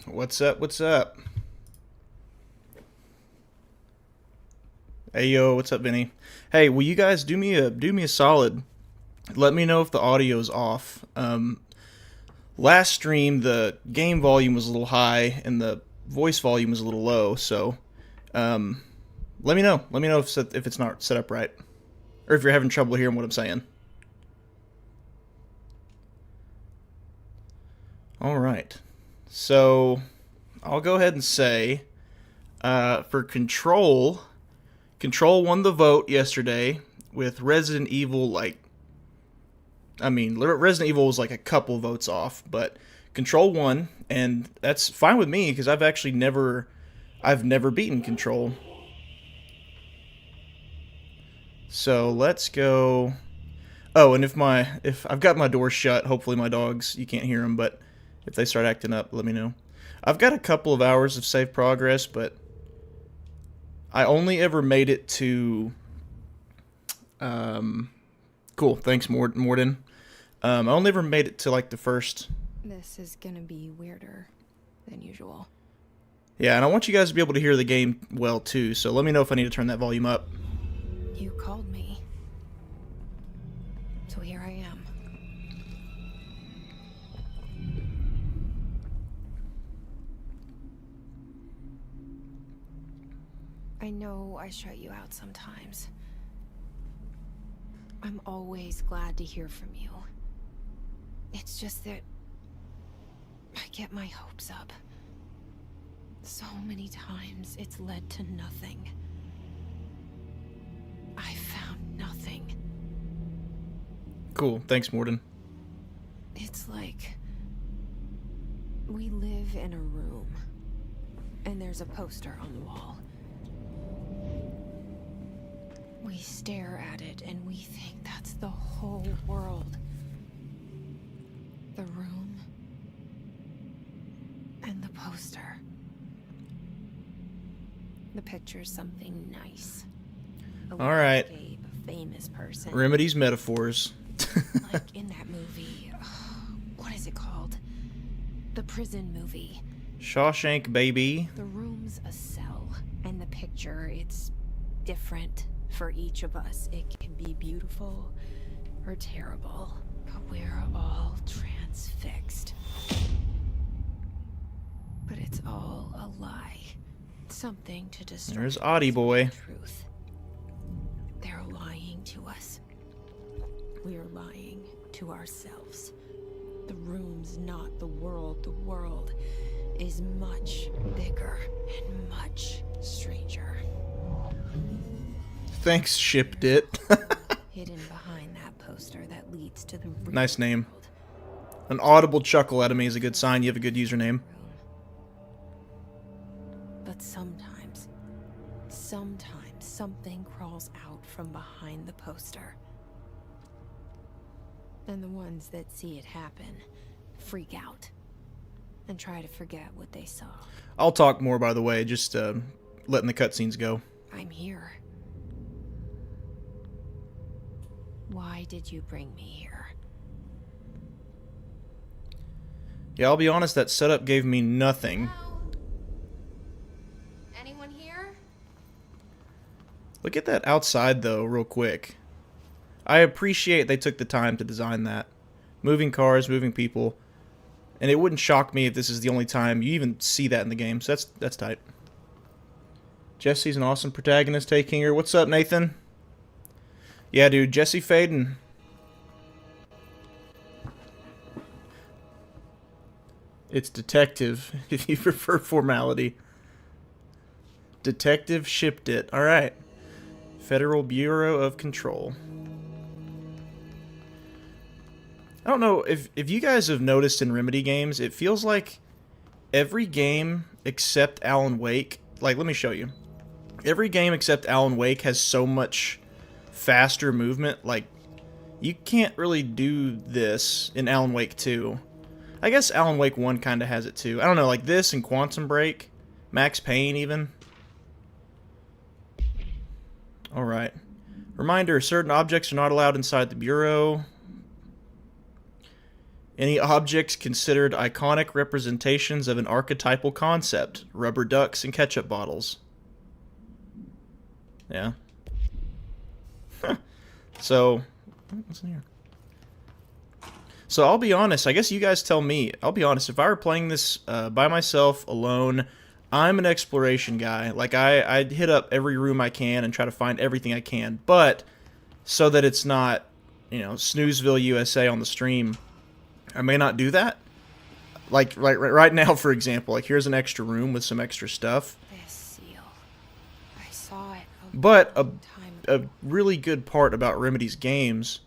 What's up? What's up? Hey yo, what's up, Vinny? Hey, will you guys do me a solid? Let me know if the audio's off. Last stream the game volume was a little high and the voice volume was a little low, so um, let me know. Let me know if it's not set up right, or if you're having trouble hearing what I'm saying. All right, so I'll go ahead and say for Control. Control won the vote yesterday with Resident Evil, Resident Evil was like a couple votes off, but Control won, and that's fine with me because I've never beaten Control. So let's go. Oh, and if I've got my door shut, hopefully my dogs, you can't hear them, but if they start acting up, let me know. I've got a couple of hours of save progress, but I only ever made it to. Cool. Thanks, Morden. I only ever made it to like the first. This is gonna be weirder than usual. Yeah, and I want you guys to be able to hear the game well too. So let me know if I need to turn that volume up. You called me. So here I am. I know I shut you out sometimes. I'm always glad to hear from you. It's just that I get my hopes up. So many times it's led to nothing. I found nothing. Cool. Thanks, Morden. It's like we live in a room and there's a poster on the wall. We stare at it and we think that's the whole world. The room and the poster. The picture's something nice. All right. A famous person. Remedy's metaphors. Like in that movie. What is it called? The prison movie. Shawshank, baby. The room's a cell, and the picture, it's different for each of us. It can be beautiful or terrible, but we're all transfixed. But it's all a lie. Something to distract There's Ahti boy. us from the truth. They're lying to us. We're lying to ourselves. The room's not the world. The world is much bigger and much stranger. Thanks, shipped it. Hidden behind that poster that leads to the real Nice name. world. An audible chuckle out of me is a good sign. You have a good username. But sometimes something crawls out from behind the poster. And the ones that see it happen freak out and try to forget what they saw. I'll talk more, by the way, just letting the cutscenes go. I'm here. Why did you bring me here? Yeah, I'll be honest, that setup gave me nothing. Hello? Anyone here? Look at that outside, though, real quick. I appreciate they took the time to design that. Moving cars, moving people. And it wouldn't shock me if this is the only time you even see that in the game, so that's tight. Jesse's an awesome protagonist. Hey, Kingerd. What's up, Nathan? Yeah, dude, Jesse Faden. It's detective, if you prefer formality. Detective shipped it. Alright. Federal Bureau of Control. I don't know if you guys have noticed in Remedy games, it feels like every game except Alan Wake, like, let me show you. Every game except Alan Wake has so much faster movement. Like, you can't really do this in Alan Wake 2. I guess Alan Wake 1 kind of has it too. I don't know, like this and Quantum Break, Max Payne even. Alright. Reminder, certain objects are not allowed inside the Bureau. Any objects considered iconic representations of an archetypal concept. Rubber ducks and ketchup bottles. Yeah. So, what's in here? So I'll be honest, I guess you guys tell me. I'll be honest, if I were playing this by myself, alone, I'm an exploration guy. Like, I'd hit up every room I can and try to find everything I can. But, so that it's not, you know, Snoozeville, USA on the stream, I may not do that. Like, right now, for example, like, here's an extra room with some extra stuff. This seal. I saw it But time a really good part about Remedy's games,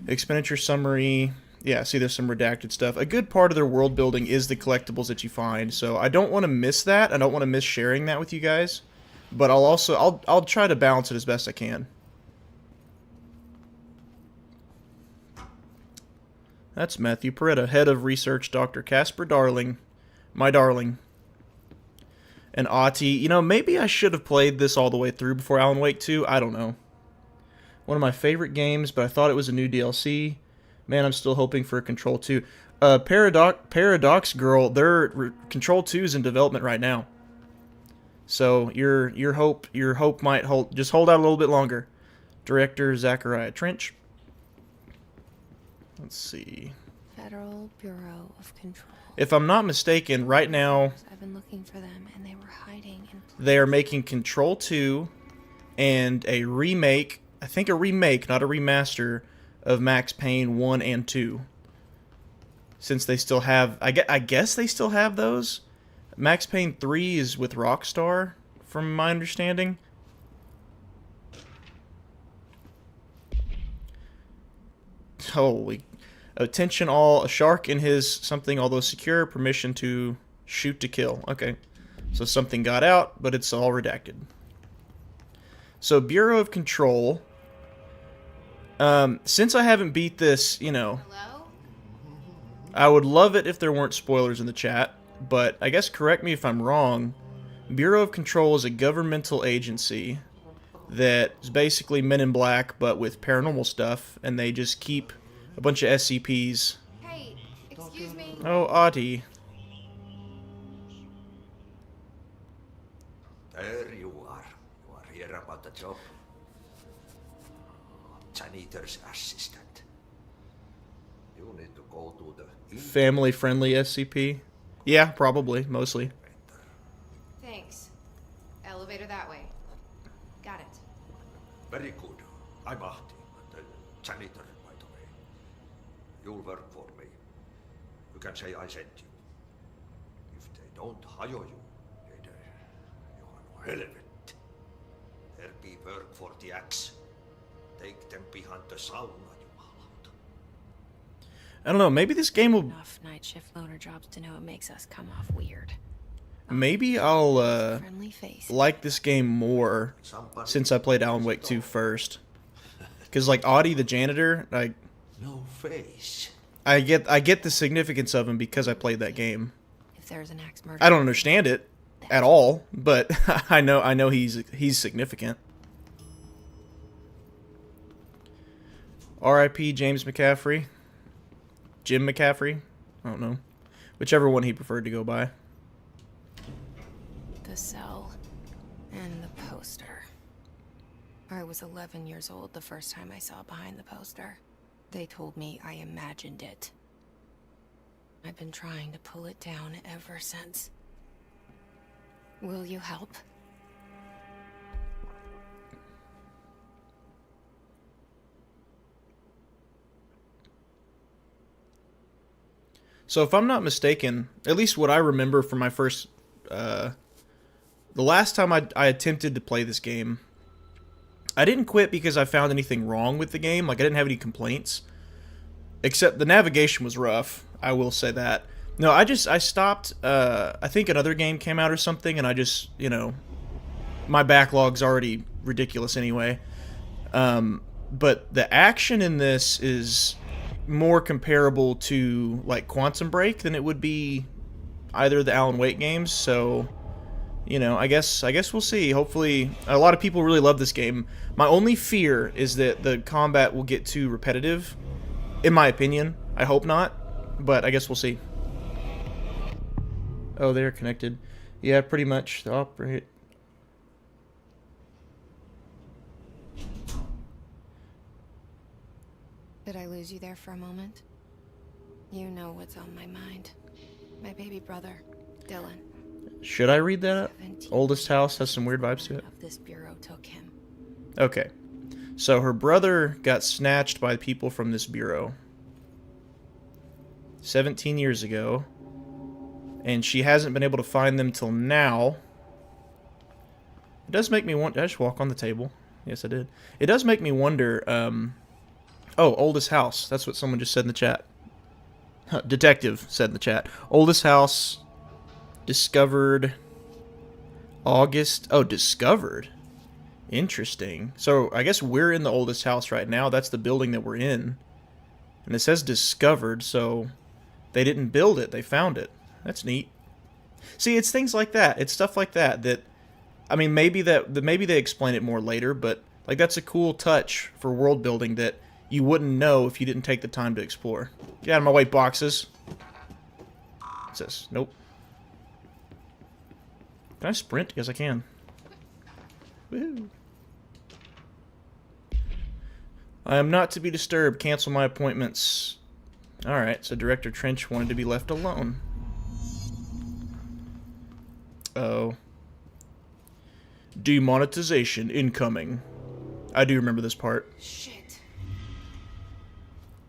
expenditure summary, yeah, see there's some redacted stuff. A good part of their world building is the collectibles that you find, so I don't want to miss that. I don't want to miss sharing that with you guys. But I'll try to balance it as best I can. That's Matthew Peretta, head of research, Dr. Casper Darling. My darling. And Ahti. You know, maybe I should have played this all the way through before Alan Wake 2. I don't know. One of my favorite games, but I thought it was a new DLC. Man, I'm still hoping for a Control 2. Paradox Girl, their Control 2 is in development right now. So your hope might hold. Just hold out a little bit longer. Director Zachariah Trench. Let's see. Federal Bureau of Control. If I'm not mistaken, right now I've been looking for them, and they were hiding in they are making Control 2 and a remake. I think a remake, not a remaster, of Max Payne 1 and 2. Since they still have... I guess they still have those. Max Payne 3 is with Rockstar, from my understanding. Holy... Attention all, a shark in his something, although secure, permission to shoot to kill. Okay. So something got out, but it's all redacted. So Bureau of Control. Since I haven't beat this, you know, Hello? I would love it if there weren't spoilers in the chat, but I guess correct me if I'm wrong. Bureau of Control is a governmental agency that is basically Men in Black, but with paranormal stuff, and they just keep a bunch of SCPs. Hey, excuse me. Oh, Ahti. There you are. You are here about the job. Janitor's assistant. You need to go to the Family-friendly SCP? Yeah, probably, mostly. Thanks. Elevator that way. Got it. Very good. I'm Ahti, the janitor, by the way. You'll work for me. You can say I sent you. If they don't hire you, then you are no helvet. There be work for the axe. Take them behind the sauna, you malat. I don't know, maybe this game will... Enough night shift loner jobs to know it makes us come off weird. Maybe I'll, Friendly face. like this game more since I played Alan Wake 2 first. Because, like, Ahti the Janitor, like... No face. I get the significance of him because I played that game. If there's an axe murder, I don't understand it at all, but I know he's significant. R.I.P. James McCaffrey. Jim McCaffrey? I don't know. Whichever one he preferred to go by. the cell, and the poster. I was 11 years old the first time I saw behind the poster. They told me I imagined it. I've been trying to pull it down ever since. Will you help? So if I'm not mistaken, at least what I remember from my first... the last time I attempted to play this game, I didn't quit because I found anything wrong with the game. Like, I didn't have any complaints. Except the navigation was rough. I will say that. No, I stopped. I think another game came out or something, and I just, you know, my backlog's already ridiculous anyway. But the action in this is more comparable to, like, Quantum Break than it would be either of the Alan Wake games. So, you know, I guess we'll see. Hopefully, a lot of people really love this game. My only fear is that the combat will get too repetitive. In my opinion, I hope not, but I guess we'll see. Oh, they're connected. Yeah, pretty much. The operate. Did I lose you there for a moment? You know what's on my mind. My baby brother, Dylan. Should I read that? 17 Oldest house has some weird vibes to it. of this bureau took him. Okay. So her brother got snatched by people from this bureau 17 years ago. And she hasn't been able to find them till now. It does make me want... Did I just walk on the table? Yes, I did. It does make me wonder... Oh, oldest house. That's what someone just said in the chat. Detective said in the chat. Oldest house... Discovered... August... Oh, discovered. Interesting. So, I guess we're in the oldest house right now. That's the building that we're in. And it says discovered, so... They didn't build it. They found it. That's neat. See, it's things like that. It's stuff like that that... I mean, maybe they explain it more later, but... Like, that's a cool touch for world building that you wouldn't know if you didn't take the time to explore. Get out of my way, boxes. What's this? Nope. Can I sprint? Yes, I can. Woohoo. I am not to be disturbed. Cancel my appointments. Alright, so Director Trench wanted to be left alone. Oh. Demonetization incoming. I do remember this part. Shit.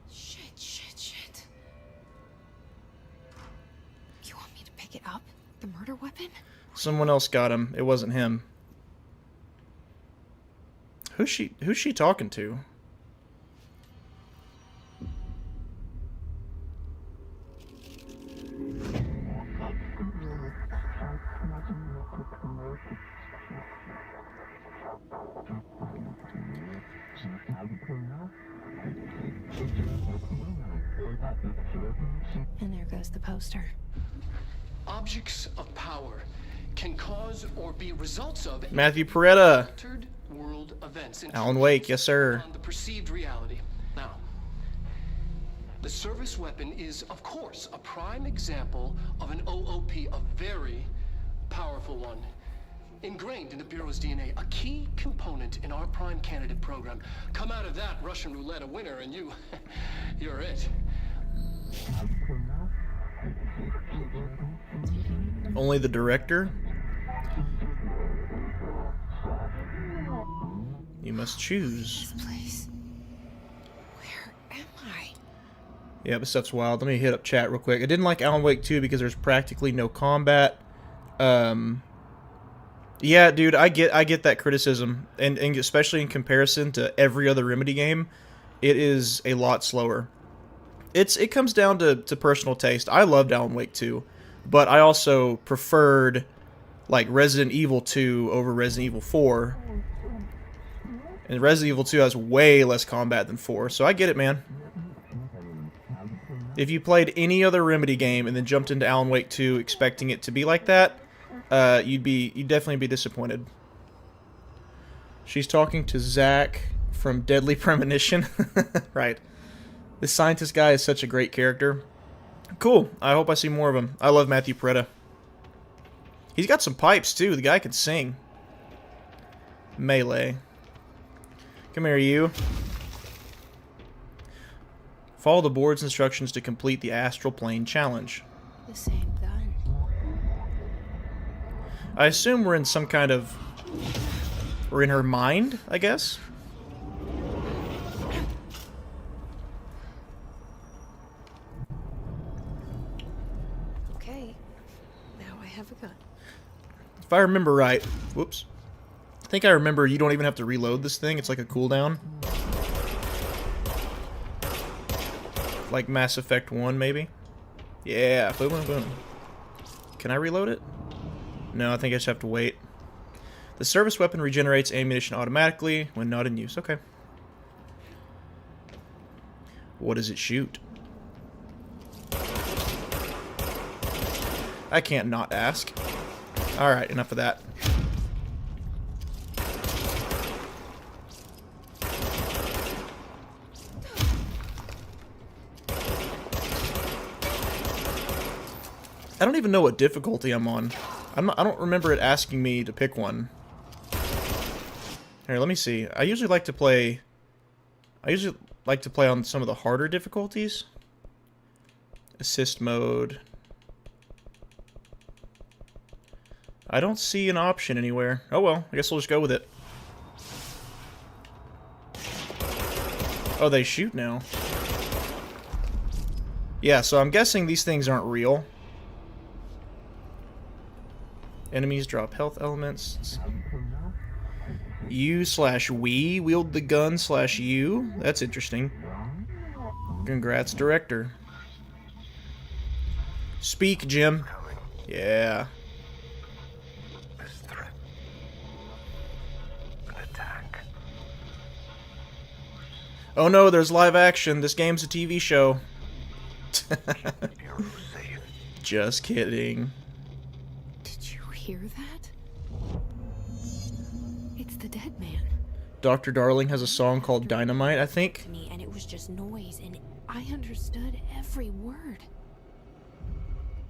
Shit. You want me to pick it up? The murder weapon? Someone else got him. It wasn't him. Who's she talking to? And there goes the poster. Objects of power can cause or be results of Matthew Peretta. altered world events. Alan Wake, yes sir. On the perceived reality. Now, the service weapon is, of course, a prime example of an OOP, a very powerful one. Ingrained in the Bureau's DNA, a key component in our prime candidate program. Come out of that Russian roulette a winner and you're it. Only the director? You must choose. This place. Where am I? Yeah, this stuff's wild. Let me hit up chat real quick. I didn't like Alan Wake 2 because there's practically no combat. Yeah, dude, I get that criticism, and especially in comparison to every other Remedy game, it is a lot slower. It comes down to personal taste. I loved Alan Wake 2, but I also preferred like Resident Evil 2 over Resident Evil 4. And Resident Evil 2 has way less combat than 4, so I get it, man. If you played any other Remedy game and then jumped into Alan Wake 2 expecting it to be like that, you'd definitely be disappointed. She's talking to Zach from Deadly Premonition. Right. This scientist guy is such a great character. Cool. I hope I see more of him. I love Matthew Peretta. He's got some pipes, too. The guy can sing. Melee. Come here, you. Follow the board's instructions to complete the Astral Plane Challenge. The same gun. I assume we're in some kind of... We're in her mind, I guess? Okay. Now I have a gun. If I remember right... Whoops. I think I remember you don't even have to reload this thing. It's like a cooldown. Like Mass Effect 1, maybe? Yeah, boom, boom, boom. Can I reload it? No, I think I just have to wait. The service weapon regenerates ammunition automatically when not in use. Okay. What does it shoot? I can't not ask. Alright, enough of that. I don't even know what difficulty I'm on. I don't remember it asking me to pick one. Here, let me see. I usually like to play on some of the harder difficulties. Assist mode. I don't see an option anywhere. Oh well, I guess we'll just go with it. Oh, they shoot now. Yeah, so I'm guessing these things aren't real. Enemies drop health elements. You/we wield the gun/you. That's interesting. Congrats, director. Speak, Jim. Yeah. This threat. An attack. Oh no, there's live action. This game's a TV show. You're safe. Just kidding. Did you hear that? It's the dead man. Dr. Darling has a song called Dynamite, I think. And it was just noise, and I understood every word.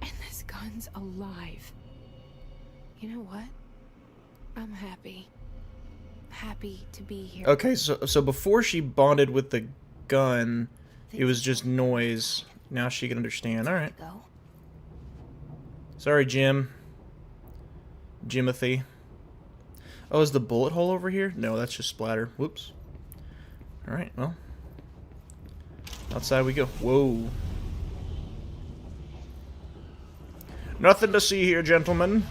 And this gun's alive. You know what? I'm happy. Happy to be here. Okay, so before she bonded with the gun, it was just noise. Now she can understand. Alright. Go. Sorry, Jim. Jimothy. Oh, is the bullet hole over here? No, that's just splatter. Whoops. Alright, well. Outside we go. Whoa. Nothing to see here, gentlemen.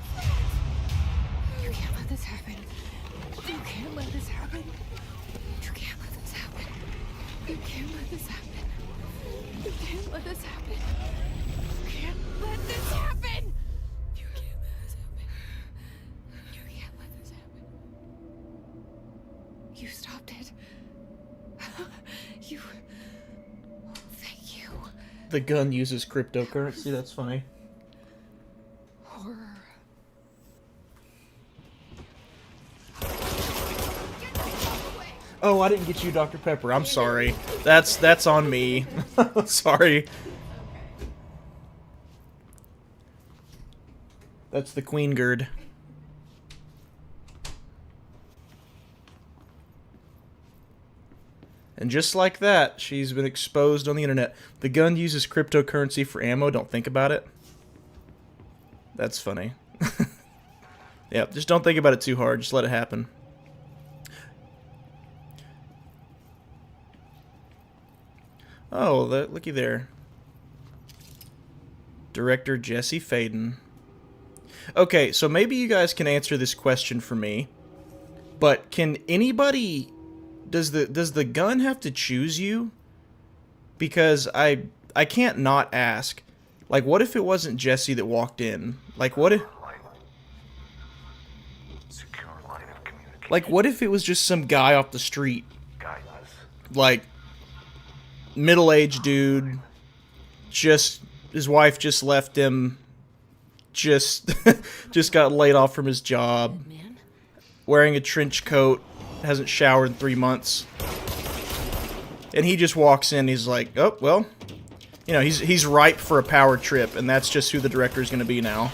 You can't let this happen. You can't let this happen. You can't let this happen. You can't let this happen. You can't let this happen. You can't let this happen. You can't let this happen. You can't let this happen. You stopped it. You. Thank you. The gun uses cryptocurrency. That's funny. Horror. Oh, I didn't get you, Dr. Pepper. I'm sorry. That's on me. Sorry. That's the Kingerd. And just like that, she's been exposed on the internet. The gun uses cryptocurrency for ammo. Don't think about it. That's funny. Yeah, just don't think about it too hard. Just let it happen. Oh, looky there. Director Jesse Faden. Okay, so maybe you guys can answer this question for me. But can anybody... Does the gun have to choose you? Because I can't not ask. Like, what if it wasn't Jesse that walked in? Like, what if... Secure line of communication. Like, what if it was just some guy off the street? Guide us. Like, middle-aged dude, just his wife just left him, just got laid off from his job, Man. wearing a trench coat, hasn't showered in 3 months, and he just walks in. He's like, oh well, you know, he's ripe for a power trip, and that's just who the director is going to be now.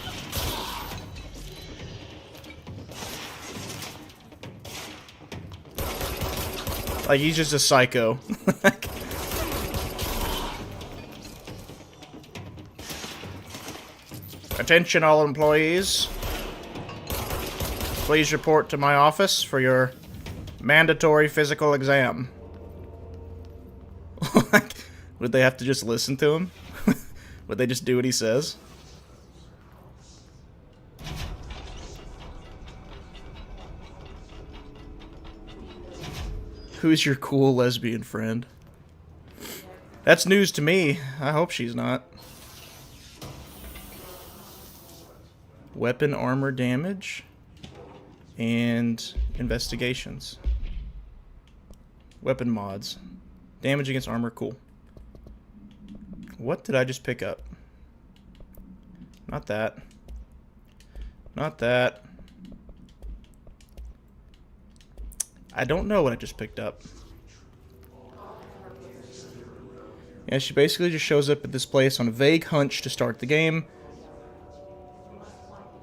Like, he's just a psycho. Attention all employees. Please report to my office for your mandatory physical exam. Would they have to just listen to him? Would they just do what he says? Who's your cool lesbian friend? That's news to me. I hope she's not. Weapon armor damage and investigations. Weapon mods. Damage against armor, cool. What did I just pick up? Not that. Not that. I don't know what I just picked up. Yeah, she basically just shows up at this place on a vague hunch to start the game.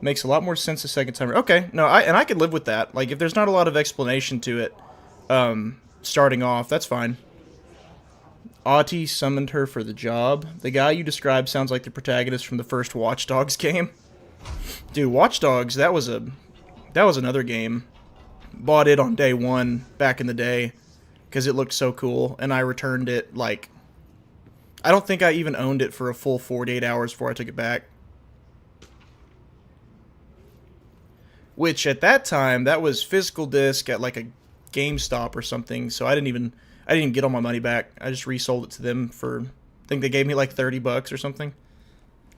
Makes a lot more sense the second time. Okay, no, I could live with that. Like, if there's not a lot of explanation to it, starting off, that's fine. Ahti summoned her for the job. The guy you described sounds like the protagonist from the first Watch Dogs game. Dude, Watch Dogs, that was another game. Bought it on day one back in the day because it looked so cool, and I returned it, like, I don't think I even owned it for a full 48 hours before I took it back. Which, at that time, that was physical disc at, like, a GameStop or something, so I didn't even get all my money back. I just resold it to them for, I think they gave me, like, $30 or something.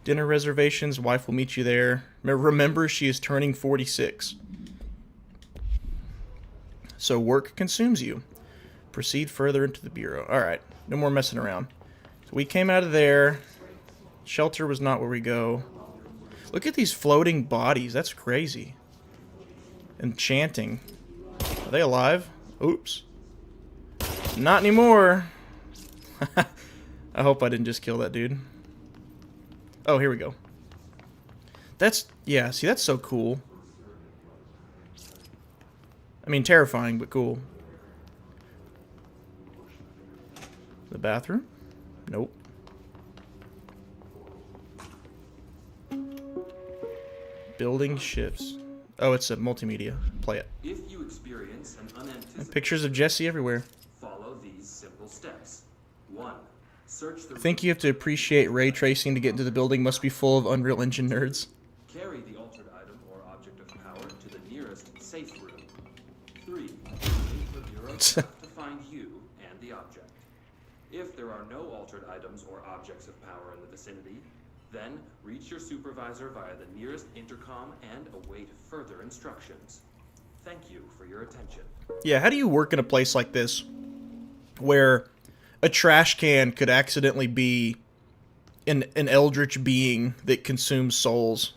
Dinner reservations, wife will meet you there. Remember, she is turning 46. So work consumes you. Proceed further into the bureau. Alright, no more messing around. So we came out of there. Shelter was not where we go. Look at these floating bodies. That's crazy. Enchanting. Are they alive? Oops. Not anymore. I hope I didn't just kill that dude. Oh, here we go. That's, yeah, see, that's so cool. I mean, terrifying, but cool. The bathroom? Nope. Building shifts. Oh, it's a multimedia. Play it. If you experience an unanticipated, Pictures of Jesse everywhere. follow these simple steps. 1. Search the I think you have to appreciate ray tracing to get into the building. Must be full of Unreal Engine nerds. carry the altered item or object of power to the nearest safe room. 3. Wait for Bureau staff to find you and the object. If there are no altered items or objects of power in the vicinity, then reach your supervisor via the nearest intercom and await further instructions. Thank you for your attention. Yeah, how do you work in a place like this where a trash can could accidentally be an eldritch being that consumes souls?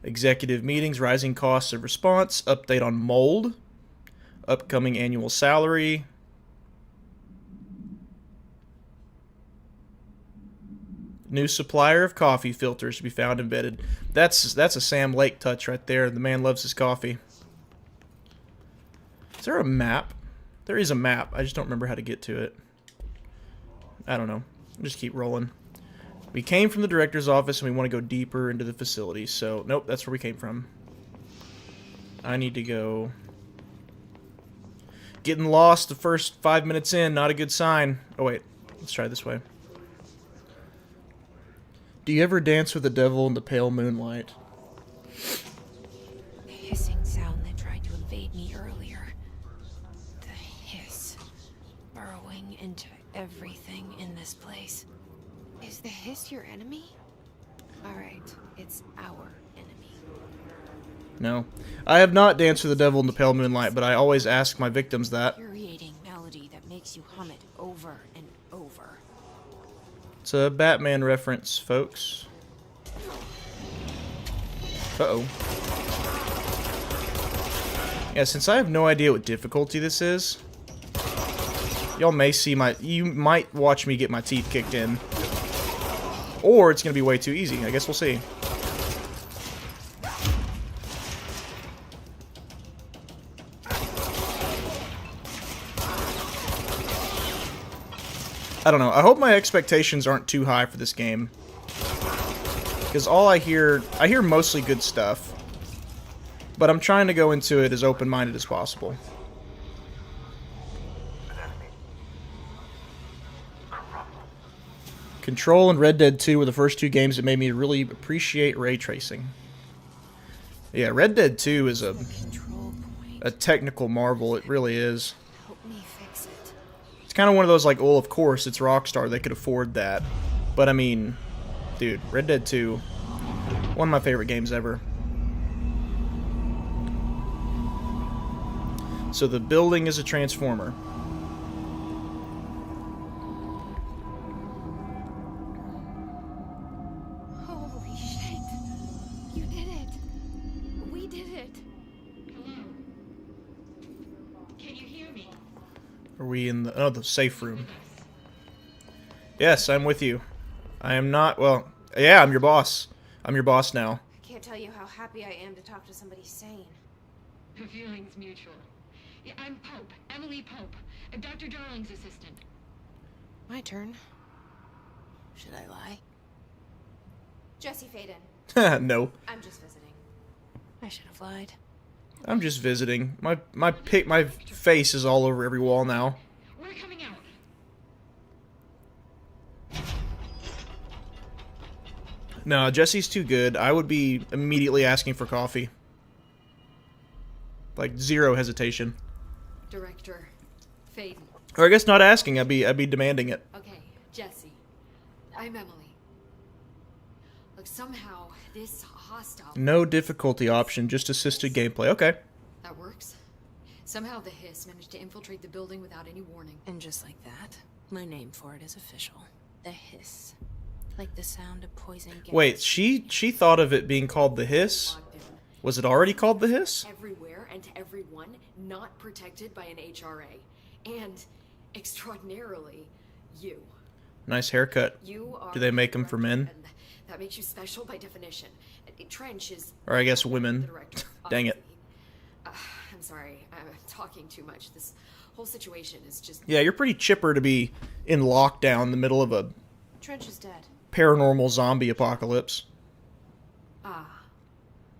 Executive meetings, rising costs of response, update on mold, upcoming annual salary. New supplier of coffee filters to be found embedded. That's a Sam Lake touch right there. The man loves his coffee. Is there a map? There is a map. I just don't remember how to get to it. I don't know. I'll just keep rolling. We came from the director's office and we want to go deeper into the facility. So, nope, that's where we came from. I need to go. Getting lost the first 5 minutes in, not a good sign. Oh, wait. Let's try this way. Do you ever dance with the devil in the pale moonlight? The hissing sound that tried to invade me earlier. The hiss. Burrowing into everything in this place. Is the hiss your enemy? Alright, it's our enemy. No. I have not danced with the devil in the pale moonlight, but I always ask my victims that. Infuriating melody that makes you hum it over and over. It's a Batman reference, folks. Uh-oh. Yeah, since I have no idea what difficulty this is, y'all may see you might watch me get my teeth kicked in. Or it's gonna be way too easy. I guess we'll see. I don't know. I hope my expectations aren't too high for this game. Because all I hear mostly good stuff. But I'm trying to go into it as open-minded as possible. Control and Red Dead 2 were the first two games that made me really appreciate ray tracing. Yeah, Red Dead 2 is a Control point. technical marvel. It really is. Help me fix it. It's kind of one of those, like, well, of course, it's Rockstar. They could afford that. But, I mean, dude, Red Dead 2, one of my favorite games ever. So the building is a transformer. Holy shit. You did it. We did it. Hello? Can you hear me? Are we in the... Oh, the safe room. Yes, I'm with you. I am not... Well, Yeah, I'm your boss. I'm your boss now. I can't tell you how happy I am to talk to somebody sane. The feeling's mutual. Yeah, I'm Pope, Emily Pope, Dr. Darling's assistant. My turn. Should I lie? Jesse Faden. No. I'm just visiting. I should have lied. I'm just visiting. My face is all over every wall now. We're coming out. No, Jesse's too good. I would be immediately asking for coffee. Like, zero hesitation. Director Faden. Or I guess not asking, I'd be demanding it. Okay, Jesse. I'm Emily. Look, somehow this hostile... No difficulty option, just assisted gameplay. Okay. That works. Somehow the hiss managed to infiltrate the building without any warning. And just like that, my name for it is official. The hiss. Like the sound of poison gas. Wait, she thought of it being called the hiss? Locked in. Was it already called the hiss? Everywhere and to everyone, not protected by an HRA. And, extraordinarily, you. Nice haircut. You are... Do they make them for men? and that makes you special by definition. Trench is... Or I guess the women. director, Dang it. obviously. I'm sorry, I'm talking too much. This whole situation is just... Yeah, you're pretty chipper to be in lockdown in the middle of a Trench is dead. paranormal zombie apocalypse. Ah.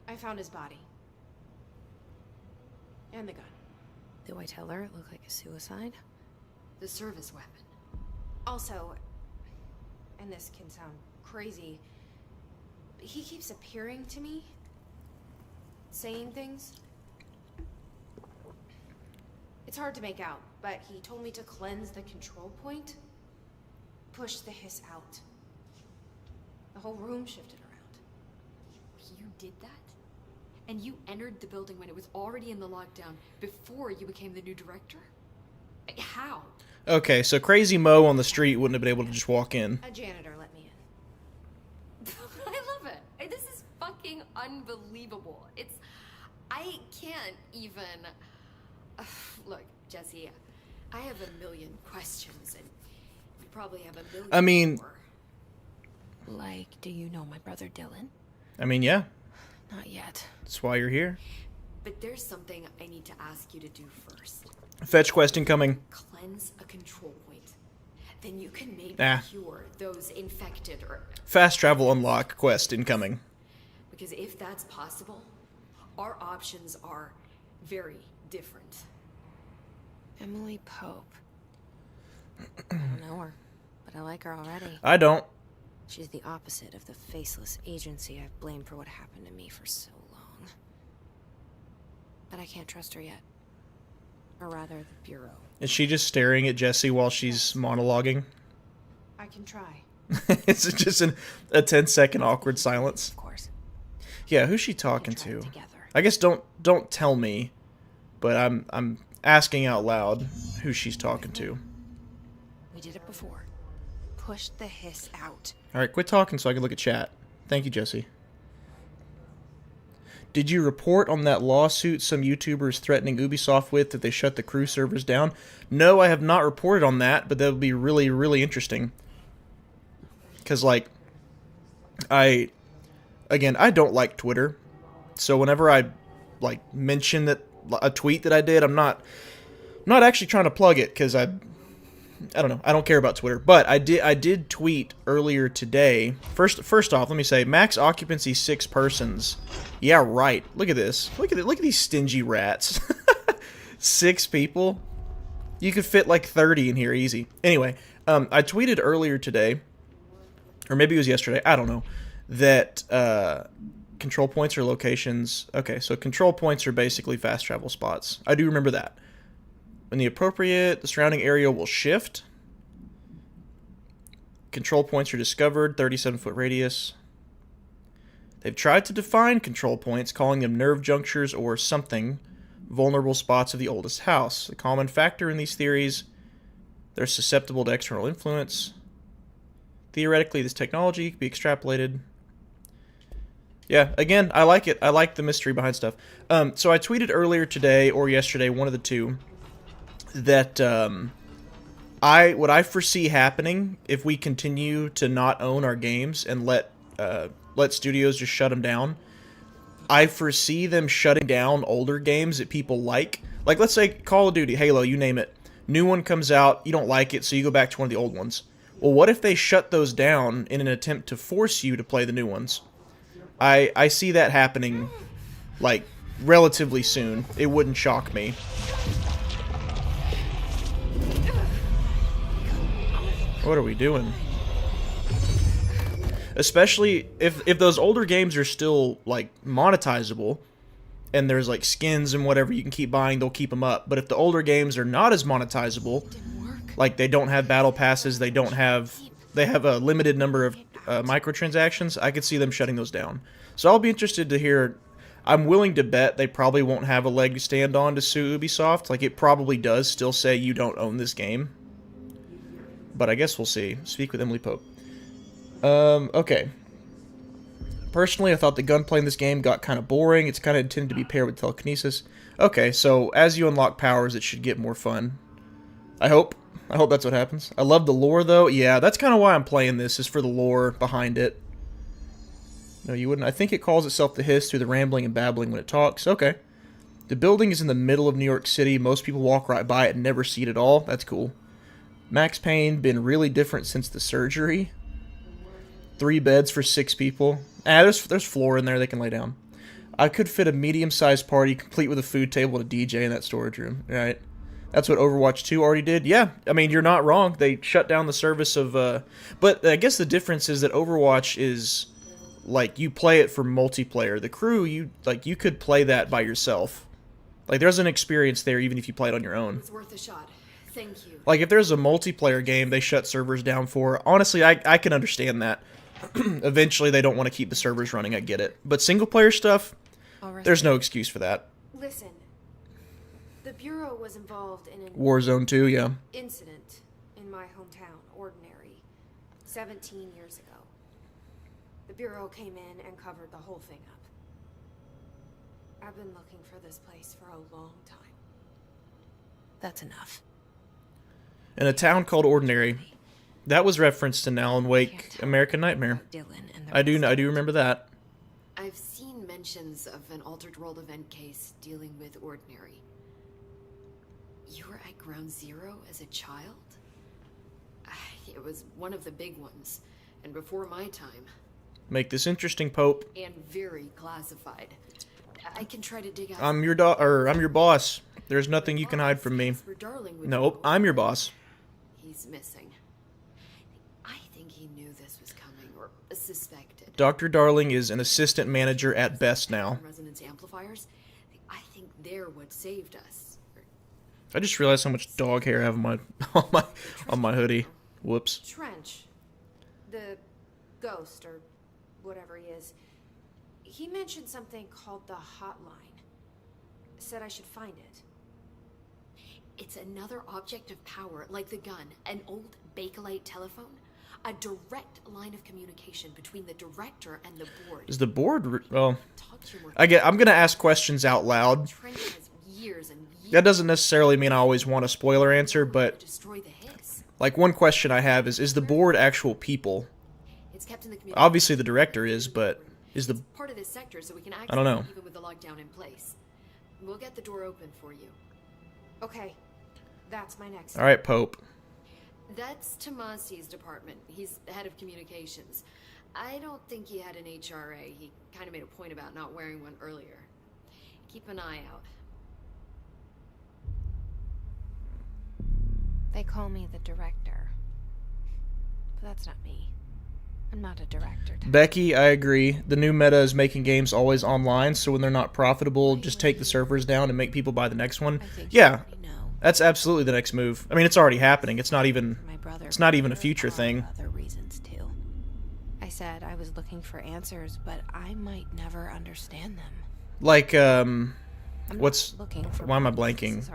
I found his body. And the gun. Do I tell her it looked like a suicide? The service weapon. Also, and this can sound crazy, but he keeps appearing to me. Saying things. It's hard to make out, but he told me to cleanse the control point. Push the hiss out. The whole room shifted around. You did that? And you entered the building when it was already in the lockdown before you became the new director? How? Okay, so Crazy Mo on the street wouldn't have been able to just walk in. A janitor let me in. I love it. This is fucking unbelievable. I can't even... Look, Jesse, I have a million questions, and you probably have a million I mean- more. Like, do you know my brother Dylan? I mean, yeah, Not yet. that's why you're here. But there's something I need to ask you to do first. Fetch quest incoming. Cleanse a control point. Then you can maybe Nah. cure those infected or... Fast travel unlock quest incoming. Because if that's possible, our options are very different. Emily Pope. I don't know her, but I like her already. I don't. She's the opposite of the faceless agency I've blamed for what happened to me for so long. But I can't trust her yet. Or rather, the Bureau. Is she just staring at Jesse while she's monologuing? I can try. It's just a 10-second awkward silence. Of course. Yeah, who's she We talking can try it to? together. I guess don't tell me, but I'm asking out loud who she's talking to. We did it before. Push the hiss out. All right, quit talking so I can look at chat. Thank you, Jesse. Did you report on that lawsuit some YouTubers threatening Ubisoft with if they shut the crew servers down? No, I have not reported on that, but that would be really, really interesting. Because, like, I don't like Twitter. So whenever I, like, mention that a tweet that I did, I'm not actually trying to plug it because I don't know. I don't care about Twitter, but I did tweet earlier today. First off, let me say max occupancy 6 persons. Yeah, right. Look at this. Look at these stingy rats. 6 people. You could fit like 30 in here easy. Anyway, I tweeted earlier today, or maybe it was yesterday. I don't know. That control points are locations. Okay, so control points are basically fast travel spots. I do remember that. When the surrounding area will shift. Control points are discovered, 37-foot radius. They've tried to define control points, calling them nerve junctures or something, vulnerable spots of the oldest house. A common factor in these theories, they're susceptible to external influence. Theoretically, this technology could be extrapolated. Yeah, again, I like it. I like the mystery behind stuff. So I tweeted earlier today or yesterday, one of the two, that what I foresee happening if we continue to not own our games and let let studios just shut them down. I foresee them shutting down older games that people like. Like, let's say Call of Duty, Halo, you name it. New one comes out, you don't like it, so you go back to one of the old ones. Well, what if they shut those down in an attempt to force you to play the new ones? I see that happening, like, relatively soon. It wouldn't shock me. What are we doing? Especially if those older games are still, like, monetizable, and there's, like, skins and whatever you can keep buying, they'll keep them up. But if the older games are not as monetizable, like, they don't have battle passes, they have a limited number of microtransactions, I could see them shutting those down. So I'll be interested to hear. I'm willing to bet they probably won't have a leg to stand on to sue Ubisoft. Like, it probably does still say you don't own this game. But I guess we'll see. Speak with Emily Pope. Okay. Personally, I thought the gunplay in this game got kind of boring. It's kind of intended to be paired with telekinesis. Okay, so as you unlock powers, it should get more fun. I hope that's what happens. I love the lore, though. Yeah, that's kind of why I'm playing this, is for the lore behind it. No, you wouldn't. I think it calls itself the Hiss through the rambling and babbling when it talks. Okay. The building is in the middle of New York City. Most people walk right by it and never see it at all. That's cool. Max Payne been really different since the surgery. 3 beds for 6 people. There's floor in there they can lay down. I could fit a medium-sized party complete with a food table and a DJ in that storage room. Right. That's what Overwatch 2 already did. Yeah, I mean, you're not wrong. They shut down the service of... But I guess the difference is that Overwatch is... Like, you play it for multiplayer. The crew, you could play that by yourself. Like, there's an experience there even if you play it on your own. It's worth a shot. Thank you. Like, if there's a multiplayer game they shut servers down for, honestly, I can understand that. Eventually, they don't want to keep the servers running, I get it. But single-player stuff, there's no excuse for that. Listen, the Bureau was involved in an Warzone 2, yeah. incident in my hometown, Ordinary, 17 years ago. The Bureau came in and covered the whole thing up. I've been looking for this place for a long time. That's enough. In a town called Ordinary, that was referenced in Alan Wake American Nightmare. I do remember that. I've seen mentions of an Altered World event case dealing with Ordinary. You were at Ground Zero as a child? It was one of the big ones, and before my time. Make this interesting, Pope. And very classified. I can try to dig out... I'm your boss. There's nothing you can hide from me. Nope, I'm your boss. He's missing. I think he knew this was coming, or suspected. Dr. Darling is an assistant manager at best now. Resonance amplifiers. I think they're what saved us. I just realized how much dog hair I have on my hoodie. Whoops. Trench, the ghost or whatever he is, he mentioned something called the hotline. Said I should find it. It's another object of power, like the gun, an old Bakelite telephone, a direct line of communication between the director and the board. Is the board? Well, I'm gonna ask questions out loud. Trent has years and years. That doesn't necessarily mean I always want a spoiler answer, but Destroy the hiss. like one question I have is the board actual people? It's kept in the Obviously the director is, but is the part of this sector, so we can access I don't know. even with the lockdown in place. We'll get the door open for you. Okay, that's my next. All right, Pope. That's Tomasi's department. He's the head of communications. I don't think he had an HRA. He kind of made a point about not wearing one earlier. Keep an eye out. They call me the director. But that's not me. I'm not a director. Becky, I agree. The new meta is making games always online, so when they're not profitable, just take the servers down and make people buy the next one. Yeah, that's absolutely the next move. I mean, it's already happening. It's not even a future thing. Other reasons too. I said I was looking for answers, but I might never understand them. Like, why am I blanking?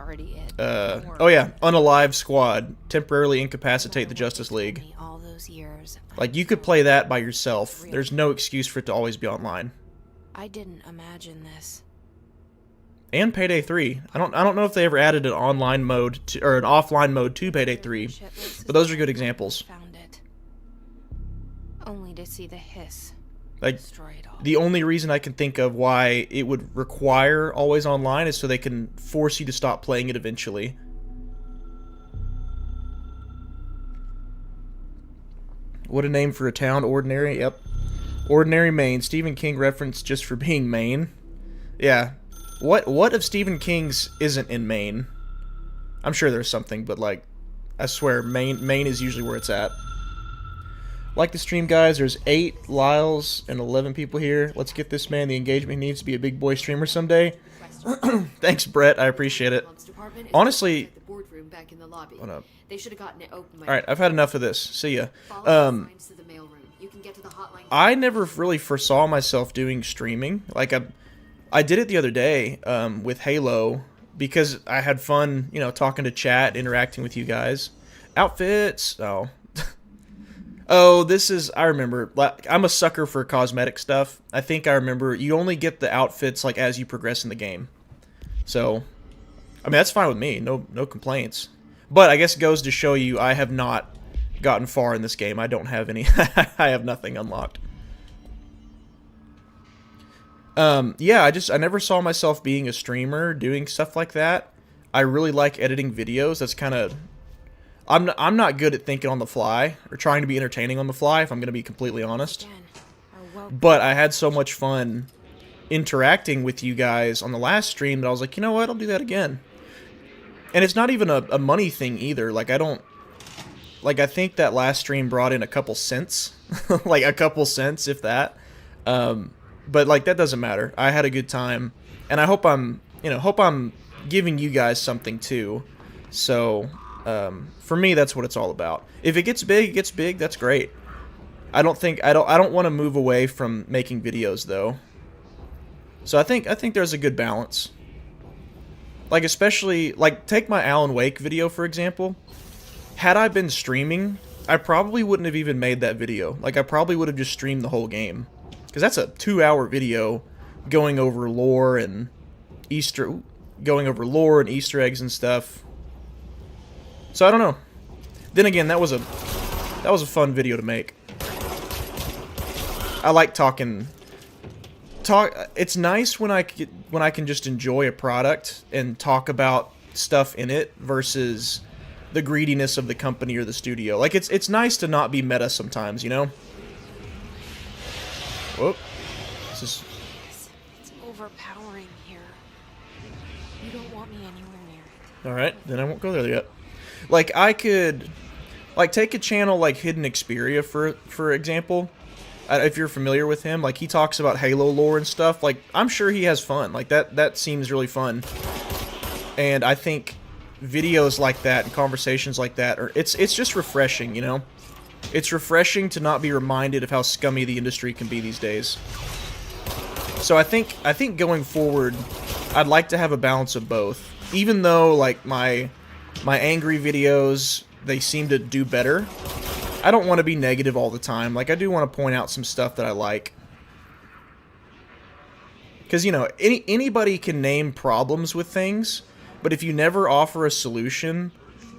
Oh yeah, Unalive Squad. Temporarily incapacitate the Justice League. All those years. Like, you could play that by yourself. There's no excuse for it to always be online. I didn't imagine this. And Payday 3. I don't know if they ever added an online mode or an offline mode to Payday 3, but those are good examples. Found it. Only to see the hiss Like, Destroy it all. the only reason I can think of why it would require always online is so they can force you to stop playing it eventually. What a name for a town, Ordinary. Yep. Ordinary, Maine. Stephen King reference just for being Maine. Yeah. What if Stephen King's isn't in Maine? I'm sure there's something, but like, I swear, Maine is usually where it's at. Like the stream, guys. There's 8 Lyles and 11 people here. Let's get this man the engagement he needs to be a big boy streamer someday. Thanks, Brett. I appreciate it. Honestly, The boardroom back in the lobby. hold up. They should have gotten it open. All right, I've had enough of this. See ya. Follow the signs to the mailroom. You can get to the hotline. I never really foresaw myself doing streaming. Like, I did it the other day with Halo because I had fun, you know, talking to chat, interacting with you guys. Outfits. Oh. Oh, this is, I remember. I'm a sucker for cosmetic stuff. I think I remember you only get the outfits like as you progress in the game. So, I mean, that's fine with me. No complaints. But I guess it goes to show you I have not gotten far in this game. I don't have any. I have nothing unlocked. Yeah, I never saw myself being a streamer, doing stuff like that. I really like editing videos. That's kind of, I'm not good at thinking on the fly or trying to be entertaining on the fly, if I'm going to be completely honest. But I had so much fun interacting with you guys on the last stream that I was like, you know what, I'll do that again. And it's not even a money thing either. Like, I think that last stream brought in a couple cents. Like, a couple cents, if that. But, like, that doesn't matter. I had a good time. And I hope I'm giving you guys something, too. So, for me, that's what it's all about. If it gets big, it gets big. That's great. I don't want to move away from making videos, though. So I think there's a good balance. Like, especially, like, take my Alan Wake video, for example. Had I been streaming, I probably wouldn't have even made that video. Like, I probably would have just streamed the whole game. Because that's a 2-hour video going over lore and Easter eggs and stuff. So I don't know. Then again, that was a fun video to make. I like talking. It's nice when I can just enjoy a product and talk about stuff in it versus the greediness of the company or the studio. Like, it's nice to not be meta sometimes, you know? Whoop. This is... It's overpowering here. You don't want me anywhere near it. Alright, then I won't go there yet. Like, I could... Like, take a channel like Hidden Xperia, for example. If you're familiar with him, like, he talks about Halo lore and stuff. Like, I'm sure he has fun. Like, that seems really fun. And I think videos like that and conversations like that it's just refreshing, you know? It's refreshing to not be reminded of how scummy the industry can be these days. So I think going forward, I'd like to have a balance of both. Even though, like, my angry videos, they seem to do better. I don't want to be negative all the time. Like, I do want to point out some stuff that I like. Because, you know, anybody can name problems with things, but if you never offer a solution,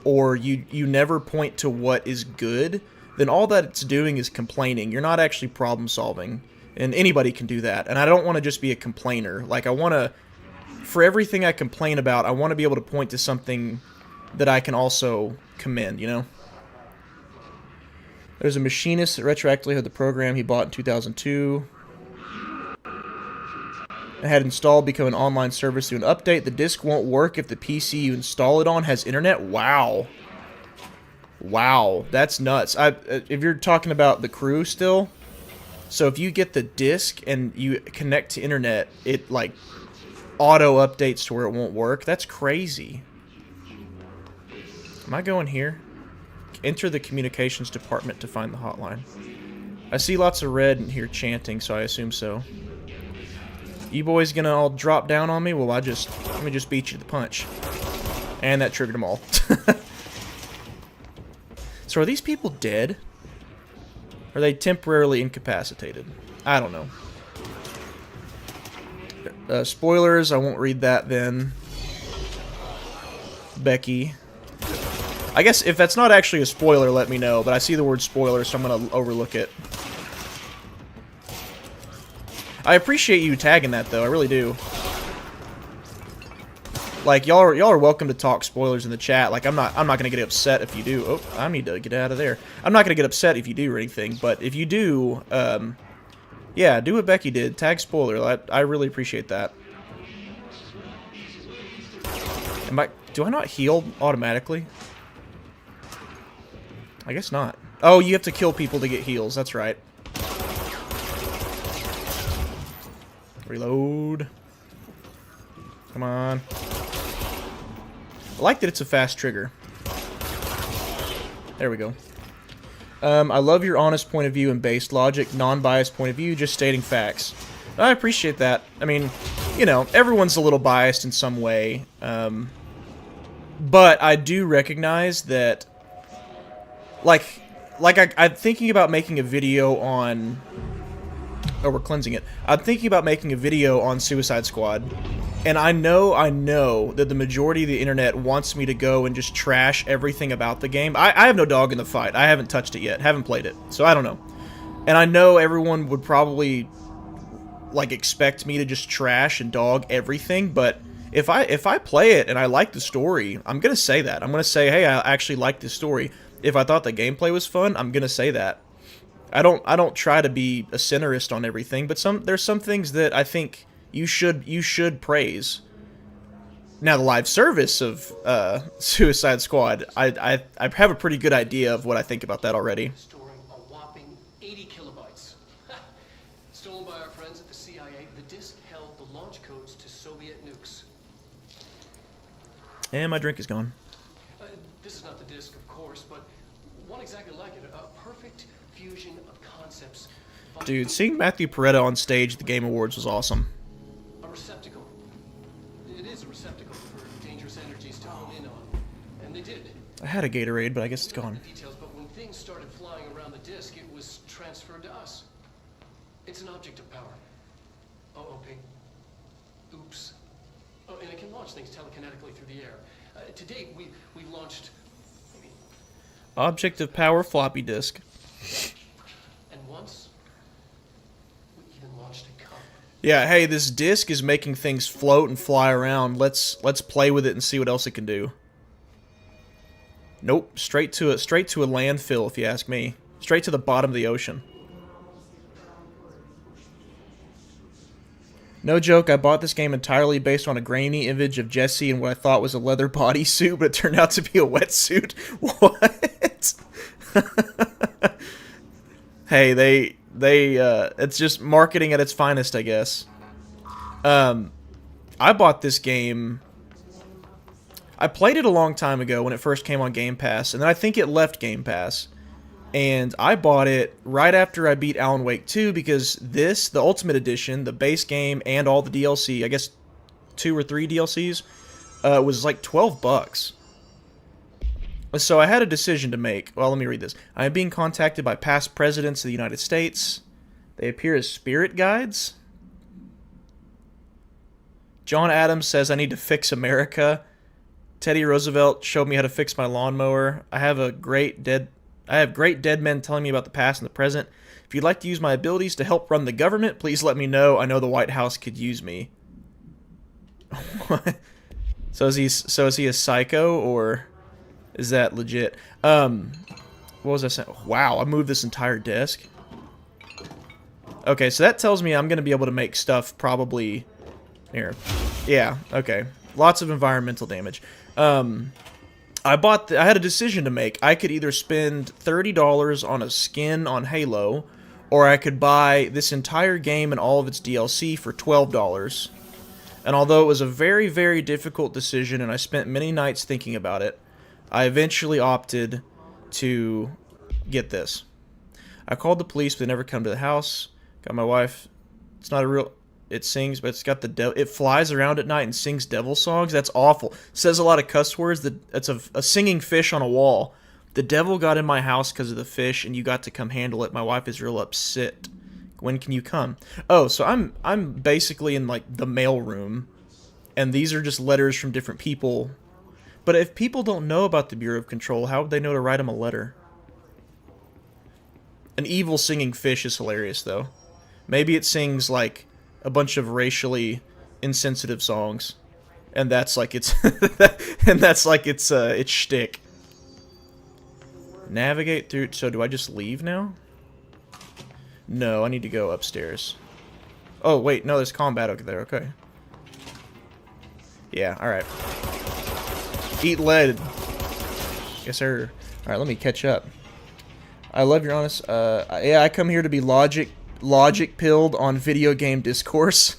or you never point to what is good, then all that it's doing is complaining. You're not actually problem solving. And anybody can do that. And I don't want to just be a complainer. Like, I want to, for everything I complain about, I want to be able to point to something that I can also commend, you know? There's a machinist that retroactively had the program he bought in 2002. It had installed become an online service through an update. The disk won't work if the PC you install it on has internet. Wow. Wow, that's nuts. If you're talking about the crew still, so if you get the disk and you connect to internet, it, like, auto updates to where it won't work. That's crazy. Am I going here? Enter the communications department to find the hotline. I see lots of red in here chanting, so I assume so. You boys gonna all drop down on me? Well, let me just beat you to the punch. And that triggered them all. So are these people dead? Are they temporarily incapacitated? I don't know. Spoilers, I won't read that then. Becky. I guess if that's not actually a spoiler, let me know, but I see the word spoiler, so I'm gonna overlook it. I appreciate you tagging that, though. I really do. Like, y'all are welcome to talk spoilers in the chat. Like, I'm not gonna get upset if you do. Oh, I need to get out of there. I'm not gonna get upset if you do or anything. But if you do, yeah, do what Becky did. Tag spoiler. I really appreciate that. Do I not heal automatically? I guess not. Oh, you have to kill people to get heals. That's right. Reload. Come on. I like that it's a fast trigger. There we go. I love your honest point of view and based logic, non-biased point of view, just stating facts. I appreciate that. I mean, you know, everyone's a little biased in some way. But I do recognize that, like I'm thinking about making a video on... Oh, we're cleansing it. I'm thinking about making a video on Suicide Squad. And I know that the majority of the internet wants me to go and just trash everything about the game. I have no dog in the fight. I haven't touched it yet. Haven't played it. So I don't know. And I know everyone would probably, like, expect me to just trash and dog everything. But if I play it and I like the story, I'm going to say that. I'm going to say, hey, I actually like this story. If I thought the gameplay was fun, I'm going to say that. I don't try to be a centerist on everything, but there's some things that I think you should praise. Now, the live service of Suicide Squad, I have a pretty good idea of what I think about that already. Storing a whopping 80 kilobytes. Stolen by our friends at the CIA, the disk held the launch codes to Soviet nukes. And my drink is gone. This is not the disk, of course, but one exactly like it. A perfect fusion of concepts. Dude, seeing Matthew Peretta on stage at the Game Awards was awesome. A receptacle. It is a receptacle for dangerous energies to hone in on. And they did. I had a Gatorade, but I guess it's gone. Details, but when things started flying around the disk, it was transferred to us. It's an object of power. OOP. Oops. Oh, and it can launch things telekinetically through the air. To date, we've launched... Object of power floppy disk. And once, we even launched a cup. Yeah, hey, this disc is making things float and fly around. Let's play with it and see what else it can do. Nope, straight to a landfill, if you ask me. Straight to the bottom of the ocean. No joke, I bought this game entirely based on a grainy image of Jesse and what I thought was a leather bodysuit, but it turned out to be a wetsuit. What? Hey, it's just marketing at its finest, I guess. I bought this game... I played it a long time ago when it first came on Game Pass, and then I think it left Game Pass. And I bought it right after I beat Alan Wake 2 because the Ultimate Edition, the base game, and all the DLC, I guess 2 or 3 DLCs, was like $12. So I had a decision to make. Well, let me read this. I am being contacted by past presidents of the United States. They appear as spirit guides. John Adams says I need to fix America. Teddy Roosevelt showed me how to fix my lawnmower. I have great dead men telling me about the past and the present. If you'd like to use my abilities to help run the government, please let me know. I know the White House could use me. What? So is he a psycho, or is that legit? What was I saying? Wow, I moved this entire desk. Okay, so that tells me I'm going to be able to make stuff probably... Here. Yeah, okay. Lots of environmental damage. I had a decision to make. I could either spend $30 on a skin on Halo, or I could buy this entire game and all of its DLC for $12. And although it was a very, very difficult decision, and I spent many nights thinking about it, I eventually opted to get this. I called the police, but they never come to the house. Got my wife. It's not a real... It sings, but it's got the it flies around at night and sings devil songs. That's awful. Says a lot of cuss words. It's a singing fish on a wall. The devil got in my house because of the fish, and you got to come handle it. My wife is real upset. When can you come? Oh, so I'm basically in like the mailroom, and these are just letters from different people. But if people don't know about the Bureau of Control, how would they know to write them a letter? An evil singing fish is hilarious, though. Maybe it sings like a bunch of racially insensitive songs, and that's like its its shtick. Navigate through. So do I just leave now? No, I need to go upstairs. Oh wait, no, there's combat over there. Okay. Yeah. All right. Eat lead. Yes, sir. All right, let me catch up. I love your honest. Yeah, I come here to be logic pilled on video game discourse.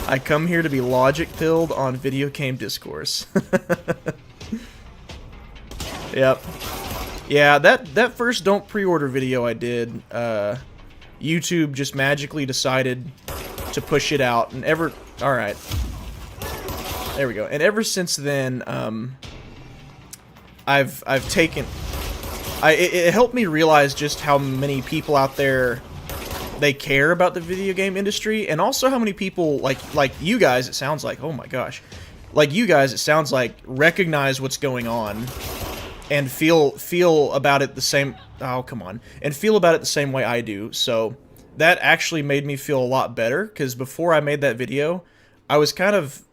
I come here to be logic pilled on video game discourse. Yep. Yeah, that first don't pre-order video I did, YouTube just magically decided to push it out, and all right. There we go. And ever since then, I've taken. It helped me realize just how many people out there they care about the video game industry, and also how many people like you guys. It sounds like, oh my gosh, like you guys. It sounds like recognize what's going on and feel about it the same. Oh come on, and feel about it the same way I do. So that actually made me feel a lot better, because before I made that video, I was kind of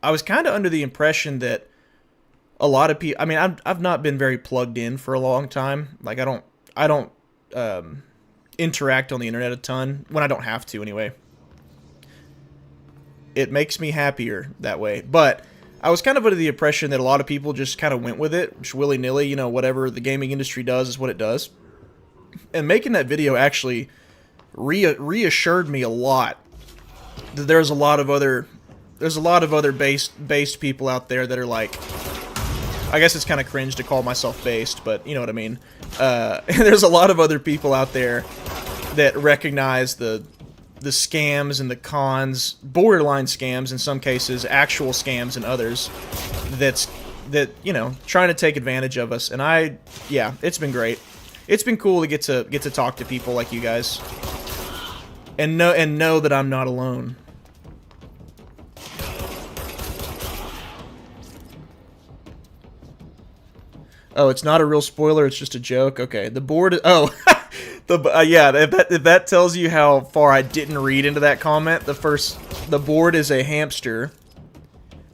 under the impression that a lot of people. I mean, I've not been very plugged in for a long time. Like I don't interact on the internet a ton when I don't have to anyway. It makes me happier that way. But I was kind of under the impression that a lot of people just kind of went with it, just willy-nilly, you know, whatever the gaming industry does is what it does. And making that video actually reassured me a lot that there's a lot of other based people out there that are like, I guess it's kind of cringe to call myself based, but you know what I mean. There's a lot of other people out there that recognize the scams and the cons, borderline scams in some cases, actual scams in others, that you know, trying to take advantage of us. And yeah, it's been great. It's been cool to get to talk to people like you guys, and know that I'm not alone. Oh, it's not a real spoiler, it's just a joke. Okay, the board. Oh, yeah. If that tells you how far I didn't read into that comment, the board is a hamster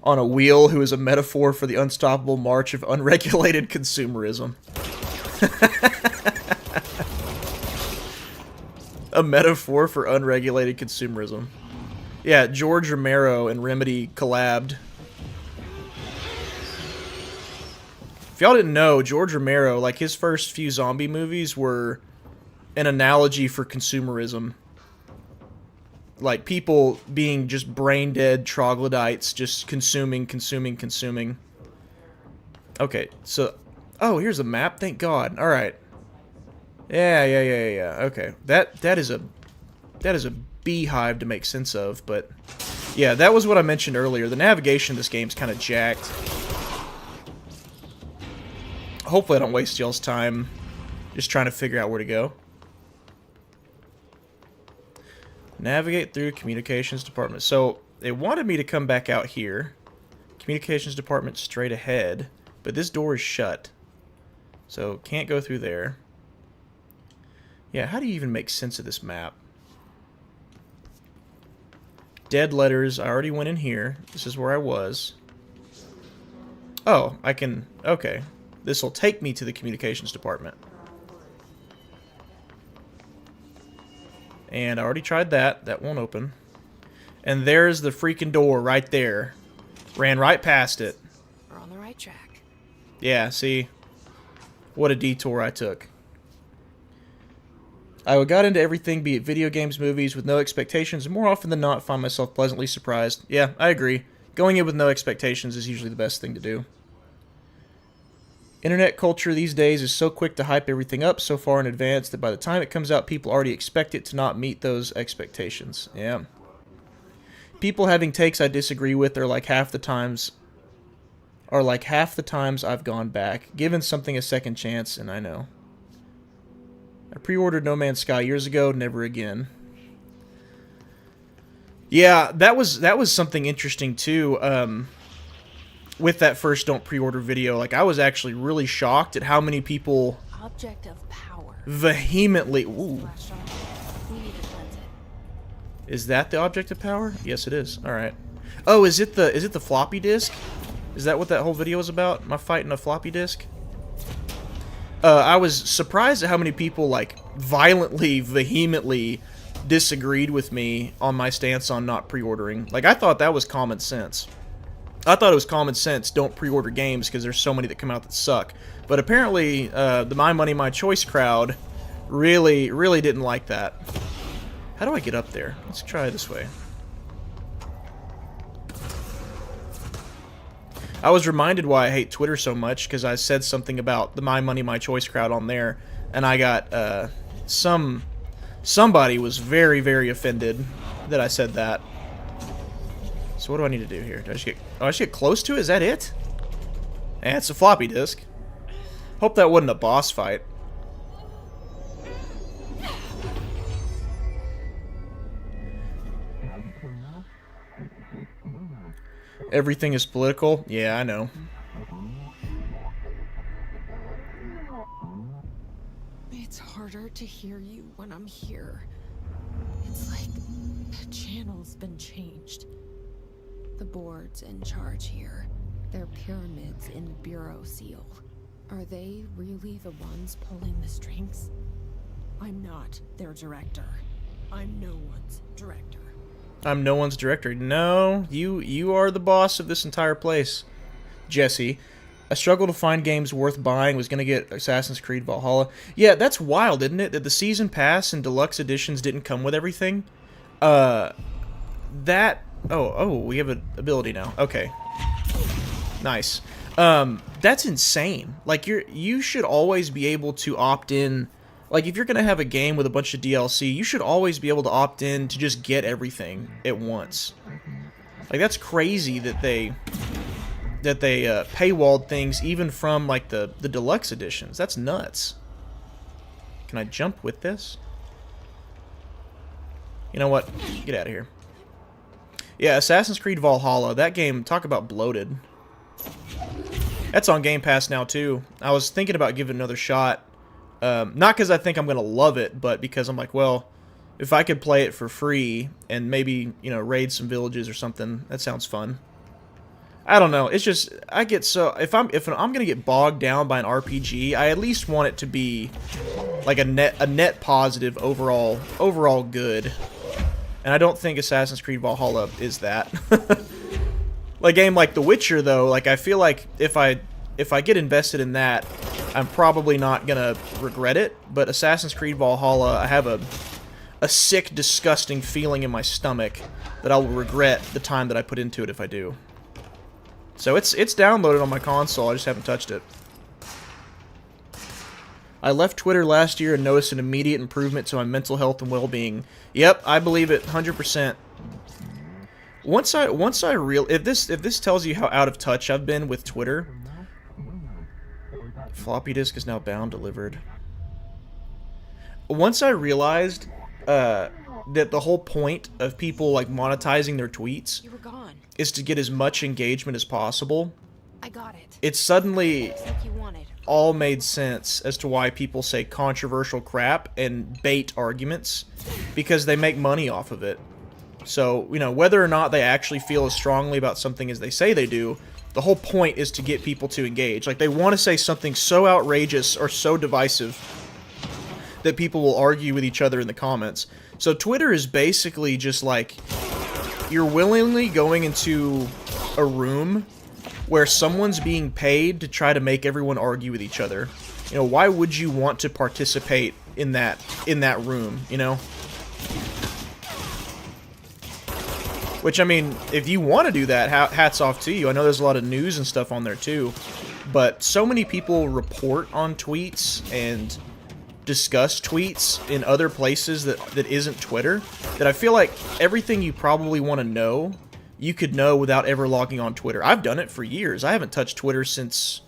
on a wheel who is a metaphor for the unstoppable march of unregulated consumerism. A metaphor for unregulated consumerism. Yeah, George Romero and Remedy collabed. If y'all didn't know, George Romero, like his first few zombie movies were an analogy for consumerism. Like people being just brain dead troglodytes, just consuming. Okay, so, oh, here's a map. Thank God. All right. Yeah. Okay, that is a beehive to make sense of, but yeah, that was what I mentioned earlier. The navigation of this game's kind of jacked. Hopefully I don't waste y'all's time just trying to figure out where to go. Navigate through communications department. So it wanted me to come back out here. Communications department straight ahead, but this door is shut. So can't go through there. Yeah, how do you even make sense of this map? Dead letters, I already went in here. This is where I was. Oh, I can, okay. This will take me to the communications department. And I already tried that. That won't open. And there's the freaking door right there. Ran right past it. We're on the right track. Yeah, see? What a detour I took. I got into everything, be it video games, movies, with no expectations, and more often than not find myself pleasantly surprised. Yeah, I agree. Going in with no expectations is usually the best thing to do. Internet culture these days is so quick to hype everything up so far in advance that by the time it comes out, people already expect it to not meet those expectations. Yeah. People having takes I disagree with are like half the times I've gone back, given something a second chance, and I know. I pre-ordered No Man's Sky years ago, never again. Yeah, that was something interesting too. With that first don't pre-order video, like I was actually really shocked at how many people Object of power. vehemently. Ooh. We need to cleanse it. Is that the object of power? Yes, it is. All right. Oh, is it the floppy disk? Is that what that whole video was about? Am I fighting a floppy disk? I was surprised at how many people like violently, vehemently disagreed with me on my stance on not pre-ordering. Like, I thought that was common sense. I thought it was common sense, don't pre-order games because there's so many that come out that suck. But apparently, the My Money, My Choice crowd really didn't like that. How do I get up there? Let's try it this way. I was reminded why I hate Twitter so much because I said something about the My Money, My Choice crowd on there, and I got somebody was very offended that I said that. So what do I need to do here? Do I just get close to it? Is that it? Eh, it's a floppy disk. Hope that wasn't a boss fight. Everything is political? Yeah, I know. It's harder to hear you when I'm here. It's like the channel's been changed. The board's in charge here. They're pyramids in Bureau Seal. Are they really the ones pulling the strings? I'm not their director. I'm no one's director. I'm no one's director. No, you are the boss of this entire place, Jesse. I struggle to find games worth buying. Was gonna get Assassin's Creed Valhalla. Yeah, that's wild, isn't it? That the season pass and deluxe editions didn't come with everything. Oh, we have an ability now. Okay, nice. That's insane. Like you should always be able to opt in. Like, if you're going to have a game with a bunch of DLC, you should always be able to opt in to just get everything at once. Like, that's crazy that they paywalled things even from, like, the deluxe editions. That's nuts. Can I jump with this? You know what? Get out of here. Yeah, Assassin's Creed Valhalla. That game, talk about bloated. That's on Game Pass now, too. I was thinking about giving it another shot. Not because I think I'm going to love it, but because I'm like, well, if I could play it for free and maybe, you know, raid some villages or something, that sounds fun. I don't know. It's just, I get so, if I'm going to get bogged down by an RPG, I at least want it to be like a net positive overall good. And I don't think Assassin's Creed Valhalla is that. Like a game like The Witcher, though, like I feel like if I get invested in that, I'm probably not gonna regret it, but Assassin's Creed Valhalla, I have a sick, disgusting feeling in my stomach that I will regret the time that I put into it if I do. So it's downloaded on my console, I just haven't touched it. I left Twitter last year and noticed an immediate improvement to my mental health and well-being. Yep, I believe it 100%. If this tells you how out of touch I've been with Twitter. Floppy disk is now bound delivered. Once I realized that the whole point of people like monetizing their tweets is to get as much engagement as possible, I got it. It suddenly Like you wanted. all made sense as to why people say controversial crap and bait arguments, because they make money off of it. So, you know, whether or not they actually feel as strongly about something as they say they do, the whole point is to get people to engage. Like, they want to say something so outrageous or so divisive that people will argue with each other in the comments. So Twitter is basically just like, you're willingly going into a room where someone's being paid to try to make everyone argue with each other. You know, why would you want to participate in that room, you know? Which, I mean, if you want to do that, hats off to you. I know there's a lot of news and stuff on there, too. But so many people report on tweets and discuss tweets in other places that isn't Twitter, that I feel like everything you probably want to know, you could know without ever logging on Twitter. I've done it for years. I haven't touched Twitter since,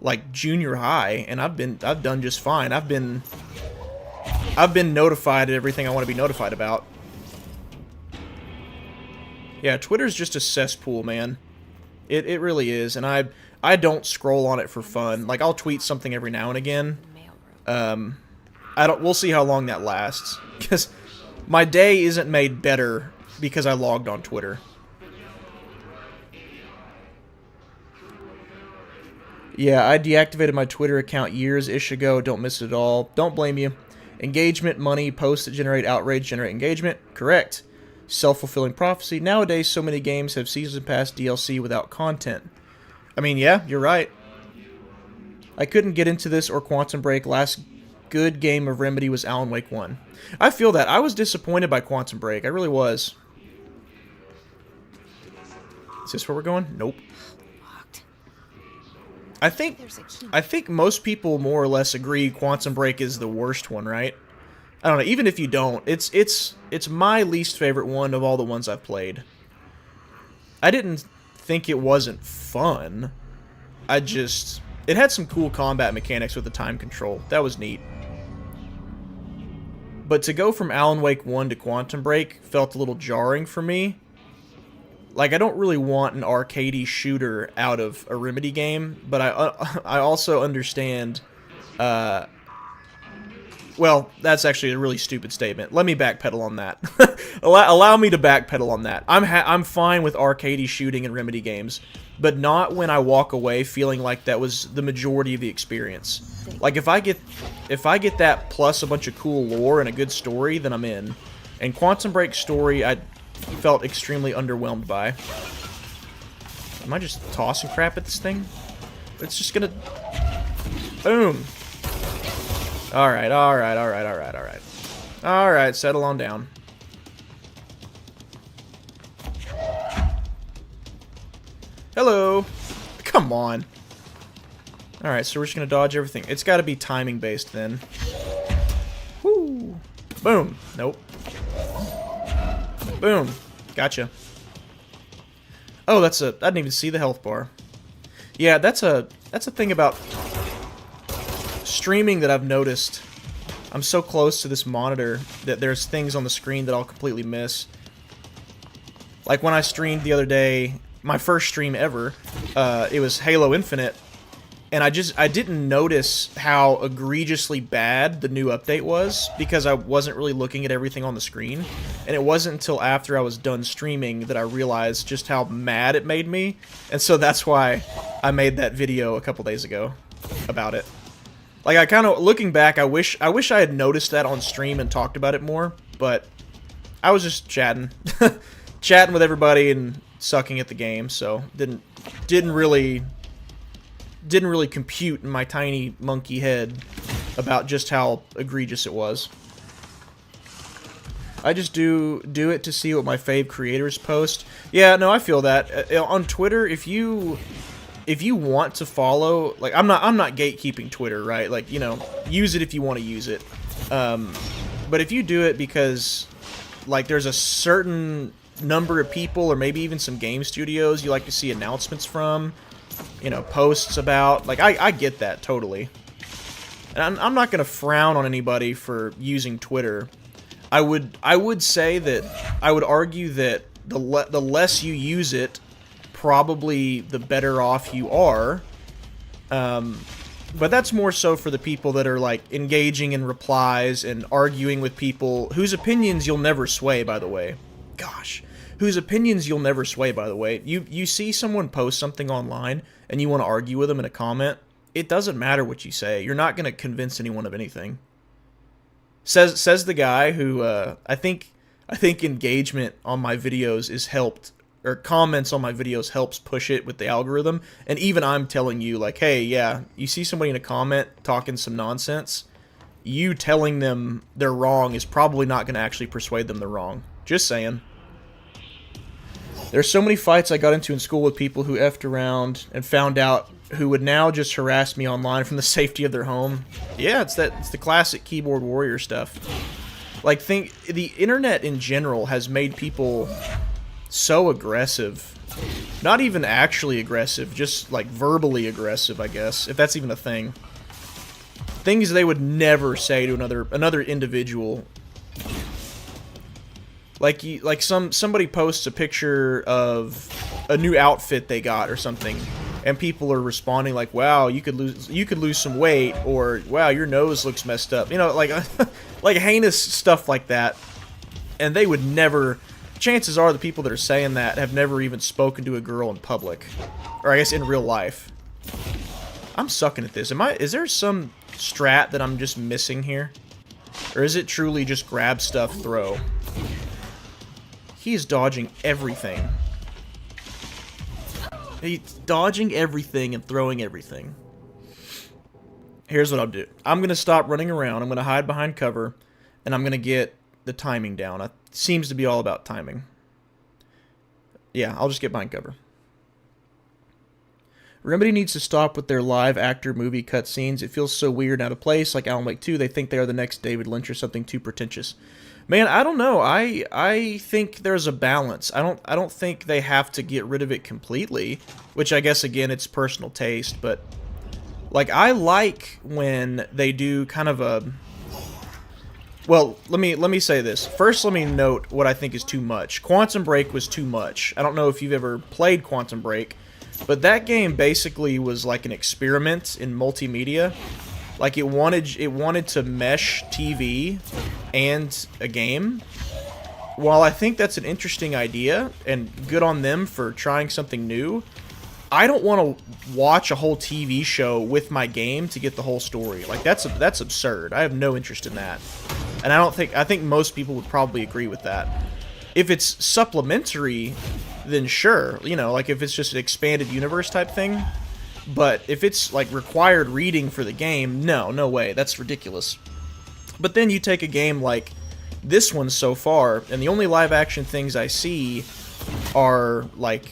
like, junior high, and I've done just fine. I've been notified of everything I want to be notified about. Yeah, Twitter's just a cesspool, man. It really is, and I don't scroll on it for fun. Like, I'll tweet something every now and again. We'll see how long that lasts, because My day isn't made better because I logged on Twitter. Yeah, I deactivated my Twitter account years-ish ago. Don't miss it at all. Don't blame you. Engagement, money, posts that generate outrage, generate engagement. Correct. Self-fulfilling prophecy. Nowadays, so many games have season pass DLC without content. I mean, yeah, you're right. I couldn't get into this or Quantum Break. Last good game of Remedy was Alan Wake 1. I feel that. I was disappointed by Quantum Break. I really was. Is this where we're going? Nope. I think most people more or less agree Quantum Break is the worst one, right? I don't know. Even if you don't, it's my least favorite one of all the ones I've played. I didn't think it wasn't fun. It had some cool combat mechanics with the time control. That was neat. But to go from Alan Wake 1 to Quantum Break felt a little jarring for me. Like, I don't really want an arcadey shooter out of a Remedy game, but I also understand, well, that's actually a really stupid statement. Let me backpedal on that. Allow me to backpedal on that. I'm fine with arcadey shooting in Remedy games, but not when I walk away feeling like that was the majority of the experience. Like, if I get that plus a bunch of cool lore and a good story, then I'm in. And Quantum Break's story, I felt extremely underwhelmed by. Am I just tossing crap at this thing? It's just gonna... Boom! Alright, alright, alright, alright, alright. Alright, settle on down. Hello! Come on! Alright, so we're just gonna dodge everything. It's gotta be timing based then. Woo! Boom! Nope. Boom. Gotcha. Oh, I didn't even see the health bar. Yeah, that's a thing about streaming that I've noticed. I'm so close to this monitor that there's things on the screen that I'll completely miss. Like when I streamed the other day, my first stream ever, it was Halo Infinite, and I didn't notice how egregiously bad the new update was because I wasn't really looking at everything on the screen. And it wasn't until after I was done streaming that I realized just how mad it made me. And so that's why I made that video a couple days ago about it. Like, I kind of, looking back, I wish I had noticed that on stream and talked about it more, but I was just chatting. Chatting with everybody and sucking at the game, so didn't really compute in my tiny monkey head about just how egregious it was. I just do it to see what my fave creators post. Yeah, no, I feel that. On Twitter, if you want to follow, like, I'm not gatekeeping Twitter, right? Like, you know, use it if you want to use it. But if you do it because, like, there's a certain number of people, or maybe even some game studios you like to see announcements from, you know, posts about, like, I get that totally. And I'm not going to frown on anybody for using Twitter. I would say that, I would argue that the less you use it, probably the better off you are. But that's more so for the people that are, like, engaging in replies and arguing with people whose opinions you'll never sway, by the way. Gosh. Whose opinions you'll never sway, by the way. You see someone post something online and you want to argue with them in a comment, it doesn't matter what you say. You're not going to convince anyone of anything. Says the guy who, I think engagement on my videos is helped, or comments on my videos helps push it with the algorithm. And even I'm telling you, like, hey, yeah, you see somebody in a comment talking some nonsense, you telling them they're wrong is probably not going to actually persuade them they're wrong. Just saying. There's so many fights I got into in school with people who effed around and found out who would now just harass me online from the safety of their home. Yeah, it's the classic keyboard warrior stuff. Like, the internet in general has made people so aggressive. Not even actually aggressive, just like verbally aggressive, I guess, if that's even a thing. Things they would never say to another individual. Like somebody posts a picture of a new outfit they got or something, and people are responding like, "Wow, you could lose some weight," or "Wow, your nose looks messed up." You know, like like heinous stuff like that. And they would never... Chances are the people that are saying that have never even spoken to a girl in public. Or I guess in real life. I'm sucking at this. Is there some strat that I'm just missing here? Or is it truly just grab stuff, throw? He is dodging everything. He's dodging everything and throwing everything. Here's what I'll do. I'm going to stop running around. I'm going to hide behind cover. And I'm going to get the timing down. It seems to be all about timing. Yeah, I'll just get behind cover. Remedy needs to stop with their live actor movie cutscenes. It feels so weird and out of place. Like Alan Wake 2, they think they are the next David Lynch or something too pretentious. Man, I don't know. I think there's a balance. I don't think they have to get rid of it completely, which I guess again it's personal taste, but like I like when they do kind of a... Well, let me say this. First, let me note what I think is too much. Quantum Break was too much. I don't know if you've ever played Quantum Break, but that game basically was like an experiment in multimedia. Like it wanted to mesh TV and a game. While I think that's an interesting idea and good on them for trying something new, I don't want to watch a whole TV show with my game to get the whole story. Like that's absurd. I have no interest in that. And I think most people would probably agree with that. If it's supplementary, then sure, you know, like if it's just an expanded universe type thing. But if it's like required reading for the game, no way, that's ridiculous. But then you take a game like this one so far, and the only live action things I see are like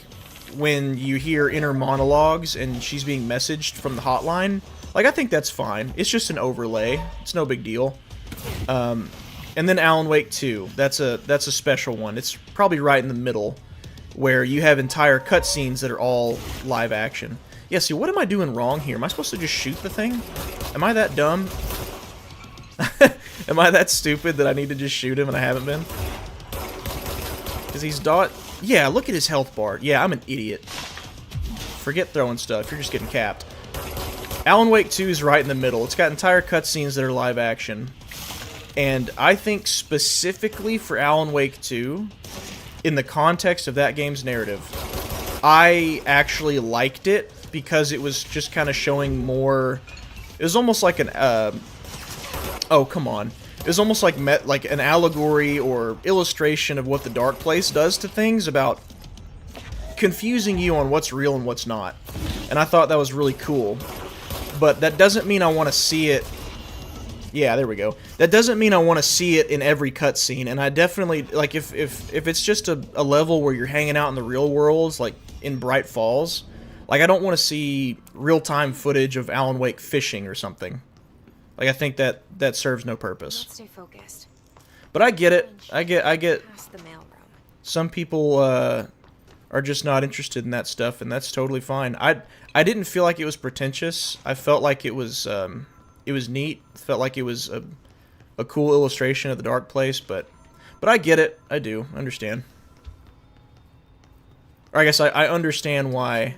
when you hear inner monologues and she's being messaged from the hotline. Like I think that's fine. It's just an overlay. It's no big deal. And then Alan Wake 2. That's a special one. It's probably right in the middle, where you have entire cutscenes that are all live action. Yeah, see, what am I doing wrong here? Am I supposed to just shoot the thing? Am I that dumb? Am I that stupid that I need to just shoot him and I haven't been? Because he's Yeah, look at his health bar. Yeah, I'm an idiot. Forget throwing stuff. You're just getting capped. Alan Wake 2 is right in the middle. It's got entire cutscenes that are live action. And I think specifically for Alan Wake 2, in the context of that game's narrative, I actually liked it because it was just kind of showing more... It was almost like an... oh, come on. It was almost like an allegory or illustration of what the Dark Place does to things, about confusing you on what's real and what's not. And I thought that was really cool. But that doesn't mean I want to see it... Yeah, there we go. That doesn't mean I want to see it in every cutscene, and I definitely... Like, if it's just a level where you're hanging out in the real worlds, like in Bright Falls, like, I don't want to see real-time footage of Alan Wake fishing or something. Like, I think that serves no purpose. Let's stay focused. But I get it. I get... Past the mailroom. Some people are just not interested in that stuff, and that's totally fine. I didn't feel like it was pretentious. I felt like it was neat. It felt like it was a cool illustration of the Dark Place, but I get it. I do understand. Or I guess I understand why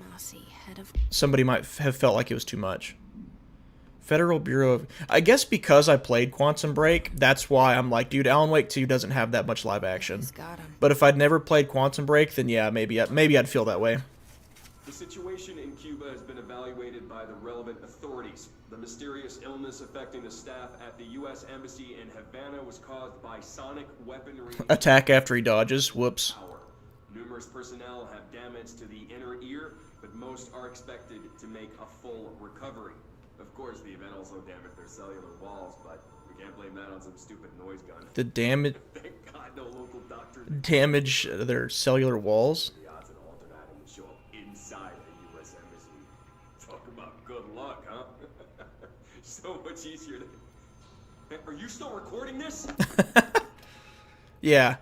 somebody might have felt like it was too much. Federal Bureau of... I guess because I played Quantum Break, that's why I'm like, dude, Alan Wake 2 doesn't have that much live action. But if I'd never played Quantum Break, then yeah, maybe I'd feel that way. The situation in Cuba has been evaluated by the relevant authorities. The mysterious illness affecting the staff at the U.S. Embassy in Havana was caused by sonic weaponry... Attack after he dodges. Whoops. Numerous personnel have damage to the inner ear, but most are expected to make a full recovery. Of course, the event also damaged their cellular walls, but we can't blame that on some stupid noise gun. The damage... Thank God no local doctors... Damage their cellular walls? The odds an altered item would show up inside the U.S. Embassy. Talk about good luck, huh? So much easier to... Are you still recording this? Yeah.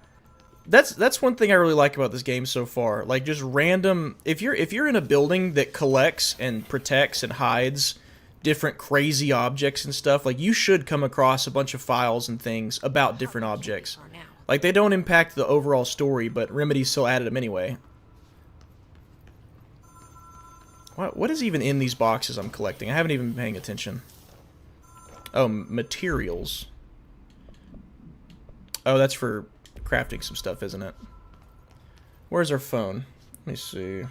That's one thing I really like about this game so far. Like, just random... If you're in a building that collects and protects and hides different crazy objects and stuff, like, you should come across a bunch of files and things about different objects. Like, they don't impact the overall story, but Remedy still added them anyway. What is even in these boxes I'm collecting? I haven't even been paying attention. Oh, materials. Oh, that's for crafting some stuff, isn't it? Where's our phone? Let me see.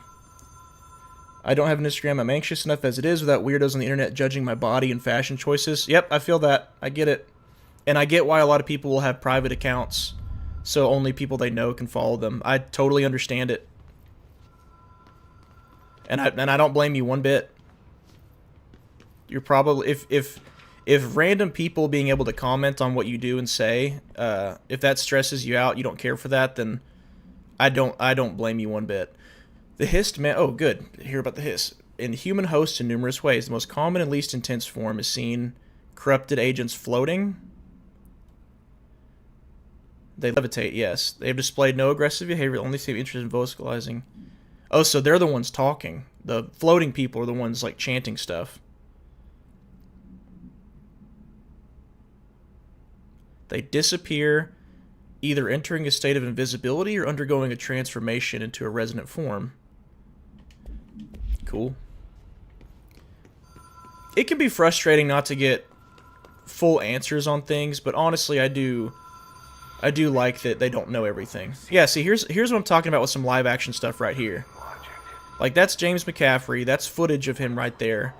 I don't have an Instagram. I'm anxious enough as it is without weirdos on the internet judging my body and fashion choices. Yep, I feel that. I get it. And I get why a lot of people will have private accounts, so only people they know can follow them. I totally understand it. And I don't blame you one bit. You're probably if random people being able to comment on what you do and say, if that stresses you out, you don't care for that, then I don't blame you one bit. The hist man. Oh, good. Hear about the hiss. In human hosts in numerous ways, the most common and least intense form is seen corrupted agents floating. They levitate. Yes, they have displayed no aggressive behavior. Only seem interested in vocalizing. Oh, so they're the ones talking. The floating people are the ones like chanting stuff. They disappear, either entering a state of invisibility or undergoing a transformation into a resonant form. Cool. It can be frustrating not to get full answers on things, but honestly, I do like that they don't know everything. Yeah, see, here's what I'm talking about with some live action stuff right here. Like, that's James McCaffrey. That's footage of him right there.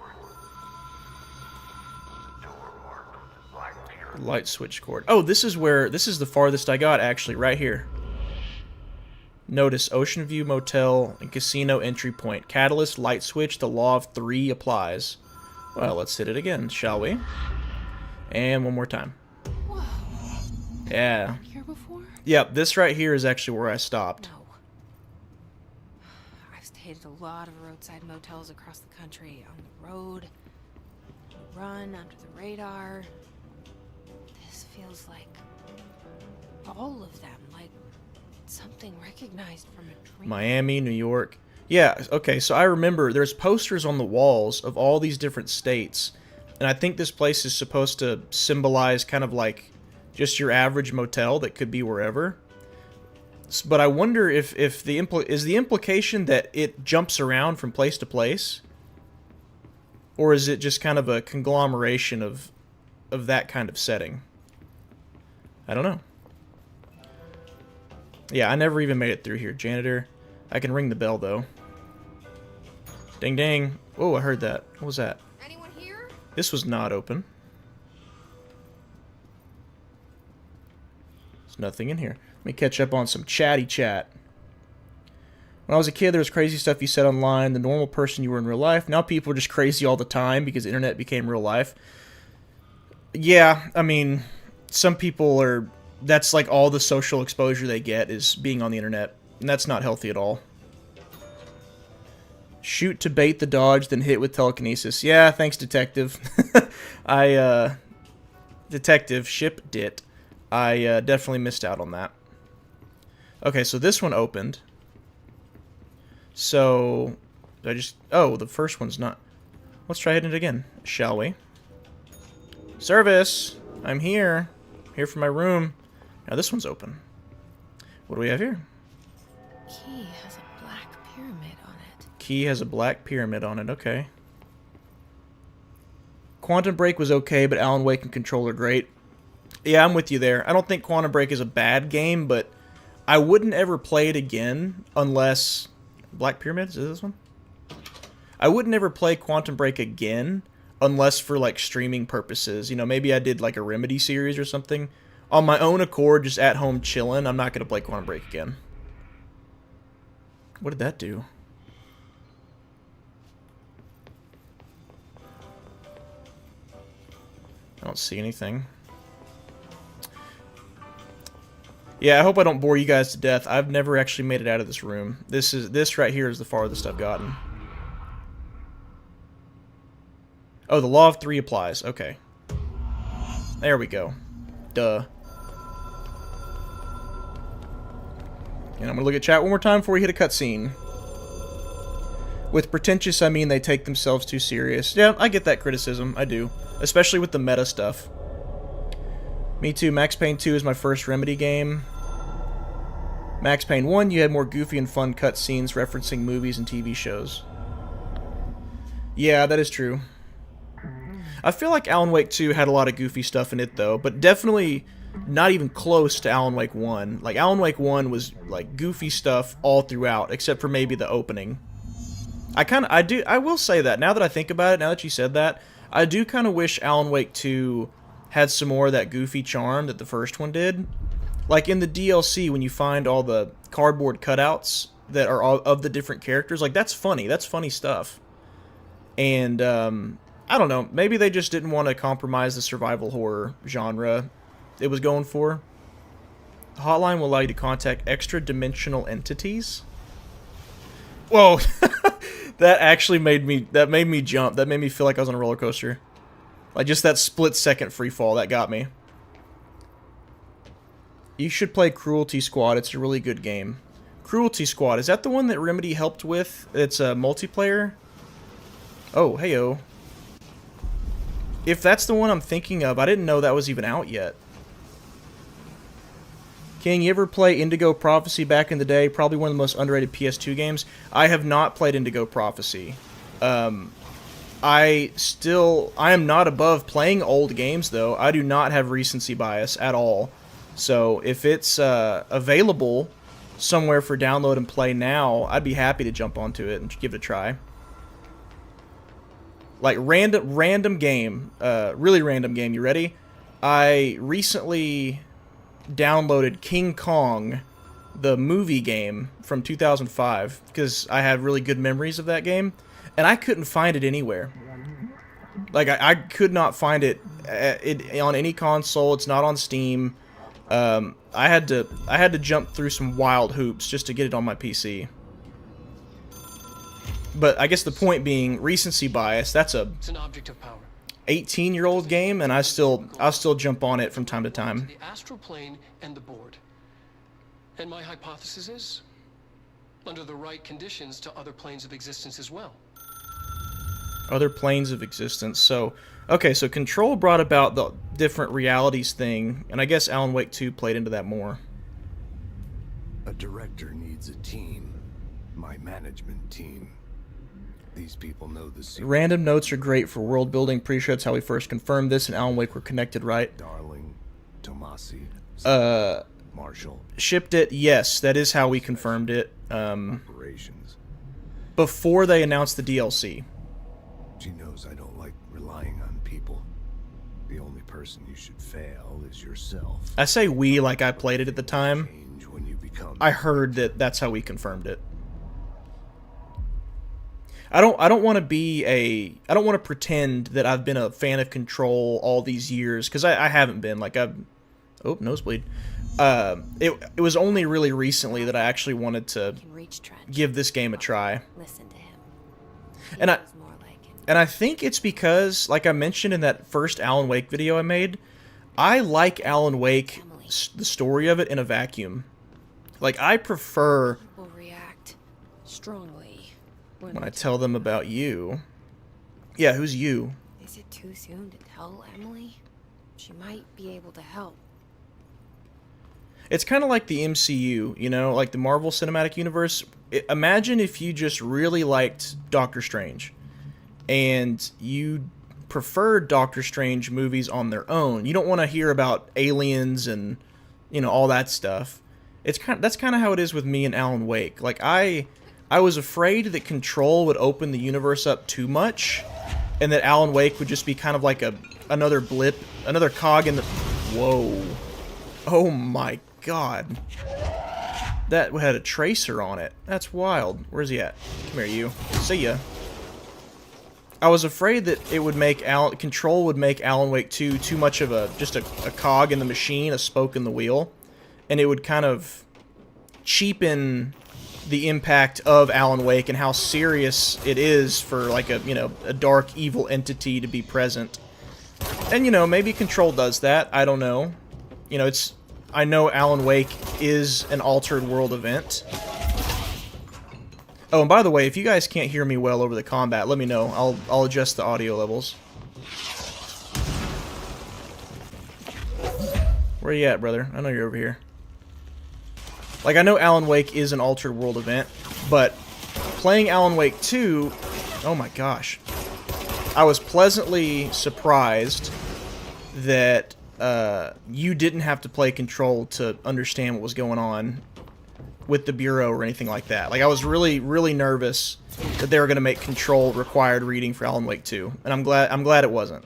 Light switch cord. Oh, this is the farthest I got, actually, right here. Notice Oceanview Motel and Casino entry point. Catalyst, light switch, the law of 3 applies. Well, let's hit it again, shall we? And one more time. Whoa. Yeah. Here before? Yep, this right here is actually where I stopped. No. I've stayed at a lot of roadside motels across the country. On the road, run under the radar. This feels like all of them, like something recognized from a dream. Miami, New York. Yeah, okay, so I remember there's posters on the walls of all these different states, and I think this place is supposed to symbolize kind of like just your average motel that could be wherever. But I wonder if the implication that it jumps around from place to place, or is it just kind of a conglomeration of that kind of setting? I don't know. Yeah, I never even made it through here. Janitor. I can ring the bell, though. Ding, ding. Oh, I heard that. What was that? Anyone here? This was not open. There's nothing in here. Let me catch up on some chatty chat. When I was a kid, there was crazy stuff you said online. The normal person you were in real life. Now people are just crazy all the time because the internet became real life. Yeah, I mean, some people are... That's like all the social exposure they get is being on the internet. And that's not healthy at all. Shoot to bait the dodge, then hit with telekinesis. Yeah, thanks, detective. Detective, shipped it. I definitely missed out on that. Okay, so this one opened. So, oh, the first one's not. Let's try hitting it again, shall we? Service! I'm here. Here for my room. Now this one's open. What do we have here? Key has a black pyramid on it. Key has a black pyramid on it, okay. Quantum Break was okay, but Alan Wake and Control are great. Yeah, I'm with you there. I don't think Quantum Break is a bad game, but I wouldn't ever play it again unless... Black Pyramid? Is this one? I wouldn't ever play Quantum Break again unless for, like, streaming purposes. You know, maybe I did, like, a Remedy series or something. On my own accord, just at home chilling, I'm not going to play Quantum Break again. What did that do? I don't see anything. Yeah, I hope I don't bore you guys to death. I've never actually made it out of this room. This right here is the farthest I've gotten. Oh, the law of 3 applies. Okay. There we go. Duh. And I'm going to look at chat one more time before we hit a cutscene. With pretentious, I mean they take themselves too serious. Yeah, I get that criticism. I do. Especially with the meta stuff. Me too. Max Payne 2 is my first Remedy game. Max Payne 1, you had more goofy and fun cutscenes referencing movies and TV shows. Yeah, that is true. I feel like Alan Wake 2 had a lot of goofy stuff in it, though. But definitely, not even close to Alan Wake 1. Like, Alan Wake 1 was, like, goofy stuff all throughout, except for maybe the opening. I will say that, now that I think about it, now that you said that, I do kind of wish Alan Wake 2 had some more of that goofy charm that the first one did. Like, in the DLC, when you find all the cardboard cutouts that are of the different characters, like, that's funny stuff. And, I don't know, maybe they just didn't want to compromise the survival horror genre it was going for. The hotline will allow you to contact extra-dimensional entities. Whoa, that actually made me jump. That made me feel like I was on a roller coaster. Like, just that split-second free fall, that got me. You should play Cruelty Squad. It's a really good game. Cruelty Squad, is that the one that Remedy helped with? It's a multiplayer? Oh, heyo. If that's the one I'm thinking of, I didn't know that was even out yet. King, you ever play Indigo Prophecy back in the day? Probably one of the most underrated PS2 games. I have not played Indigo Prophecy. I am not above playing old games, though. I do not have recency bias at all. So if it's available somewhere for download and play now, I'd be happy to jump onto it and give it a try. Like, random game, really random game. You ready? I recently downloaded King Kong, the movie game from 2005, because I have really good memories of that game, and I couldn't find it anywhere. Like, I could not find it on any console. It's not on Steam. I had to jump through some wild hoops just to get it on my PC. But I guess the point being, recency bias. That's It's an object of power. 18-year-old game, and I'll still jump on it from time to time. The astral plane and the board. And my hypothesis is, under the right conditions, to other planes of existence as well. Other planes of existence. So, okay, so Control brought about the different realities thing, and I guess Alan Wake 2 played into that more. A director needs a team. My management team. These people know the secret. Random notes are great for world building. Pretty sure that's how we first confirmed this, and Alan Wake were connected, right? Darling, Tomasi, Marshall. Shipped it, yes, that is how we confirmed it. Operations. Before they announced the DLC. She knows I don't like relying on people. The only person you should fail is yourself. I say we like I played it at the time. Change when you become. I heard that that's how we confirmed it. I don't want to pretend that I've been a fan of Control all these years, because I haven't been. Like, oh, nosebleed. It was only really recently that I actually wanted to give this game a try. Listen to him. And I think it's because, like I mentioned in that first Alan Wake video I made, I like Alan Wake, the story of it, in a vacuum. Like, I prefer People react strongly when I tell them about you. Yeah, who's you? Is it too soon to tell Emily? She might be able to help. It's kind of like the MCU, you know, like the Marvel Cinematic Universe. Imagine if you just really liked Doctor Strange, and you preferred Doctor Strange movies on their own. You don't want to hear about aliens and, you know, all that stuff. That's kind of how it is with me and Alan Wake. Like, I was afraid that Control would open the universe up too much, and that Alan Wake would just be kind of like another blip, another cog in the... Whoa. Oh my god. That had a tracer on it. That's wild. Where's he at? Come here, you. See ya. I was afraid that it would make Control would make Alan Wake 2 too much of just a cog in the machine, a spoke in the wheel, and it would kind of cheapen the impact of Alan Wake and how serious it is for, like, a dark evil entity to be present. And, you know, maybe Control does that. I don't know. You know, I know Alan Wake is an altered world event. Oh, and by the way, if you guys can't hear me well over the combat, let me know. I'll adjust the audio levels. Where you at, brother? I know you're over here. Like, I know Alan Wake is an altered world event, but playing Alan Wake 2, oh my gosh. I was pleasantly surprised that you didn't have to play Control to understand what was going on with the Bureau or anything like that. Like, I was really, really nervous that they were going to make Control required reading for Alan Wake 2, and I'm glad it wasn't.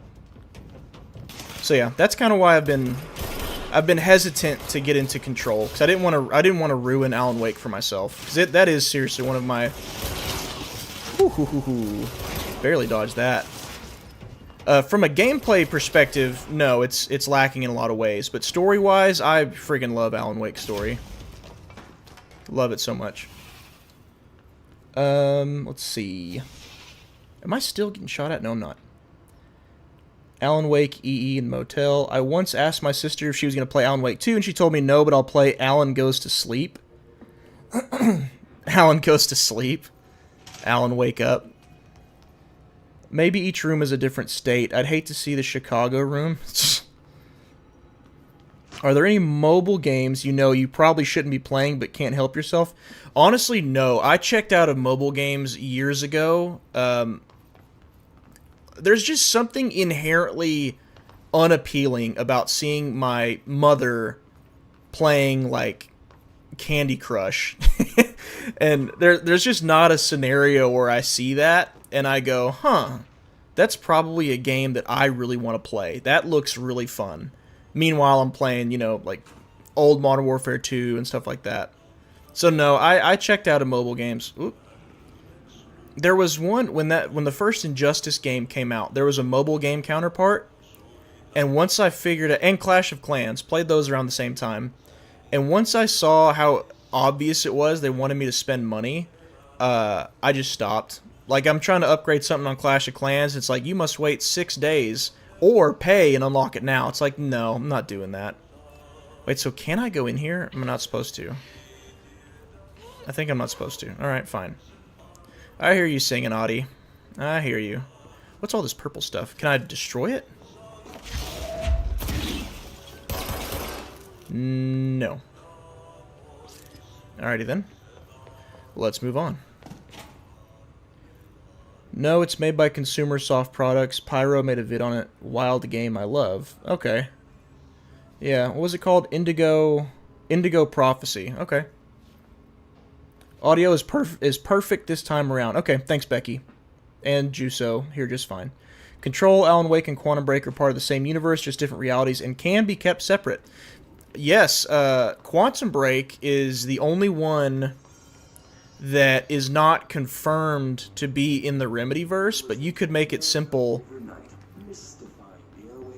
So yeah, that's kind of why I've been hesitant to get into Control, because I didn't want to ruin Alan Wake for myself, because that is seriously one of my... Barely dodged that. From a gameplay perspective, no, it's lacking in a lot of ways, but story-wise, I friggin' love Alan Wake's story. Love it so much. Let's see. Am I still getting shot at? No, I'm not. Alan Wake, EE, and Motel. I once asked my sister if she was going to play Alan Wake 2, and she told me no, but I'll play Alan Goes to Sleep. Alan Goes to Sleep. Alan Wake Up. Maybe each room is a different state. I'd hate to see the Chicago room. Are there any mobile games you know you probably shouldn't be playing but can't help yourself? Honestly, no. I checked out of mobile games years ago. There's just something inherently unappealing about seeing my mother playing, like, Candy Crush. And there's just not a scenario where I see that and I go, huh, that's probably a game that I really want to play. That looks really fun. Meanwhile, I'm playing, you know, like, old Modern Warfare 2 and stuff like that. So no, I checked out of mobile games. Oop. There was one, when the first Injustice game came out, there was a mobile game counterpart. And once I figured it, and Clash of Clans, played those around the same time. And once I saw how obvious it was they wanted me to spend money, I just stopped. Like, I'm trying to upgrade something on Clash of Clans, it's like, you must wait 6 days, or pay and unlock it now. It's like, no, I'm not doing that. Wait, so can I go in here? I'm not supposed to. I think I'm not supposed to. Alright, fine. I hear you singing, Ahti. I hear you. What's all this purple stuff? Can I destroy it? No. Alrighty then. Let's move on. No, it's made by Consumer Soft Products. Pyro made a vid on it. Wild game I love. Okay. Yeah, what was it called? Indigo Prophecy. Okay. Audio is perfect this time around. Okay, thanks, Becky. And Juso, here just fine. Control, Alan Wake, and Quantum Break are part of the same universe, just different realities, and can be kept separate. Yes, Quantum Break is the only one that is not confirmed to be in the Remedyverse, but you could make it simple.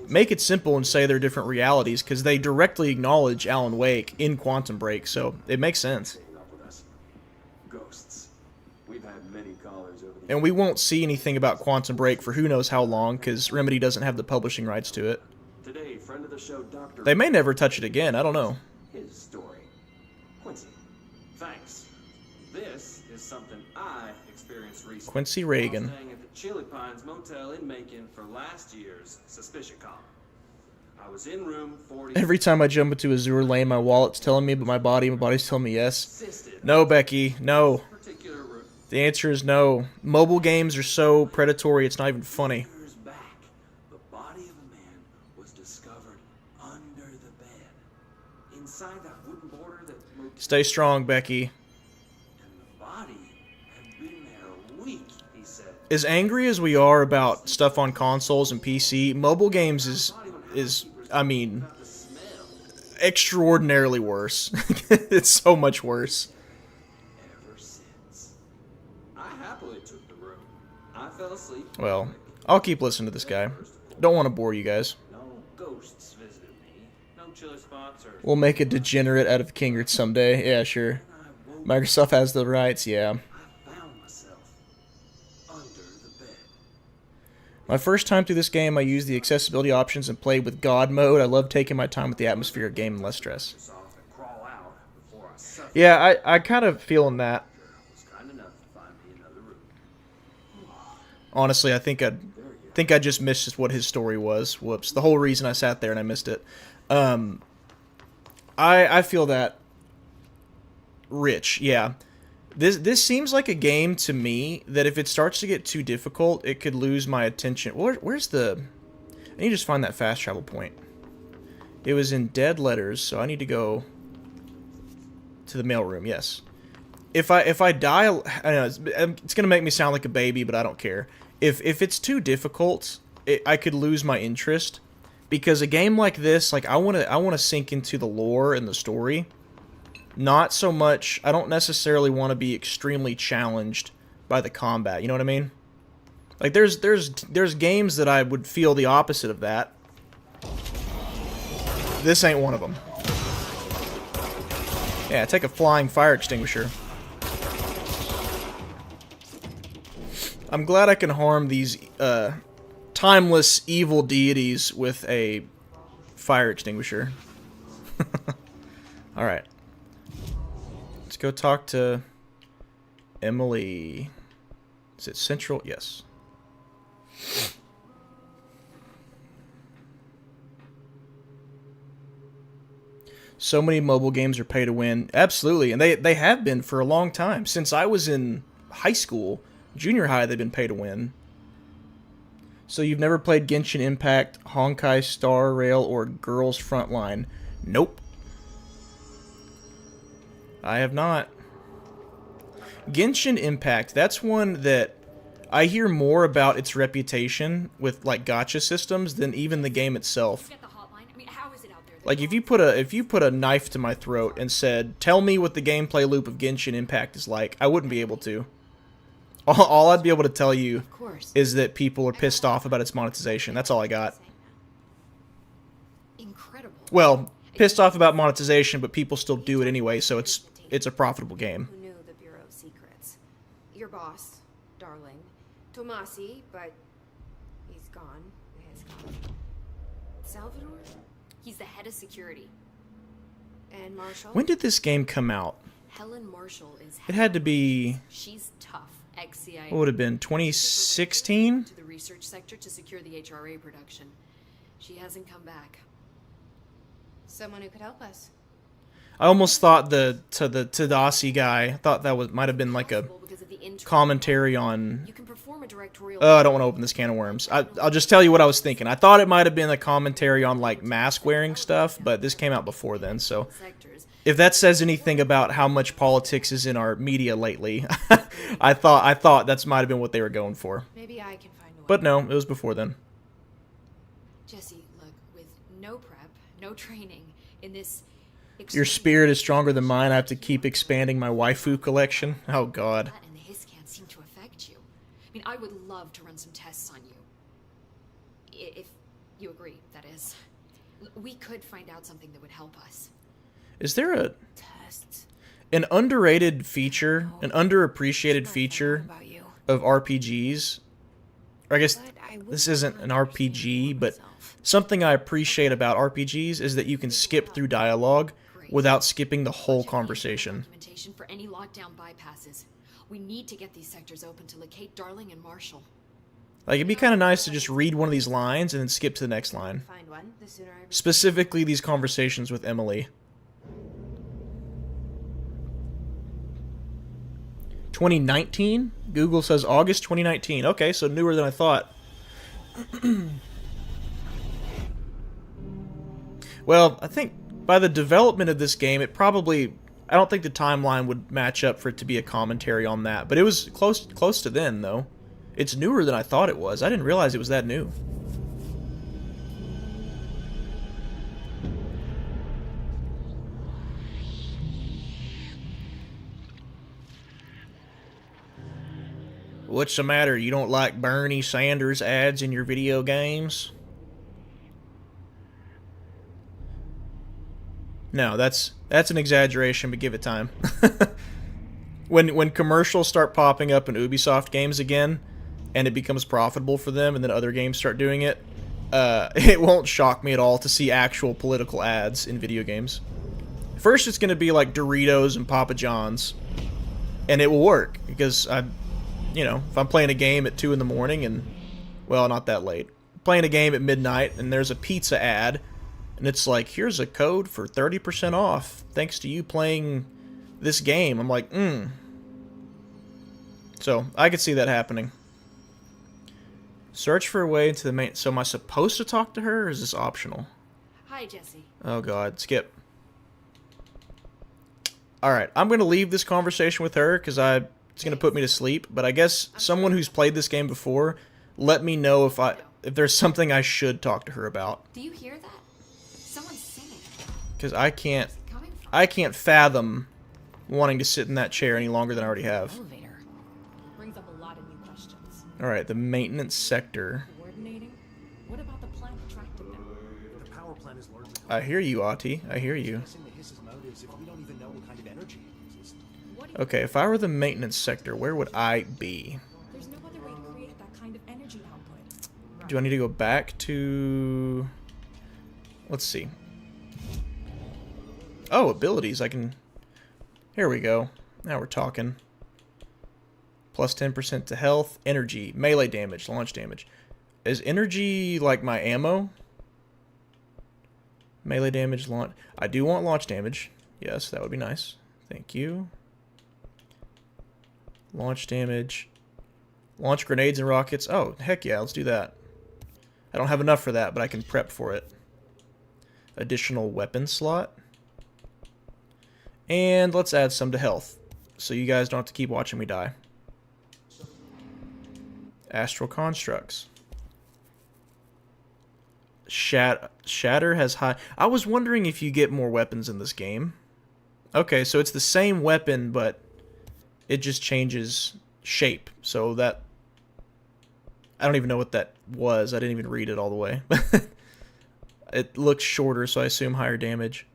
Make it simple and say they're different realities, because they directly acknowledge Alan Wake in Quantum Break, so it makes sense. And we won't see anything about Quantum Break for who knows how long, because Remedy doesn't have the publishing rights to it. Today, friend of the show, Dr. They may never touch it again, I don't know. His story. Quincy, thanks. This is something I experienced recently. Quincy Reagan. While staying at the Chili Pines Motel in Macon for last year's Suspicion Con. I was in room 40. Every time I jump into Azure Lane, my wallet's telling me, but my body's telling me yes. No, Becky, no. The answer is no. Mobile games are so predatory, it's not even funny. Back, the body of a man was discovered under the bed. Inside that wooden border that... Stay strong, Becky. And the body had been there a week, he said. As angry as we are about stuff on consoles and PC, mobile games is I mean, extraordinarily worse. It's so much worse. Well, I'll keep listening to this guy. Don't want to bore you guys. No ghosts visited me. No chilly spots or... We'll make a degenerate out of Kingerd someday. Yeah, sure. Microsoft has the rights, yeah. I found myself under the bed. My first time through this game, I used the accessibility options and played with God mode. I love taking my time with the atmospheric game and less stress. Yeah, I kind of feeling that. Honestly, I think I just missed what his story was. Whoops. The whole reason I sat there and I missed it. I feel that rich, yeah. This seems like a game to me that if it starts to get too difficult, it could lose my attention. Where's the... I need to just find that fast travel point. It was in dead letters, so I need to go to the mailroom. Yes. If I die, I know it's gonna make me sound like a baby, but I don't care. If it's too difficult, I could lose my interest, because a game like this, like I wanna sink into the lore and the story. Not so much. I don't necessarily want to be extremely challenged by the combat. You know what I mean? Like there's games that I would feel the opposite of that. This ain't one of them. Yeah, take a flying fire extinguisher. I'm glad I can harm these timeless evil deities with a fire extinguisher. Alright. Let's go talk to Emily. Is it Central? Yes. So many mobile games are pay to win. Absolutely. And they have been for a long time. Since I was in high school, junior high, they've been pay to win. So you've never played Genshin Impact, Honkai Star Rail, or Girls Frontline? Nope. I have not. Genshin Impact, that's one that I hear more about its reputation with like gacha systems than even the game itself. Like if you put a knife to my throat and said, "Tell me what the gameplay loop of Genshin Impact is like," I wouldn't be able to. All I'd be able to tell you is that people are pissed off about its monetization. That's all I got. Incredible. Well, pissed off about monetization, but people still do it anyway, so it's a profitable game. Who knew the Bureau's secrets? Your boss, darling. Tomasi, but he's gone. He's gone. Salvador? He's the head of security. And Marshall? When did this game come out? Helen Marshall is. It had to be. She's tough. Ex-CIA. What would have been 2016? To the research sector to secure the HRA production. She hasn't come back. Someone who could help us. I almost thought the Tadasi guy. I thought that might have been like a commentary on. You can perform a directorial. Oh, I don't want to open this can of worms. I'll just tell you what I was thinking. I thought it might have been a commentary on like mask wearing stuff, but this came out before then, so. If that says anything about how much politics is in our media lately, I thought that might have been what they were going for. Maybe I can find a way. But no, it was before then. Jesse, look, with no prep, no training in this. Your spirit is stronger than mine. I have to keep expanding my waifu collection. Oh God. And the hiss can't seem to affect you. I mean, I would love to run some tests on you. If you agree, that is. We could find out something that would help us. Is there Tests. an underrated feature, an underappreciated feature of RPGs? Or I guess this isn't an RPG, but something I appreciate about RPGs is that you can skip through dialogue without skipping the whole conversation. Documentation for any lockdown bypasses. We need to get these sectors open to locate Darling and Marshall. Like, it'd be kind of nice to just read one of these lines and then skip to the next line. Find one, the sooner I... Specifically, these conversations with Emily. 2019? Google says August 2019. Okay, so newer than I thought. Well, I think by the development of this game, it probably... I don't think the timeline would match up for it to be a commentary on that. But it was close to then, though. It's newer than I thought it was. I didn't realize it was that new. What's the matter? You don't like Bernie Sanders ads in your video games? No, that's an exaggeration, but give it time. When commercials start popping up in Ubisoft games again, and it becomes profitable for them, and then other games start doing it, it won't shock me at all to see actual political ads in video games. First, it's going to be like Doritos and Papa John's, and it will work, because you know, if I'm playing a game at 2 in the morning and, well, not that late, playing a game at midnight and there's a pizza ad and it's like, here's a code for 30% off thanks to you playing this game. I'm like, So, I could see that happening. Search for a way into the main... So, am I supposed to talk to her or is this optional? Hi, Hi, Jesse. Oh god, skip. Alright, I'm going to leave this conversation with her because it's going to put me to sleep. But I guess someone who's played this game before, let me know if there's something I should talk to her about. Do you hear that? Someone's singing. Because I can't Where's it coming from? I can't fathom wanting to sit in that chair any longer than I already have. Elevator. Brings up a lot of new questions. Alright, the maintenance sector. Coordinating? What about the plant attracted them? The power plant is largely I hear you, Ahti. I hear you. guessing the hiss's motives if we don't even know what kind of energy exists. Okay, if I were the maintenance sector, where would I be? There's no other way to create that kind of energy output. Do I need to go back to... Let's see. Oh, abilities. I can... Here we go. Now we're talking. Plus 10% to health, energy, melee damage, launch damage. Is energy like my ammo? Melee damage, launch... I do want launch damage. Yes, that would be nice. Thank you. Launch damage. Launch grenades and rockets. Oh, heck yeah, let's do that. I don't have enough for that, but I can prep for it. Additional weapon slot. And let's add some to health, so you guys don't have to keep watching me die. Astral constructs. Shatter has high... I was wondering if you get more weapons in this game. Okay, so it's the same weapon, but it just changes shape. So that... I don't even know what that was. I didn't even read it all the way. It looks shorter, so I assume higher damage.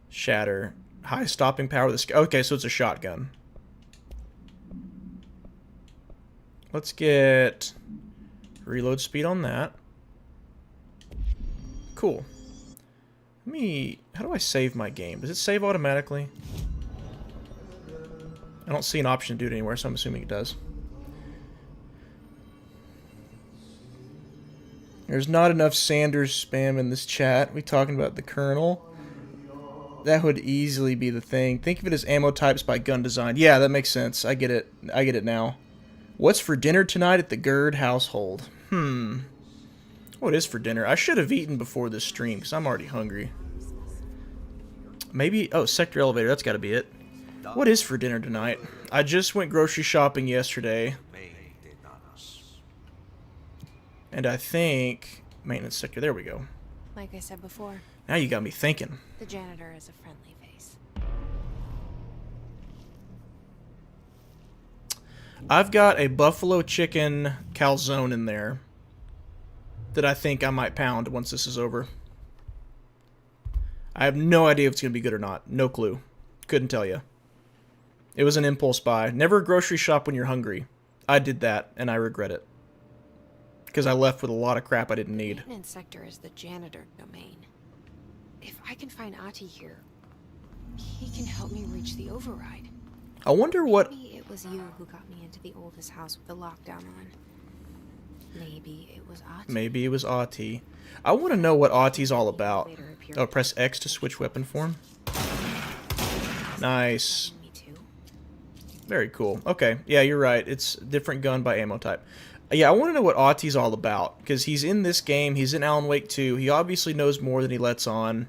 Shatter. High stopping power. Okay, so it's a shotgun. Let's get reload speed on that. Cool. Let me... How do I save my game? Does it save automatically? I don't see an option to do it anywhere, so I'm assuming it does. There's not enough Sanders spam in this chat. We talking about the Colonel? That would easily be the thing. Think of it as ammo types by gun design. Yeah, that makes sense. I get it. I get it now. What's for dinner tonight at the Kingerd household? What is for dinner? I should have eaten before this stream because I'm already hungry. Maybe... Oh, sector elevator. That's got to be it. What is for dinner tonight? I just went grocery shopping yesterday. And I think... Maintenance sector. There we go. Like I said before, Now you got me thinking. the janitor is a friendly face. I've got a buffalo chicken calzone in there that I think I might pound once this is over. I have no idea if it's going to be good or not. No clue. Couldn't tell you. It was an impulse buy. Never grocery shop when you're hungry. I did that, and I regret it. Because I left with a lot of crap I didn't need. Maintenance sector is the janitor domain. If I can find Ahti here, he can help me reach the override. I wonder what... Maybe it was you who got me into the oldest house with the lockdown on. Maybe it was Ahti. Maybe it was Ahti. I want to know what Ahti's all about. Oh, press X to switch weapon form. Nice. Me too. Very cool. Okay, yeah, you're right. It's different gun by ammo type. Yeah, I want to know what Ahti's all about, because he's in this game, he's in Alan Wake 2, he obviously knows more than he lets on.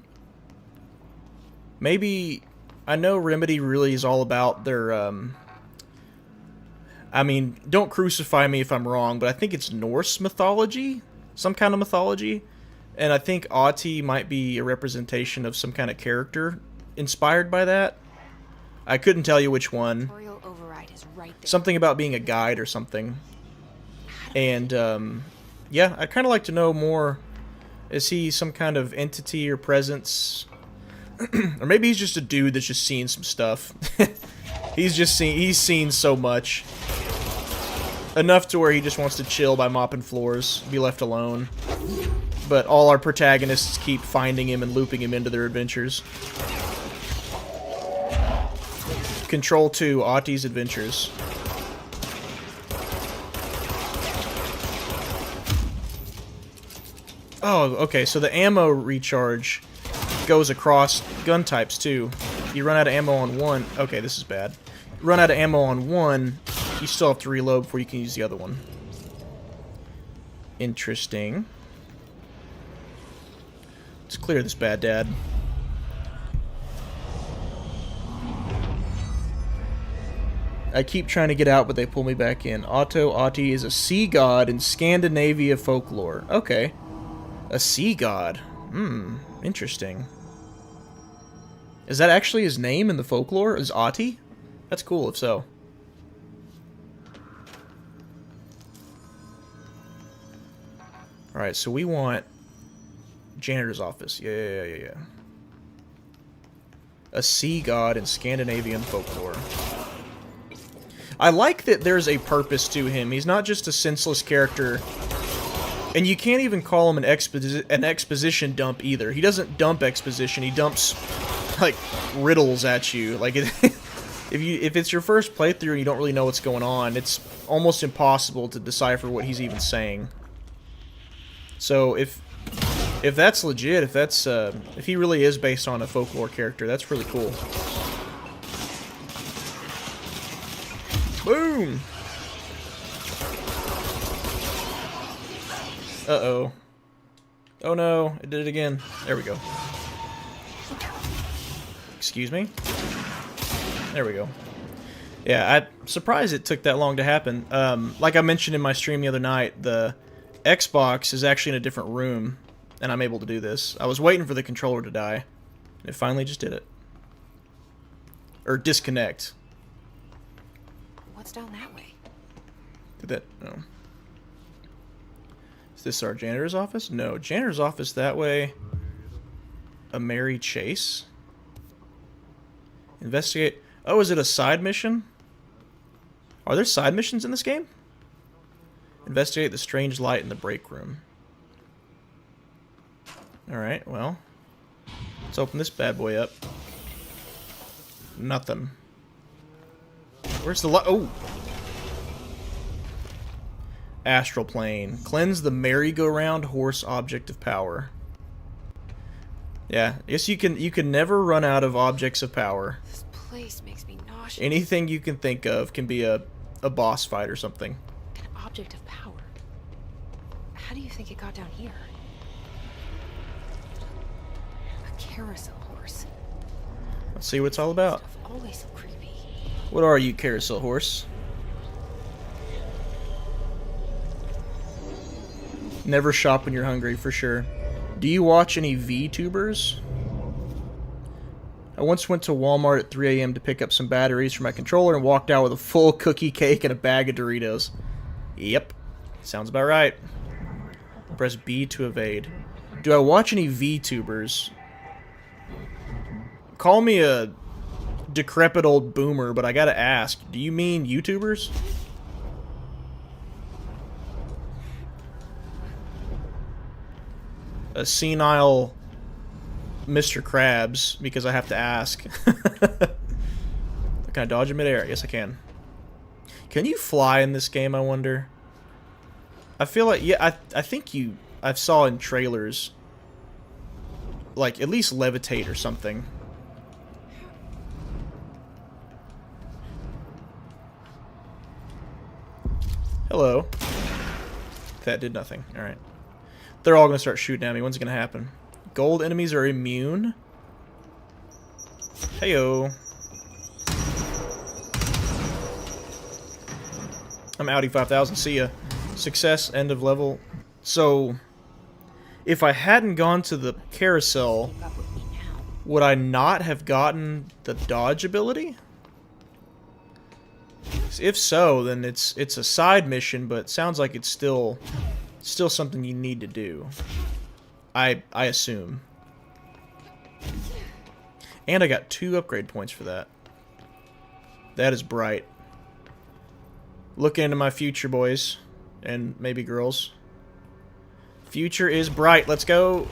Maybe, I know Remedy really is all about their, I mean, don't crucify me if I'm wrong, but I think it's Norse mythology? Some kind of mythology? And I think Ahti might be a representation of some kind of character inspired by that. I couldn't tell you which one. Tutorial override is right there. Something about being a guide or something. And, yeah, I'd kind of like to know more. Is he some kind of entity or presence? Or maybe he's just a dude that's just seeing some stuff. He's seen so much. Enough to where he just wants to chill by mopping floors, be left alone. But all our protagonists keep finding him and looping him into their adventures. Control 2, Ahti's Adventures. Oh, okay, so the ammo recharge goes across gun types, too. You run out of ammo on one... Okay, this is bad. You run out of ammo on one, you still have to reload before you can use the other one. Interesting. Let's clear this bad dad. I keep trying to get out, but they pull me back in. Ahti is a sea god in Scandinavia folklore. Okay. A sea god. Interesting. Is that actually his name in the folklore? Is Ahti? That's cool if so. Alright, so we want janitor's office. Yeah. A sea god in Scandinavian folklore. I like that there's a purpose to him. He's not just a senseless character. And you can't even call him an exposition dump either. He doesn't dump exposition. He dumps, like, riddles at you. Like, if it's your first playthrough and you don't really know what's going on, it's almost impossible to decipher what he's even saying. So if that's legit, if he really is based on a folklore character, that's really cool. Boom! Uh-oh. Oh no, it did it again. There we go. Excuse me? There we go. Yeah, I'm surprised it took that long to happen. Like I mentioned in my stream the other night, the Xbox is actually in a different room, and I'm able to do this. I was waiting for the controller to die, and it finally just did it. Or disconnect. What's down that way? Did that? No. Is this our janitor's office? No, janitor's office that way. A Mary Chase. Investigate. Oh, is it a side mission? Are there side missions in this game? Investigate the strange light in the break room. Alright, well. Let's open this bad boy up. Nothing. Where's the light? Oh! Astral plane. Cleanse the merry-go-round horse object of power. Yeah, I guess you can never run out of objects of power. This place makes me nauseous. Anything you can think of can be a boss fight or something. An object of power. How do you think it got down here? A carousel horse. Let's see what it's all about. Stuff always so creepy. What are you, carousel horse? Never shop when you're hungry, for sure. Do you watch any VTubers? I once went to Walmart at 3 a.m. to pick up some batteries for my controller and walked out with a full cookie cake and a bag of Doritos. Yep. Sounds about right. Press B to evade. Do I watch any VTubers? Call me a decrepit old boomer, but I gotta ask, do you mean YouTubers? A senile Mr. Krabs, because I have to ask. Can I dodge in midair? Yes, I can. Can you fly in this game, I wonder? I feel like, yeah, I think I saw in trailers, like, at least levitate or something. Hello. That did nothing. Alright. They're all going to start shooting at me. When's it going to happen? Gold enemies are immune. Heyo. I'm Audi 5000. See ya. Success. End of level. So, if I hadn't gone to the carousel, would I not have gotten the dodge ability? If so, then it's a side mission, but it sounds like it's still something you need to do. I assume. And I got 2 upgrade points for that. That is bright. Look into my future, boys. And maybe girls. Future is bright. Let's go.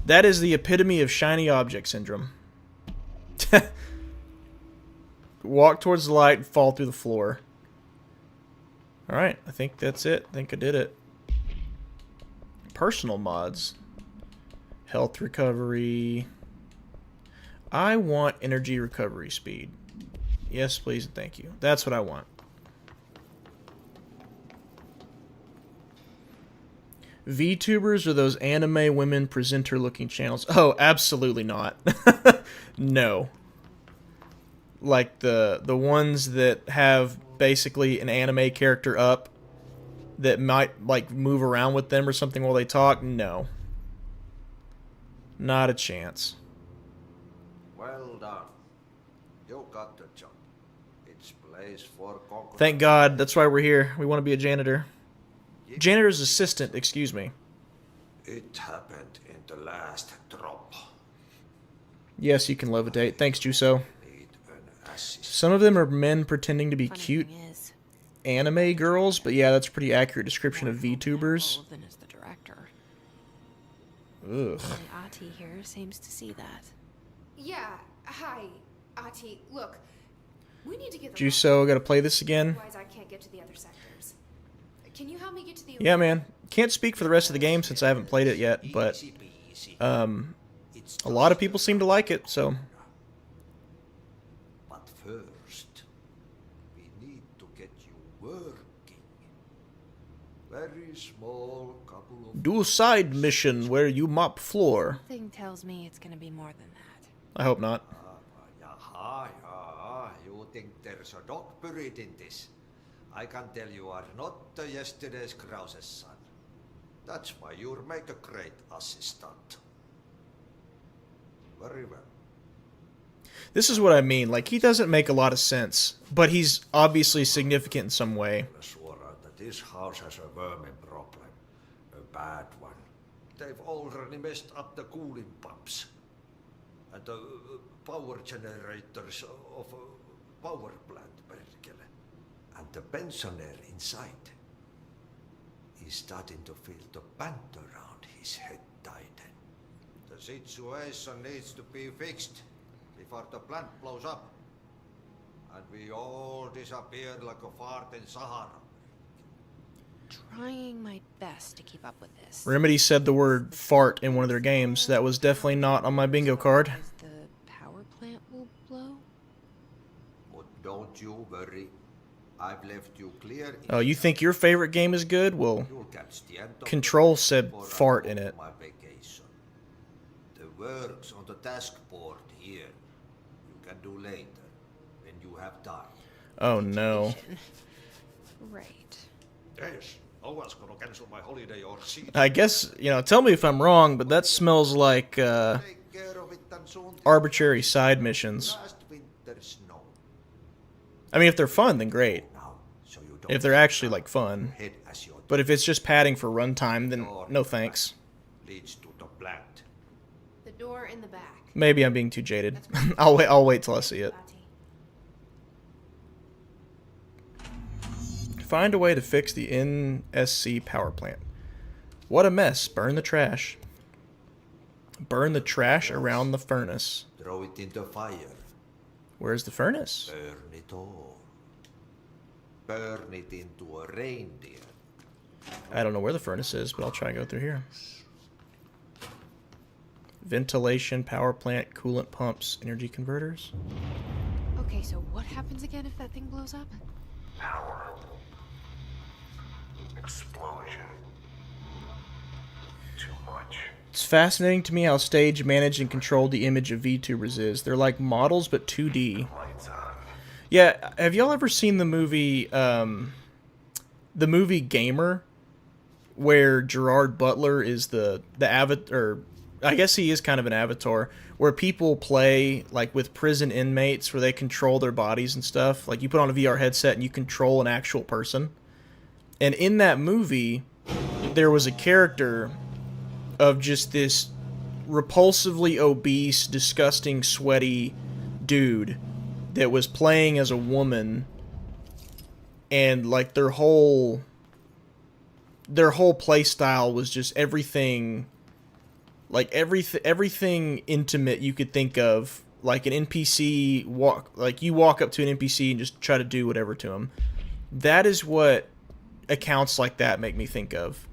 That is the epitome of shiny object syndrome. Walk towards the light and fall through the floor. Alright, I think that's it. I think I did it. Personal mods. Health recovery. I want energy recovery speed. Yes, please and thank you. That's what I want. VTubers are those anime women presenter looking channels. Oh, absolutely not. No. Like the ones that have basically an anime character up that might like move around with them or something while they talk. No. Not a chance. Well done. You got the job. It's place for conquerors. Thank God. That's why we're here. We want to be a janitor. Janitor's assistant, excuse me. It happened in the last drop. Yes, you can levitate. Thanks, Juso. Need an assist. Some of them are men pretending to be Funny cute thing is, anime girls, but yeah, that's a pretty accurate description of VTubers. Olden is the director. Ugh. Only Ahti here seems to see that. Yeah, hi, Ahti. Look, we need to get the Juso, gotta play this again. otherwise I can't get to the other sectors. Can you help me get to the Yeah, man. Can't speak for the rest of the game since I haven't played it yet, but a lot of people seem to like it, so But first, we need to get you working. Very small couple of... do a side mission where you mop floor. Thing tells me it's gonna be more than that. I hope not. Yaha, you think there's a dog buried in this? I can tell you are not yesterday's Krause's son. That's why you'll make a great assistant. Very well. This is what I mean. Like, he doesn't make a lot of sense, but he's obviously significant in some way. Suoraan that this house has a vermin problem. A bad one. They've already messed up the cooling pumps. And the power generators of a power plant, perkele. And the pensioner inside is starting to feel the band around his head tighten. The situation needs to be fixed before the plant blows up. And we all disappear like a fart in Sahara. Trying my best to keep up with this. Remedy said the word fart in one of their games. That was definitely not on my bingo card. The power plant will blow? But don't you worry. I've left you clear. Oh, you think your favorite game is good? Well, You'll catch the end of Control it said before I fart go in on it. My vacation. The works on the task board here. You can do later when you have time. Oh no. Right. Yes. No one's gonna cancel my holiday or see. I guess, tell me if I'm wrong, but that smells like Take care of it and soon arbitrary side missions. last winter snow. I mean, if they're fun, then great. Now, so you don't If they're actually, like, fun. head as your But if it's just padding for runtime, then door no thanks. leads to the plant. The door in the back. Maybe I'm being too jaded. I'll wait till I see it. Ahti. Find a way to fix the NSC power plant. What a mess. Burn the trash. Burn the trash around the furnace. Throw it in the fire. Where's the furnace? Burn it all. Burn it into a reindeer. I don't know where the furnace is, but I'll try and go through here. Ventilation, power plant, coolant pumps, energy converters. Okay, so what happens again if that thing blows up? Power. Explosion. Too much. It's fascinating to me how staged, managed, and controlled the image of VTubers is. They're like models, but 2D. Lights on. Yeah, have y'all ever seen the movie Gamer, where Gerard Butler is the avatar, or I guess he is kind of an avatar, where people play like with prison inmates, where they control their bodies and stuff. Like you put on a VR headset and you control an actual person. And in that movie, there was a character of just this repulsively obese, disgusting, sweaty dude that was playing as a woman, and like their whole play style was just everything, like everything intimate you could think of, like an NPC you walk up to an NPC and just try to do whatever to him. That is what accounts like that make me think of,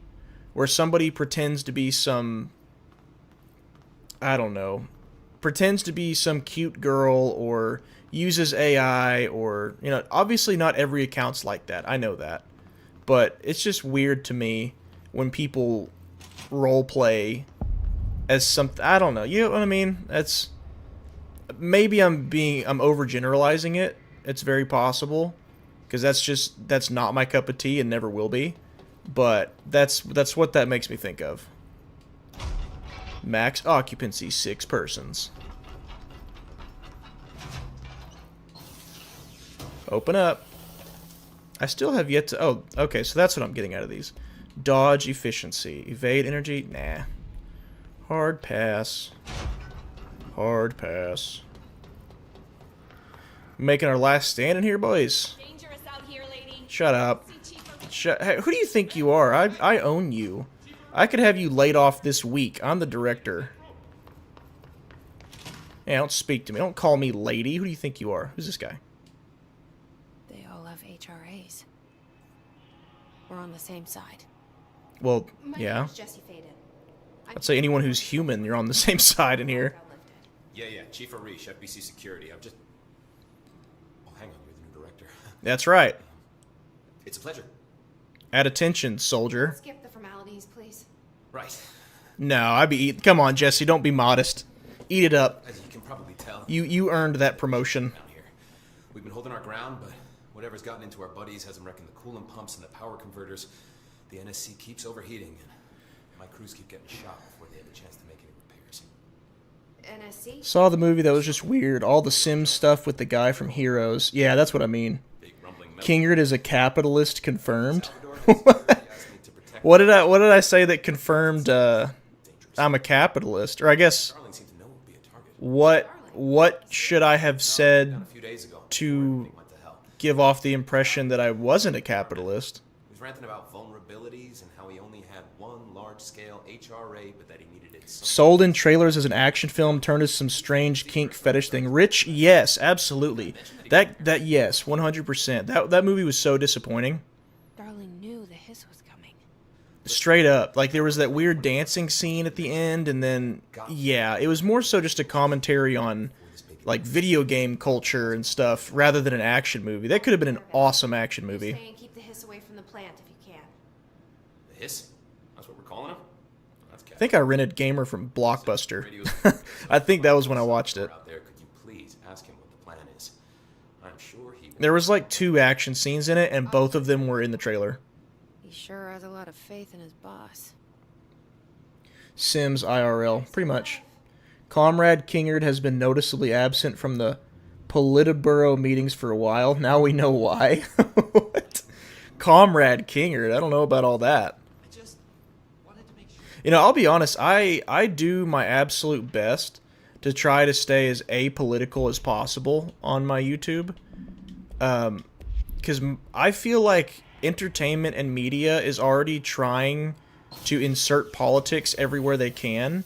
where somebody pretends to be some, I don't know, pretends to be some cute girl or uses AI, or, obviously not every account's like that. I know that. But it's just weird to me when people role play as something. I don't know. You know what I mean? That's maybe I'm overgeneralizing it. It's very possible because that's not my cup of tea and never will be. But that's what that makes me think of. Max occupancy 6 persons. Open up. I still have yet to... Oh, okay, so that's what I'm getting out of these. Dodge efficiency. Evade energy? Nah. Hard pass. Hard pass. Making our last stand in here, boys. Dangerous out here, lady. Shut up. Hey, who do you think you are? I own you. I could have you laid off this week. I'm the director. Yeah, don't speak to me. Don't call me lady. Who do you think you are? Who's this guy? They all have HRAs. We're on the same side. Well, My yeah. name's Jesse Faden. I'd say anyone who's human, you're on the same side in here. Yeah, Chief Arish, FBC Security. I'm just... Oh, hang on, you're the new director. That's right. It's a pleasure. At attention, soldier. Skip the formalities, please. Right. No, I'd be eating. Come on, Jesse, don't be modest. Eat it up. As you can probably tell, You earned that promotion. down here. We've been holding our ground, but whatever's gotten into our buddies has them wrecking the coolant pumps and the power converters. The NSC keeps overheating, and my crews keep getting shot before they have a chance to make any repairs. NSC? Saw the movie that was just weird. All the Sims stuff with the guy from Heroes. Yeah, that's what I mean. Big rumbling metal. Kingerd is a capitalist confirmed. Salvador has asked me to protect What did I say that confirmed I'm a capitalist? Or I guess Darling seemed to know it would be a target. what should I have Down said a few days ago, to before everything went to hell. give off the impression that I wasn't a capitalist? He was ranting about vulnerabilities and how he only had one large-scale HRA, but that he needed it so Sold in trailers as an action film, turned as some strange kink fetish thing. Rich, yes, absolutely. That yes, 100%. That movie was so disappointing. Darling knew the hiss was coming. Straight up. Like, there was that weird dancing scene at the end, and then, yeah, it was more so just a commentary on, like, video game culture and stuff, rather than an action movie. That could have been an awesome action movie. Stay and keep the hiss away from the plant if you can. The hiss? That's what we're calling him? That's I think I rented Gamer from Blockbuster. Radios- I think that was when I watched it. Out there, could you please ask him what the plan is? I'm sure he will. There was, like, 2 action scenes in it, and both of them were in the trailer. He sure has a lot of faith in his boss. Sims IRL, pretty much. Comrade Kingerd has been noticeably absent from the Politburo meetings for a while. Now we know why. What? Comrade Kingerd, I don't know about all that. I just wanted to make sure. You know, I'll be honest, I do my absolute best to try to stay as apolitical as possible on my YouTube. Because I feel like entertainment and media is already trying to insert politics everywhere they can.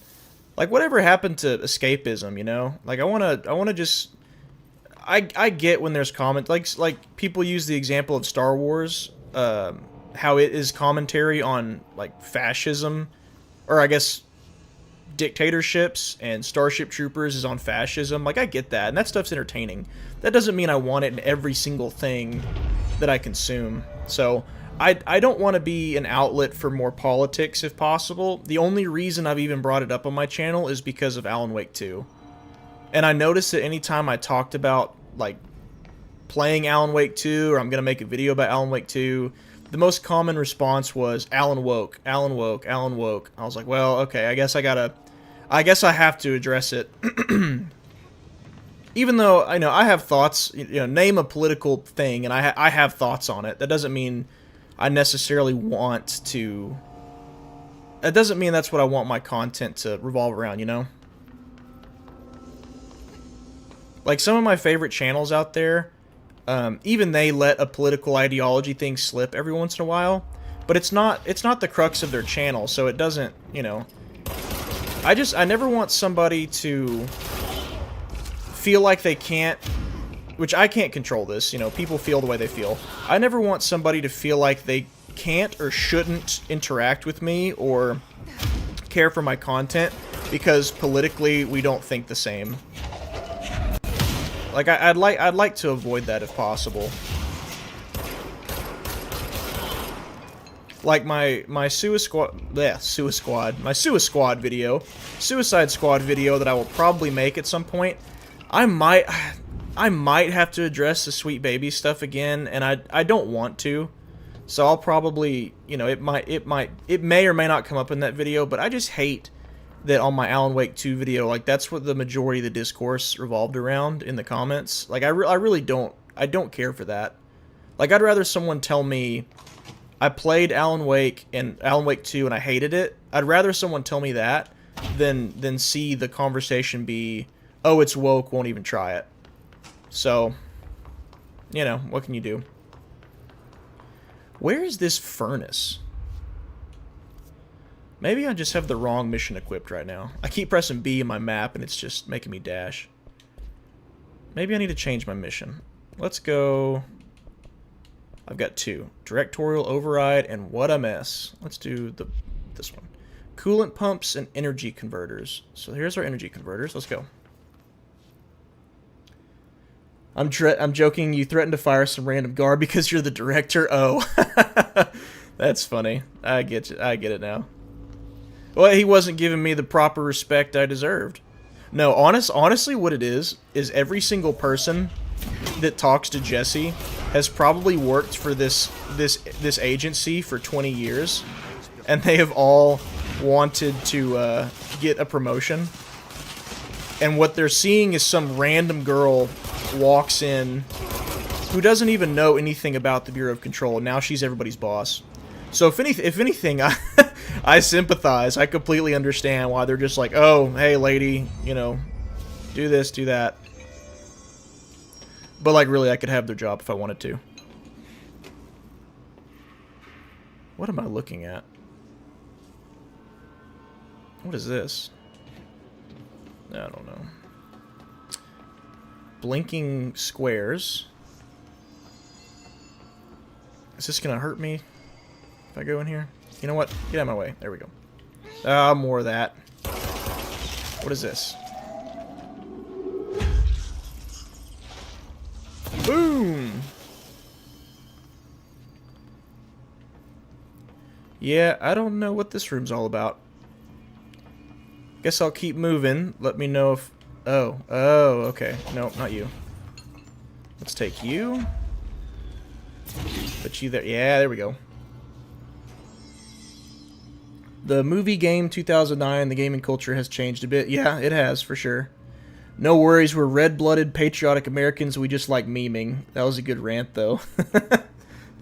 Like, whatever happened to escapism, you know? Like, I wanna just... I get when there's comment... Like, people use the example of Star Wars, how it is commentary on, like, fascism, or I guess dictatorships, and Starship Troopers is on fascism. Like, I get that, and that stuff's entertaining. That doesn't mean I want it in every single thing that I consume. So, I don't want to be an outlet for more politics if possible. The only reason I've even brought it up on my channel is because of Alan Wake 2. And I noticed that anytime I talked about, like, playing Alan Wake 2, or I'm going to make a video about Alan Wake 2, the most common response was, Alan woke, Alan woke, Alan woke. I was like, well, okay, I guess I have to address it. Even though, I know, I have thoughts, you know, name a political thing, and I have thoughts on it. That doesn't mean I necessarily want to... That doesn't mean that's what I want my content to revolve around, you know? Like, some of my favorite channels out there, even they let a political ideology thing slip every once in a while, but it's not the crux of their channel, so it doesn't, you know... I never want somebody to feel like they can't... Which I can't control this, you know, people feel the way they feel. I never want somebody to feel like they can't or shouldn't interact with me or care for my content because politically we don't think the same. Like, I'd like to avoid that if possible. like my Suicide Squad video that I will probably make at some point. I might have to address the Sweet Baby stuff again, and I don't want to. So I'll probably, you know, it may or may not come up in that video, but I just hate that on my Alan Wake 2 video, like, that's what the majority of the discourse revolved around in the comments. Like, I really don't care for that. Like, I'd rather someone tell me I played Alan Wake and Alan Wake 2 and I hated it. I'd rather someone tell me that than see the conversation be, oh, it's woke, won't even try it. So, you know, what can you do? Where is this furnace? Maybe I just have the wrong mission equipped right now. I keep pressing B in my map and it's just making me dash. Maybe I need to change my mission. Let's go... I've got 2. Directorial Override and What a Mess. Let's do this one. Coolant pumps and energy converters. So here's our energy converters. Let's go. I'm joking. You threatened to fire some random guard because you're the director. Oh, that's funny. I get it. I get it now. Well, he wasn't giving me the proper respect I deserved. No, honestly, what it is every single person that talks to Jesse has probably worked for this agency for 20 years, and they have all wanted to get a promotion. And what they're seeing is some random girl walks in who doesn't even know anything about the Bureau of Control, and now she's everybody's boss. So if anything, I sympathize. I completely understand why they're just like, oh, hey, lady, you know, do this, do that. But, like, really, I could have their job if I wanted to. What am I looking at? What is this? I don't know. Blinking squares. Is this gonna hurt me if I go in here? You know what? Get out of my way. There we go. Ah, more of that. What is this? Boom! Yeah, I don't know what this room's all about. Guess I'll keep moving. Let me know if... Oh, okay. No, not you. Let's take you. Put you there. Yeah, there we go. The movie game 2009, the gaming culture has changed a bit. Yeah, it has, for sure. No worries, we're red-blooded, patriotic Americans. We just like memeing. That was a good rant, though.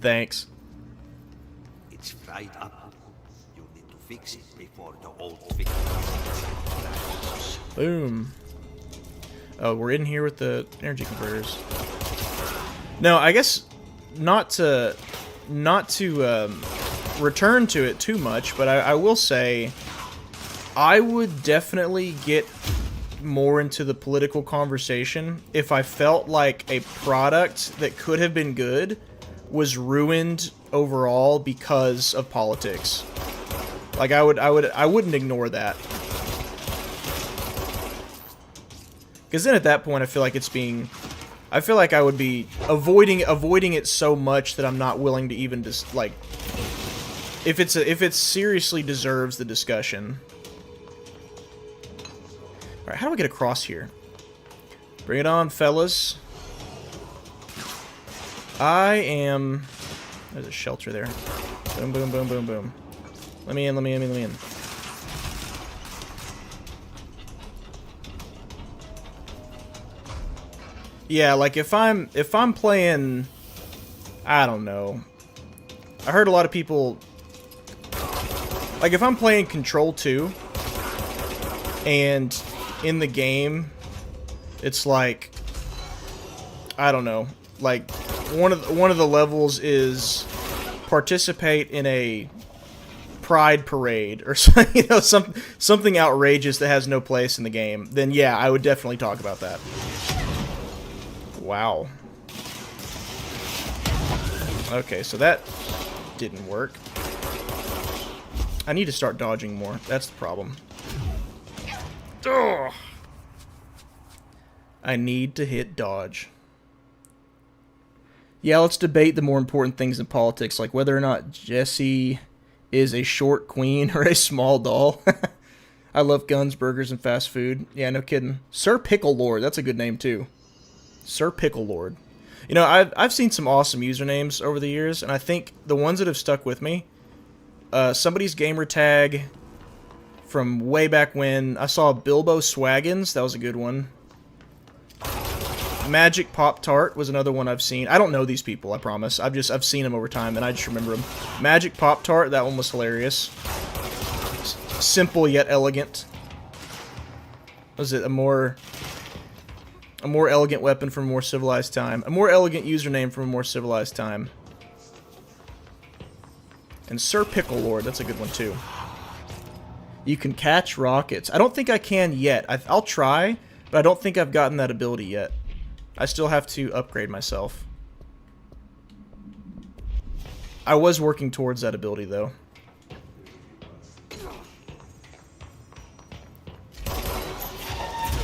Thanks. It's fried up. You need to fix it before the old victim. Boom. Oh, we're in here with the energy converters. No, I guess not to return to it too much, but I will say I would definitely get more into the political conversation if I felt like a product that could have been good was ruined overall because of politics. Like I wouldn't ignore that. Because then at that point I feel like I feel like I would be avoiding it so much that I'm not willing to even just like if it seriously deserves the discussion. Alright, how do I get across here? Bring it on, fellas. There's a shelter there. Boom, boom, boom, boom, boom. Let me in, let me in, let me in. Yeah, like if I'm playing, I don't know. I heard a lot of people, like if I'm playing Control 2 and in the game it's like, I don't know, like one of the levels is participate in a pride parade or something, you know, something outrageous that has no place in the game, then yeah, I would definitely talk about that. Wow. Okay, so that didn't work. I need to start dodging more. That's the problem. Ugh. I need to hit dodge. Yeah, let's debate the more important things in politics, like whether or not Jessie is a short queen or a small doll. I love guns, burgers, and fast food. Yeah, no kidding. Sir Pickle Lord, that's a good name too. Sir Pickle Lord. You know, I've seen some awesome usernames over the years, and I think the ones that have stuck with me, somebody's gamer tag from way back when, I saw Bilbo Swaggins, that was a good one. Magic Pop Tart was another one I've seen. I don't know these people, I promise. I've seen them over time, and I just remember them. Magic Pop Tart, that one was hilarious. Simple yet elegant. Was it a more elegant weapon from a more civilized time? A more elegant username from a more civilized time. And Sir Pickle Lord, that's a good one too. You can catch rockets. I don't think I can yet. I'll try, but I don't think I've gotten that ability yet. I still have to upgrade myself. I was working towards that ability, though.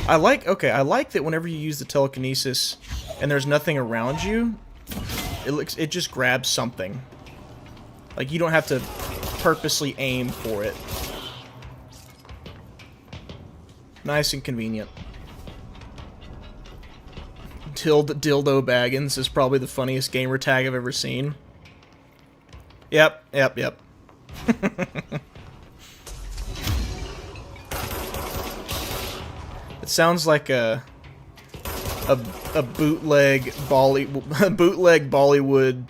I like that whenever you use the telekinesis and there's nothing around you, it just grabs something. Like, you don't have to purposely aim for it. Nice and convenient. Dildo Baggins is probably the funniest gamer tag I've ever seen. Yep. It sounds like a bootleg Bollywood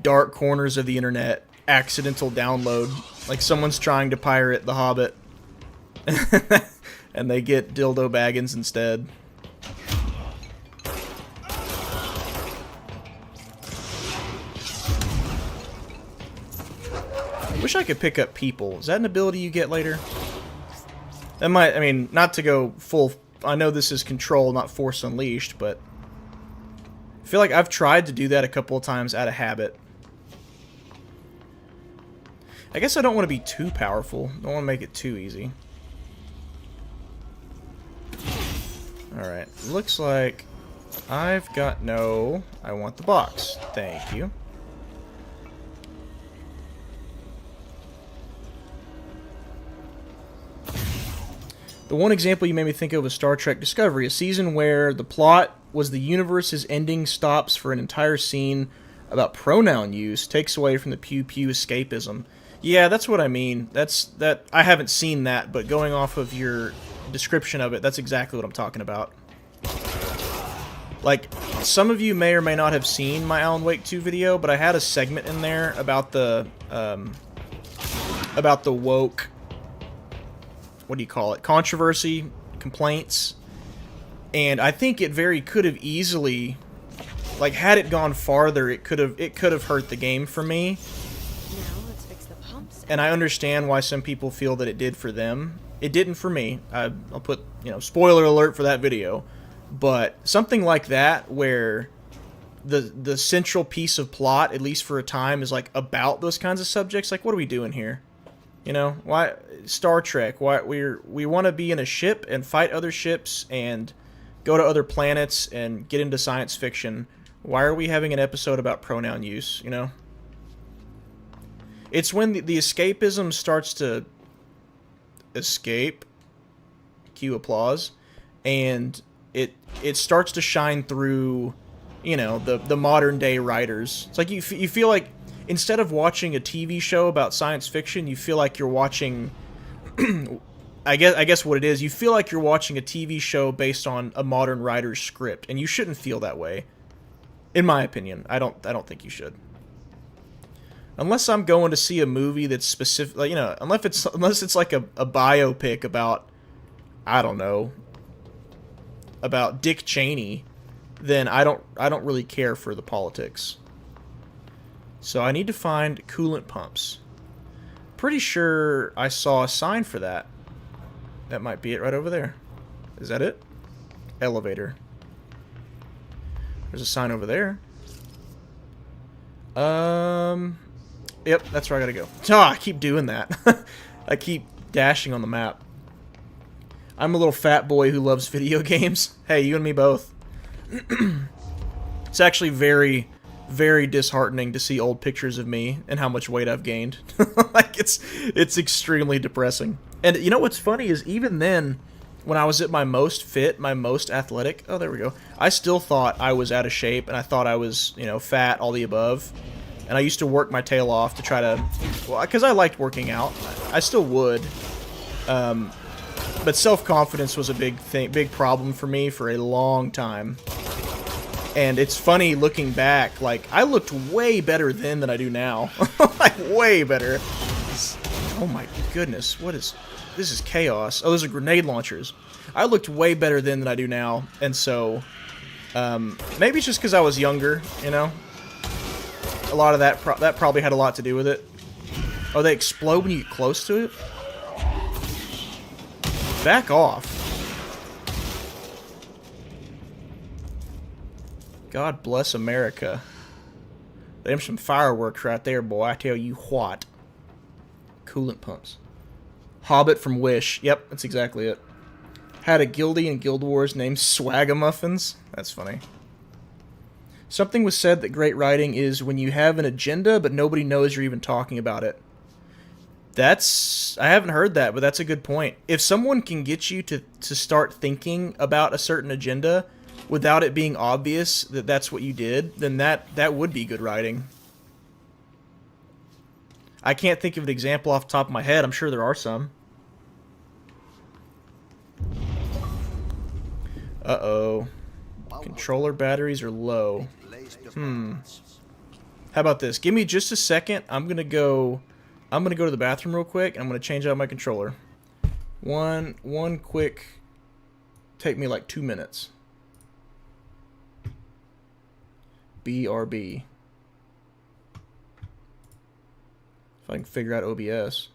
dark corners of the internet accidental download. Like someone's trying to pirate The Hobbit and they get Dildo Baggins instead. I wish I could pick up people. Is that an ability you get later? That might, I mean, not to go full, I know this is Control, not Force Unleashed, but I feel like I've tried to do that a couple of times out of habit. I guess I don't want to be too powerful. Don't want to make it too easy. Alright, looks like I've got no... I want the box. Thank you. The one example you made me think of was Star Trek Discovery, a season where the plot was the universe's ending stops for an entire scene about pronoun use, takes away from the pew-pew escapism. Yeah, that's what I mean. I haven't seen that, but going off of your description of it, that's exactly what I'm talking about. Like, some of you may or may not have seen my Alan Wake 2 video, but I had a segment in there about the woke... what do you call it? Controversy, complaints, and I think it could have easily, like, had it gone farther, it could have hurt the game for me. Now let's fix the pumps. And I understand why some people feel that it did for them. It didn't for me. I'll put, spoiler alert for that video. But something like that, where the central piece of plot, at least for a time, is like about those kinds of subjects. Like, what are we doing here? Why Star Trek? Why we want to be in a ship and fight other ships and go to other planets and get into science fiction. Why are we having an episode about pronoun use? It's when the escapism starts to escape. Cue applause, and it starts to shine through. The modern day writers. It's like you feel like, instead of watching a TV show about science fiction, you feel like you're watching... I guess what it is, you feel like you're watching a TV show based on a modern writer's script, and you shouldn't feel that way. In my opinion, I don't think you should. Unless I'm going to see a movie that's specific, like, unless it's like a biopic about, I don't know, about Dick Cheney, then I don't really care for the politics. So I need to find coolant pumps. Pretty sure I saw a sign for that. That might be it right over there. Is that it? Elevator. There's a sign over there. Yep, that's where I gotta go. I keep doing that. I keep dashing on the map. I'm a little fat boy who loves video games. Hey, you and me both. It's actually very very disheartening to see old pictures of me and how much weight I've gained. Like, it's extremely depressing. And you know what's funny is even then, when I was at my most fit, my most athletic, oh, there we go, I still thought I was out of shape, and I thought I was, you know, fat, all the above. And I used to work my tail off to try to, well, because I liked working out. I still would. But self-confidence was a big problem for me for a long time. And it's funny looking back, like, I looked way better then than I do now. Like, way better. Oh my goodness, this is chaos. Oh, those are grenade launchers. I looked way better then than I do now, and so, maybe it's just because I was younger, you know? A lot of that, that probably had a lot to do with it. Oh, they explode when you get close to it? Back off. God bless America. Them some fireworks right there, boy, I tell you what. Coolant pumps. Hobbit from Wish. Yep, that's exactly it. Had a guildie in Guild Wars named Swagamuffins. That's funny. Something was said that great writing is when you have an agenda, but nobody knows you're even talking about it. I haven't heard that, but that's a good point. If someone can get you to start thinking about a certain agenda without it being obvious that that's what you did, then that would be good writing. I can't think of an example off the top of my head. I'm sure there are some. Uh-oh. Controller batteries are low. How about this? Give me just a second. I'm gonna go to the bathroom real quick, and I'm gonna change out my controller. One quick, take me like 2 minutes. BRB. If I can figure out OBS.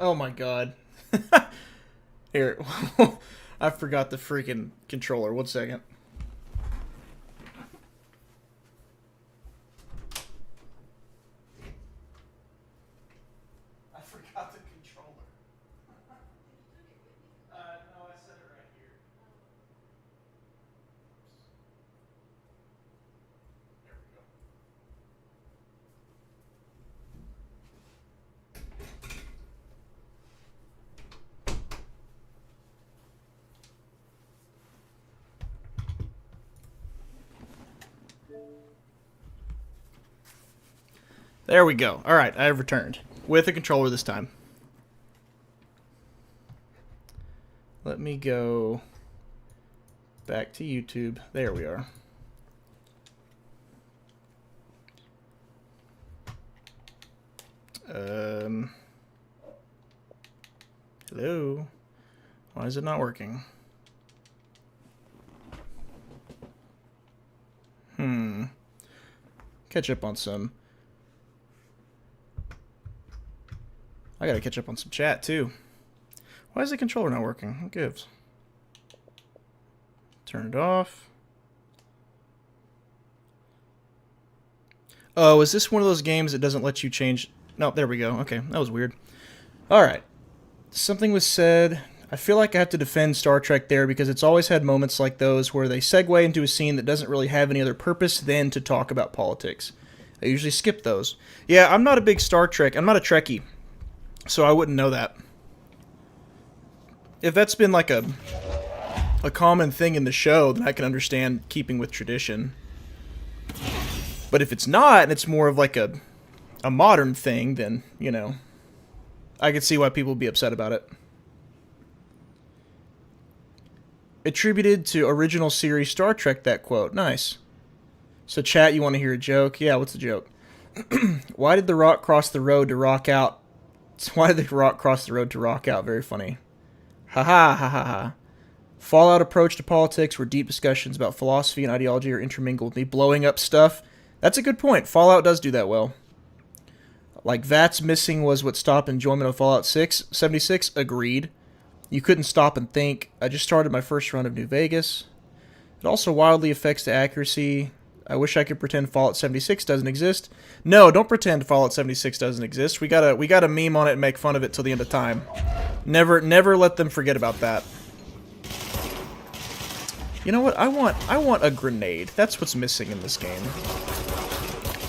Oh my god. Here. I forgot the freaking controller. 1 second. I forgot the controller. No, I set it right here. There we go. There we go. Alright, I have returned. With a controller this time. Let me go back to YouTube. There we are. Hello? Why is it not working? Catch up on some... I gotta catch up on some chat, too. Why is the controller not working? Who gives? Turn it off. Oh, is this one of those games that doesn't let you change... No, there we go. Okay, that was weird. Alright. Something was said... I feel like I have to defend Star Trek there because it's always had moments like those where they segue into a scene that doesn't really have any other purpose than to talk about politics. I usually skip those. Yeah, I'm not a big Star Trek... I'm not a Trekkie. So I wouldn't know that. If that's been like a common thing in the show, then I can understand keeping with tradition. But if it's not, and it's more of like a modern thing, then, you know, I could see why people would be upset about it. Attributed to original series Star Trek, that quote. Nice. So chat, you want to hear a joke? Yeah, what's the joke? Why did the rock cross the road to rock out? Why did the rock cross the road to rock out? Very funny. Ha ha ha ha ha. Fallout approach to politics where deep discussions about philosophy and ideology are intermingled with me blowing up stuff. That's a good point. Fallout does do that well. Like, that's missing was what stopped enjoyment of Fallout 76. Agreed. You couldn't stop and think. I just started my first run of New Vegas. It also wildly affects the accuracy. I wish I could pretend Fallout 76 doesn't exist. No, don't pretend Fallout 76 doesn't exist. We gotta meme on it and make fun of it till the end of time. Never let them forget about that. You know what? I want a grenade. That's what's missing in this game.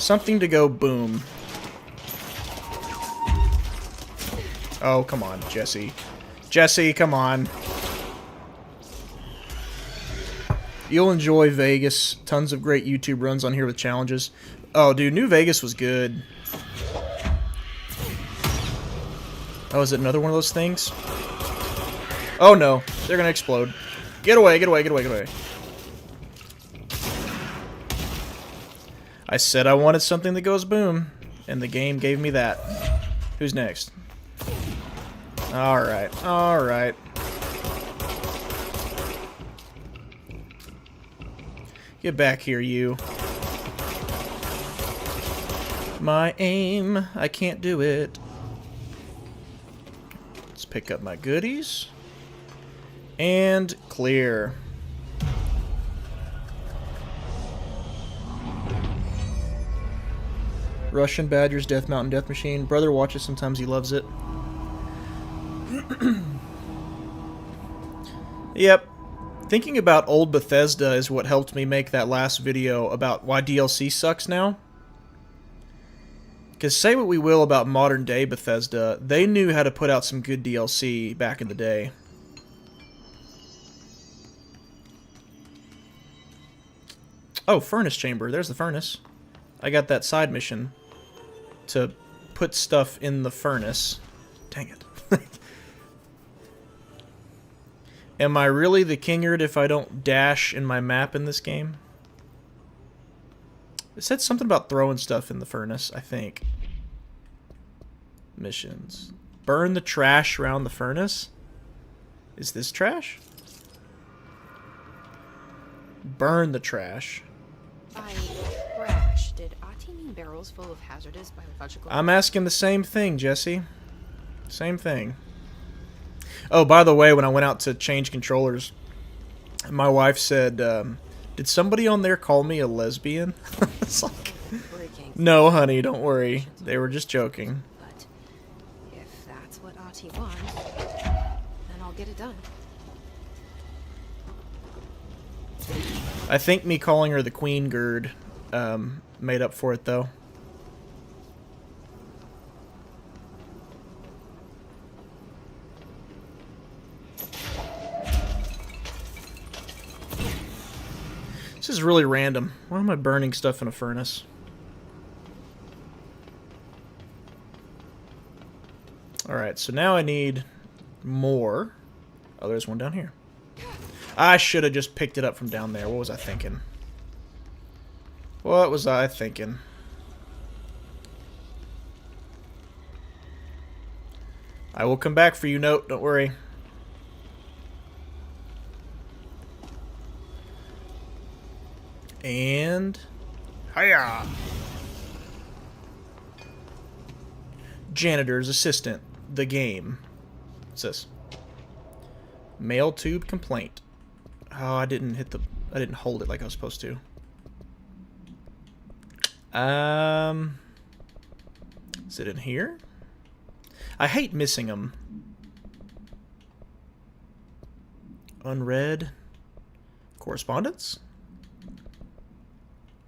Something to go boom. Oh, come on, Jesse. Jesse, come on. You'll enjoy Vegas. Tons of great YouTube runs on here with challenges. Oh, dude, New Vegas was good. Oh, is it another one of those things? Oh, no. They're gonna explode. Get away, get away, get away, get away. I said I wanted something that goes boom, and the game gave me that. Who's next? Alright, alright. Get back here, you. My aim, I can't do it. Let's pick up my goodies. And clear. Russian Badgers, Death Mountain, Death Machine. Brother watches sometimes, he loves it. Yep. Thinking about old Bethesda is what helped me make that last video about why DLC sucks now. Because say what we will about modern day Bethesda, they knew how to put out some good DLC back in the day. Oh, furnace chamber. There's the furnace. I got that side mission to put stuff in the furnace. Dang it. Am I really the Kingerd if I don't dash in my map in this game? It said something about throwing stuff in the furnace, I think. Missions. Burn the trash around the furnace? Is this trash? Burn the trash. By trash, did Ahti mean barrels full of hazardous biological... I'm asking the same thing, Jesse. Same thing. Oh, by the way, when I went out to change controllers, my wife said, did somebody on there call me a lesbian? It's like, no, honey, don't worry. They were just joking. But if that's what Ahti wants, then I'll get it done. I think me calling her the Kingerd made up for it, though. This is really random. Why am I burning stuff in a furnace? Alright, so now I need more. Oh, there's one down here. I should have just picked it up from down there. What was I thinking? What was I thinking? I will come back for you, Note. Don't worry. And... hiya! Janitor's assistant. The game. What's this? Mail tube complaint. Oh, I didn't hold it like I was supposed to. Is it in here? I hate missing them. Unread correspondence?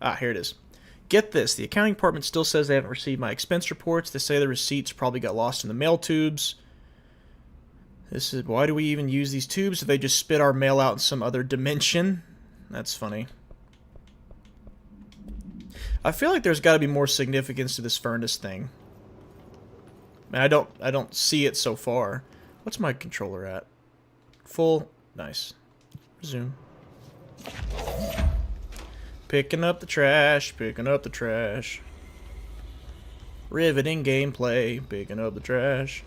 Ah, here it is. Get this. The accounting department still says they haven't received my expense reports. They say the receipts probably got lost in the mail tubes. This is, why do we even use these tubes if they just spit our mail out in some other dimension? That's funny. I feel like there's got to be more significance to this furnace thing. I don't see it so far. What's my controller at? Full. Nice. Resume. Picking up the trash. Picking up the trash. Riveting gameplay. Picking up the trash.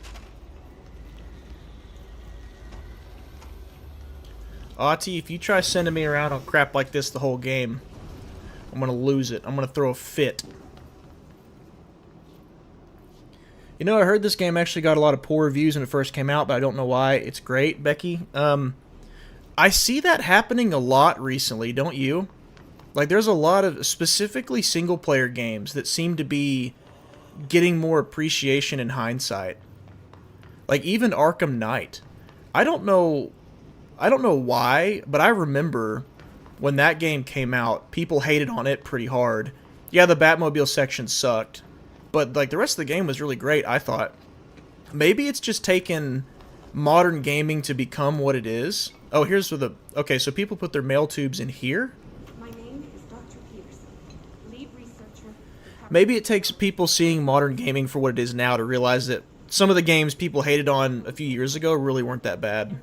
Ahti, if you try sending me around on crap like this the whole game, I'm gonna lose it. I'm gonna throw a fit. You know, I heard this game actually got a lot of poor reviews when it first came out, but I don't know why. It's great, Becky. I see that happening a lot recently, don't you? Like, there's a lot of specifically single-player games that seem to be getting more appreciation in hindsight. Like, even Arkham Knight. I don't know why, but I remember when that game came out, people hated on it pretty hard. Yeah, the Batmobile section sucked, but like the rest of the game was really great, I thought. Maybe it's just taken modern gaming to become what it is. Oh, here's where the... Okay, so people put their mail tubes in here? My name is Dr. Peterson, lead researcher. Maybe it takes people seeing modern gaming for what it is now to realize that some of the games people hated on a few years ago really weren't that bad.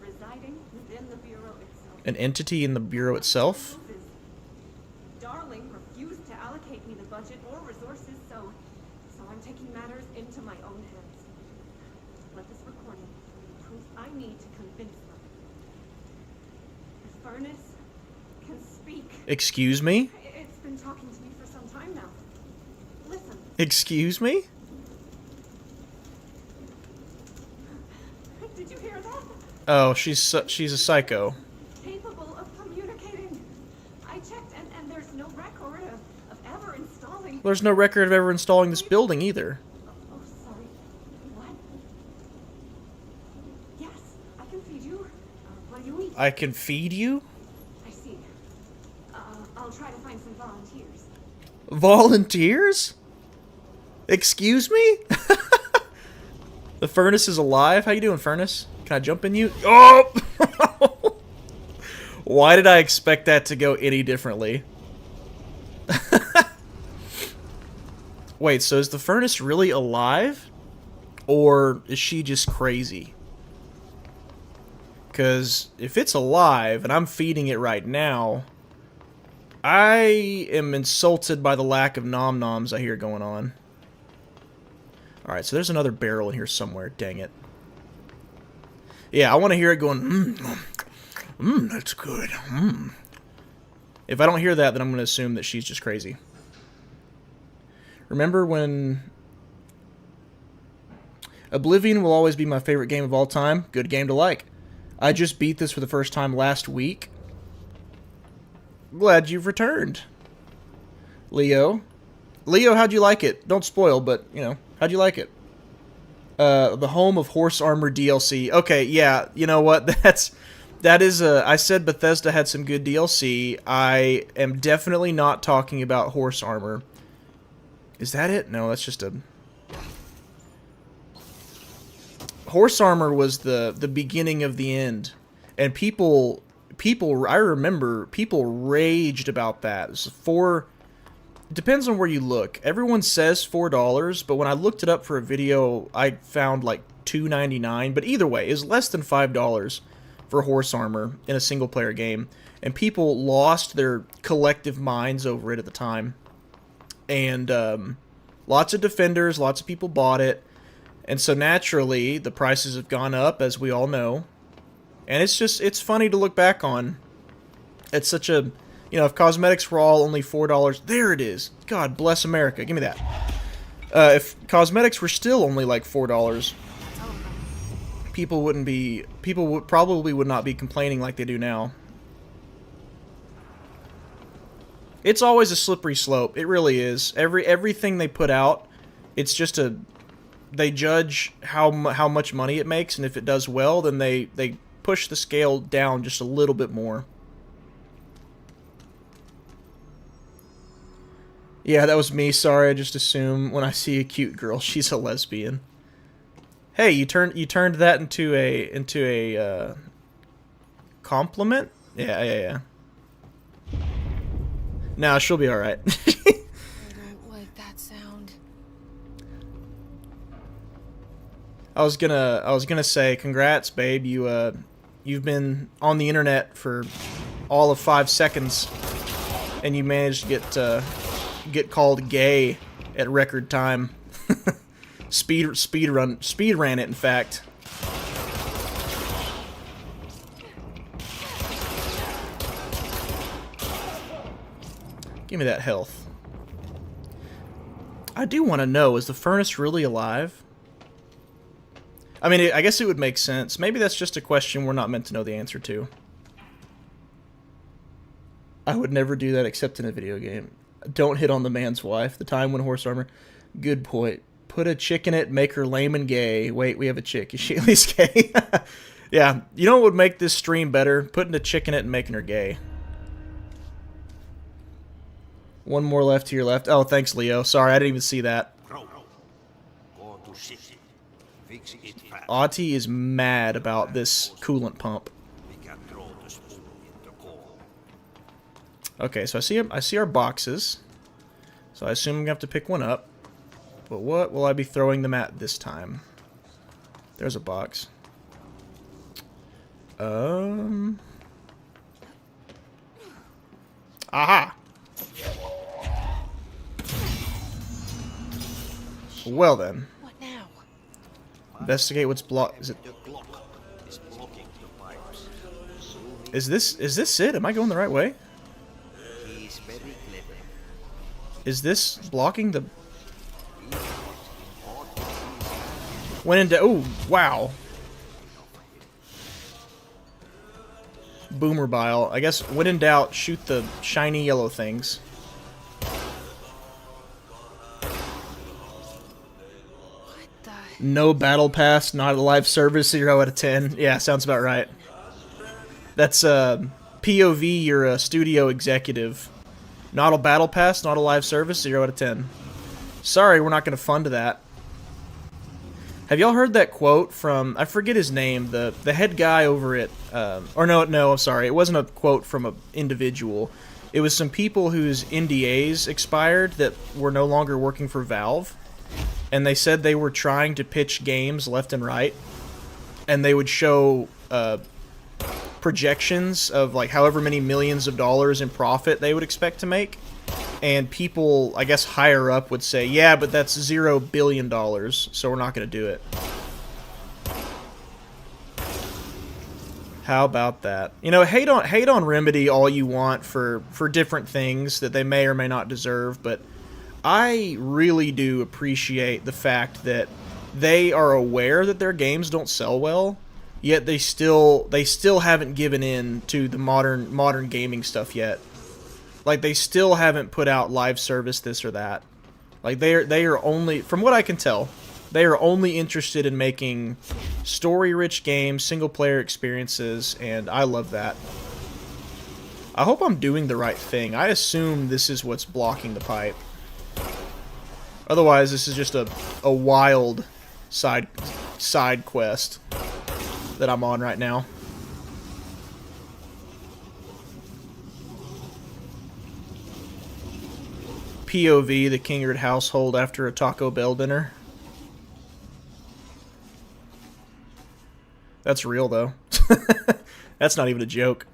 Residing within the Bureau itself. An entity in the Bureau itself? Darling refused to allocate me the budget or resources, so I'm taking matters into my own hands. Let this recording be proof I need to convince them. The furnace can speak. Excuse me? It's been talking to me for some time now. Listen. Excuse me? Did you hear that? Oh, she's a psycho. Capable of communicating. I checked, and there's no record of ever installing. There's no record of ever installing this building either. Oh, sorry. What? Yes, I can feed you. What do you eat? I can feed you? I see. I'll try to find some volunteers. Volunteers? Excuse me? The furnace is alive? How you doing, furnace? Can I jump in you? Oh! Why did I expect that to go any differently? Wait, so is the furnace really alive? Or is she just crazy? Because if it's alive and I'm feeding it right now, I am insulted by the lack of nom-noms I hear going on. Alright, so there's another barrel in here somewhere. Dang it. Yeah, I want to hear it going, that's good. If I don't hear that, then I'm going to assume that she's just crazy. Remember when... Oblivion will always be my favorite game of all time. Good game to like. I just beat this for the first time last week. Glad you've returned. Leo, how'd you like it? Don't spoil, but, you know, how'd you like it? The Home of Horse Armor DLC. Okay, yeah, you know what? That is I said Bethesda had some good DLC. I am definitely not talking about horse armor. Is that it? No, that's just a... Horse armor was the beginning of the end. And people, I remember, people raged about that. It depends on where you look. Everyone says $4, but when I looked it up for a video, I found like $2.99. But either way, it's less than $5 for horse armor in a single-player game. And people lost their collective minds over it at the time. And lots of defenders, lots of people bought it. And so naturally, the prices have gone up, as we all know. And it's funny to look back on. It's such a... You know, if cosmetics were all only $4... There it is! God bless America. Give me that. If cosmetics were still only like $4, people wouldn't be... People probably would not be complaining like they do now. It's always a slippery slope. It really is. Everything they put out, it's just a... They judge how much money it makes, and if it does well, then they push the scale down just a little bit more. Yeah, that was me. Sorry, I just assume when I see a cute girl, she's a lesbian. Hey, you turned that into a compliment? Yeah. Nah, she'll be all right. I don't like that sound. I was gonna say, congrats, babe. You've been on the internet for all of 5 seconds, and you managed to get called gay at record time. speed ran it, in fact. Give me that health. I do want to know, is the furnace really alive? I mean, I guess it would make sense. Maybe that's just a question we're not meant to know the answer to. I would never do that except in a video game. Don't hit on the man's wife. The time when horse armor... Good point. Put a chick in it, make her lame and gay. Wait, we have a chick. Is she at least gay? Yeah. You know what would make this stream better? Putting a chick in it and making her gay. One more left to your left. Oh, thanks, Leo. Sorry, I didn't even see that. Ahti is mad about this coolant pump. Okay, so I see our boxes. So I assume I'm gonna have to pick one up. But what will I be throwing them at this time? There's a box. Aha! Well then. What now? Investigate what's blocked. Is this it? Am I going the right way? Is this blocking the... Went into... Oh, wow. Boomer bile. I guess when in doubt, shoot the shiny yellow things. No battle pass, not a live service, 0 out of 10. Yeah, sounds about right. That's POV, you're a studio executive. Not a battle pass, not a live service, 0 out of 10. Sorry, we're not going to fund that. Have y'all heard that quote from, I forget his name, the head guy over at, or no, I'm sorry, it wasn't a quote from an individual. It was some people whose NDAs expired that were no longer working for Valve. And they said they were trying to pitch games left and right. And they would show projections of like however many millions of dollars in profit they would expect to make. And people, I guess higher up, would say, yeah, but that's $0 billion, so we're not going to do it. How about that? You know, hate on Remedy all you want for different things that they may or may not deserve, but I really do appreciate the fact that they are aware that their games don't sell well, yet they still haven't given in to the modern gaming stuff yet. Like, they still haven't put out live service this or that. Like, they are only, from what I can tell, they are only interested in making story-rich games, single-player experiences, and I love that. I hope I'm doing the right thing. I assume this is what's blocking the pipe. Otherwise, this is just a wild side quest that I'm on right now. POV, the Kingerd household after a Taco Bell dinner. That's real, though. That's not even a joke.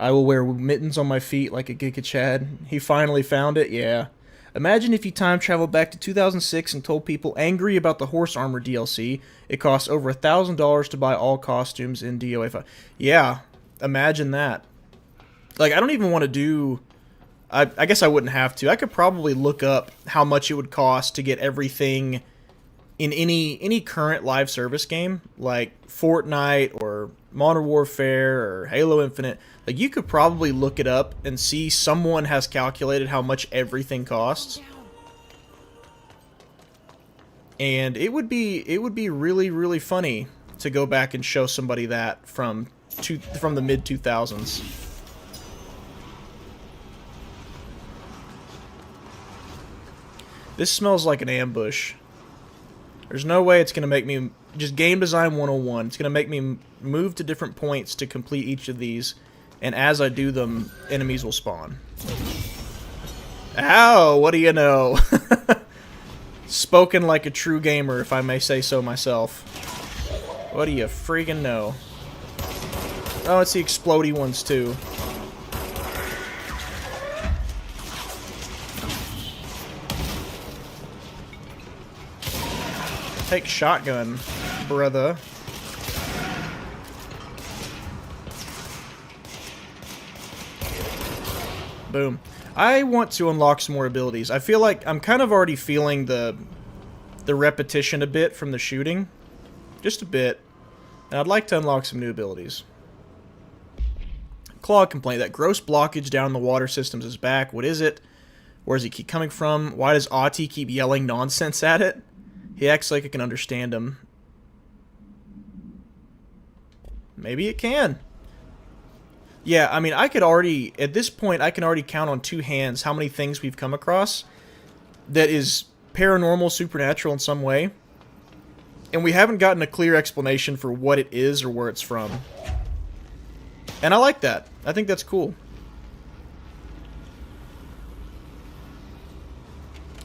I will wear mittens on my feet like a Giga Chad. He finally found it? Yeah. Imagine if you time traveled back to 2006 and told people angry about the horse armor DLC, it costs over $1,000 to buy all costumes in DOA 5. Yeah, imagine that. Like, I don't even want to do... I guess I wouldn't have to. I could probably look up how much it would cost to get everything in any current live service game, like Fortnite or Modern Warfare or Halo Infinite. Like, you could probably look it up and see someone has calculated how much everything costs. And it would be really, really funny to go back and show somebody that from the mid-2000s. This smells like an ambush. There's no way it's going to make me... Just game design 101. It's going to make me move to different points to complete each of these. And as I do them, enemies will spawn. Ow! What do you know? Spoken like a true gamer, if I may say so myself. What do you freaking know? Oh, it's the explodey ones, too. Take shotgun, brother. Boom. I want to unlock some more abilities. I feel like I'm kind of already feeling the repetition a bit from the shooting. Just a bit. And I'd like to unlock some new abilities. Claw complaint. That gross blockage down the water systems is back. What is it? Where does it keep coming from? Why does Ahti keep yelling nonsense at it? He acts like it can understand him. Maybe it can. Yeah, I mean, I could already... At this point, I can already count on two hands how many things we've come across that is paranormal, supernatural in some way. And we haven't gotten a clear explanation for what it is or where it's from. And I like that. I think that's cool.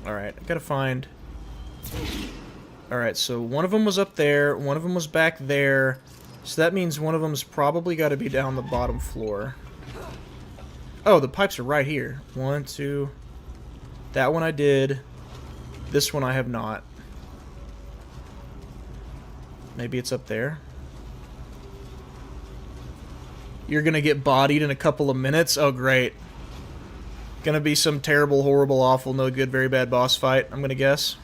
Alright, I gotta find... Alright, so one of them was up there, one of them was back there, so that means one of them's probably got to be down the bottom floor. Oh, the pipes are right here. 1, 2... That one I did. This one I have not. Maybe it's up there. You're gonna get bodied in a couple of minutes? Oh, great. Gonna be some terrible, horrible, awful, no good, very bad boss fight, I'm gonna guess.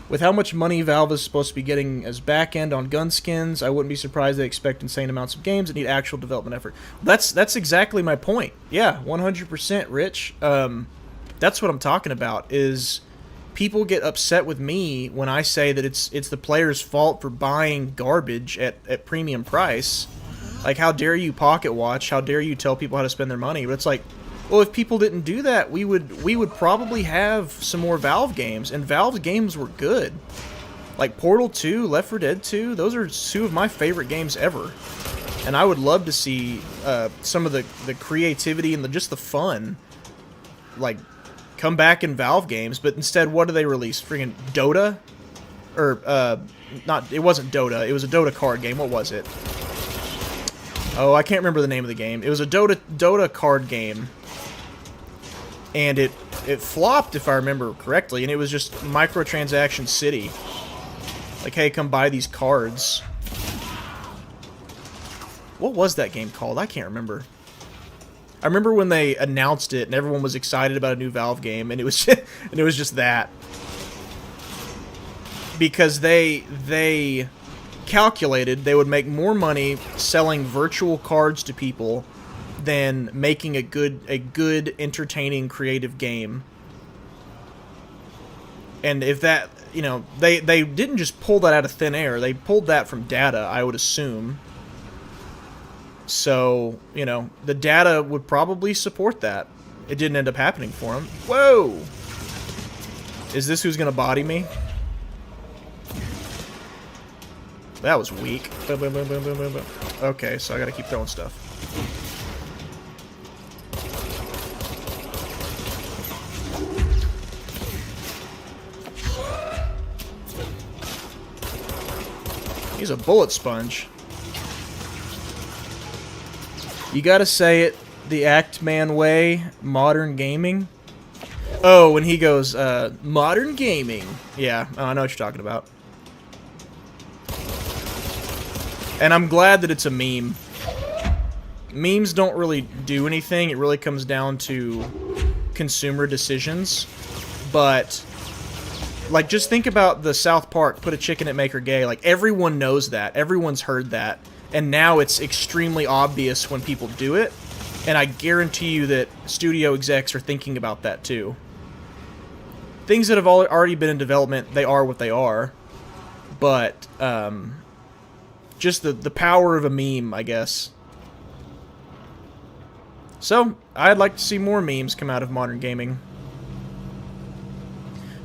With how much money Valve is supposed to be getting as back-end on gun skins, I wouldn't be surprised they expect insane amounts of games that need actual development effort. That's exactly my point. Yeah, 100%, Rich. That's what I'm talking about, is people get upset with me when I say that it's the player's fault for buying garbage at premium price. Like, how dare you pocket watch? How dare you tell people how to spend their money? But it's like, well, if people didn't do that, we would probably have some more Valve games, and Valve's games were good. Like Portal 2, Left 4 Dead 2, those are two of my favorite games ever. And I would love to see some of the creativity and just the fun, like, come back in Valve games. But instead, what do they release? Freaking Dota? Or, it wasn't Dota, it was a Dota card game. What was it? Oh, I can't remember the name of the game. It was a Dota card game. And it flopped, if I remember correctly, and it was just Microtransaction City. Like, hey, come buy these cards. What was that game called? I can't remember. I remember when they announced it and everyone was excited about a new Valve game, and it was and it was just that. Because they calculated they would make more money selling virtual cards to people than making a good entertaining creative game. And if that, you know, they didn't just pull that out of thin air, they pulled that from data, I would assume. So, you know, the data would probably support that. It didn't end up happening for him. Whoa! Is this who's gonna body me? That was weak. Boom, boom, boom, boom, boom, boom, boom. Okay, so I gotta keep throwing stuff. He's a bullet sponge. You gotta say it the Act Man way, modern gaming. Oh, when he goes, modern gaming. Yeah, I know what you're talking about. And I'm glad that it's a meme. Memes don't really do anything. It really comes down to consumer decisions. But, like, just think about the South Park, put a chicken and make her gay. Like, everyone knows that. Everyone's heard that. And now it's extremely obvious when people do it. And I guarantee you that studio execs are thinking about that too. Things that have already been in development, they are what they are. But, just the power of a meme, I guess. So, I'd like to see more memes come out of modern gaming.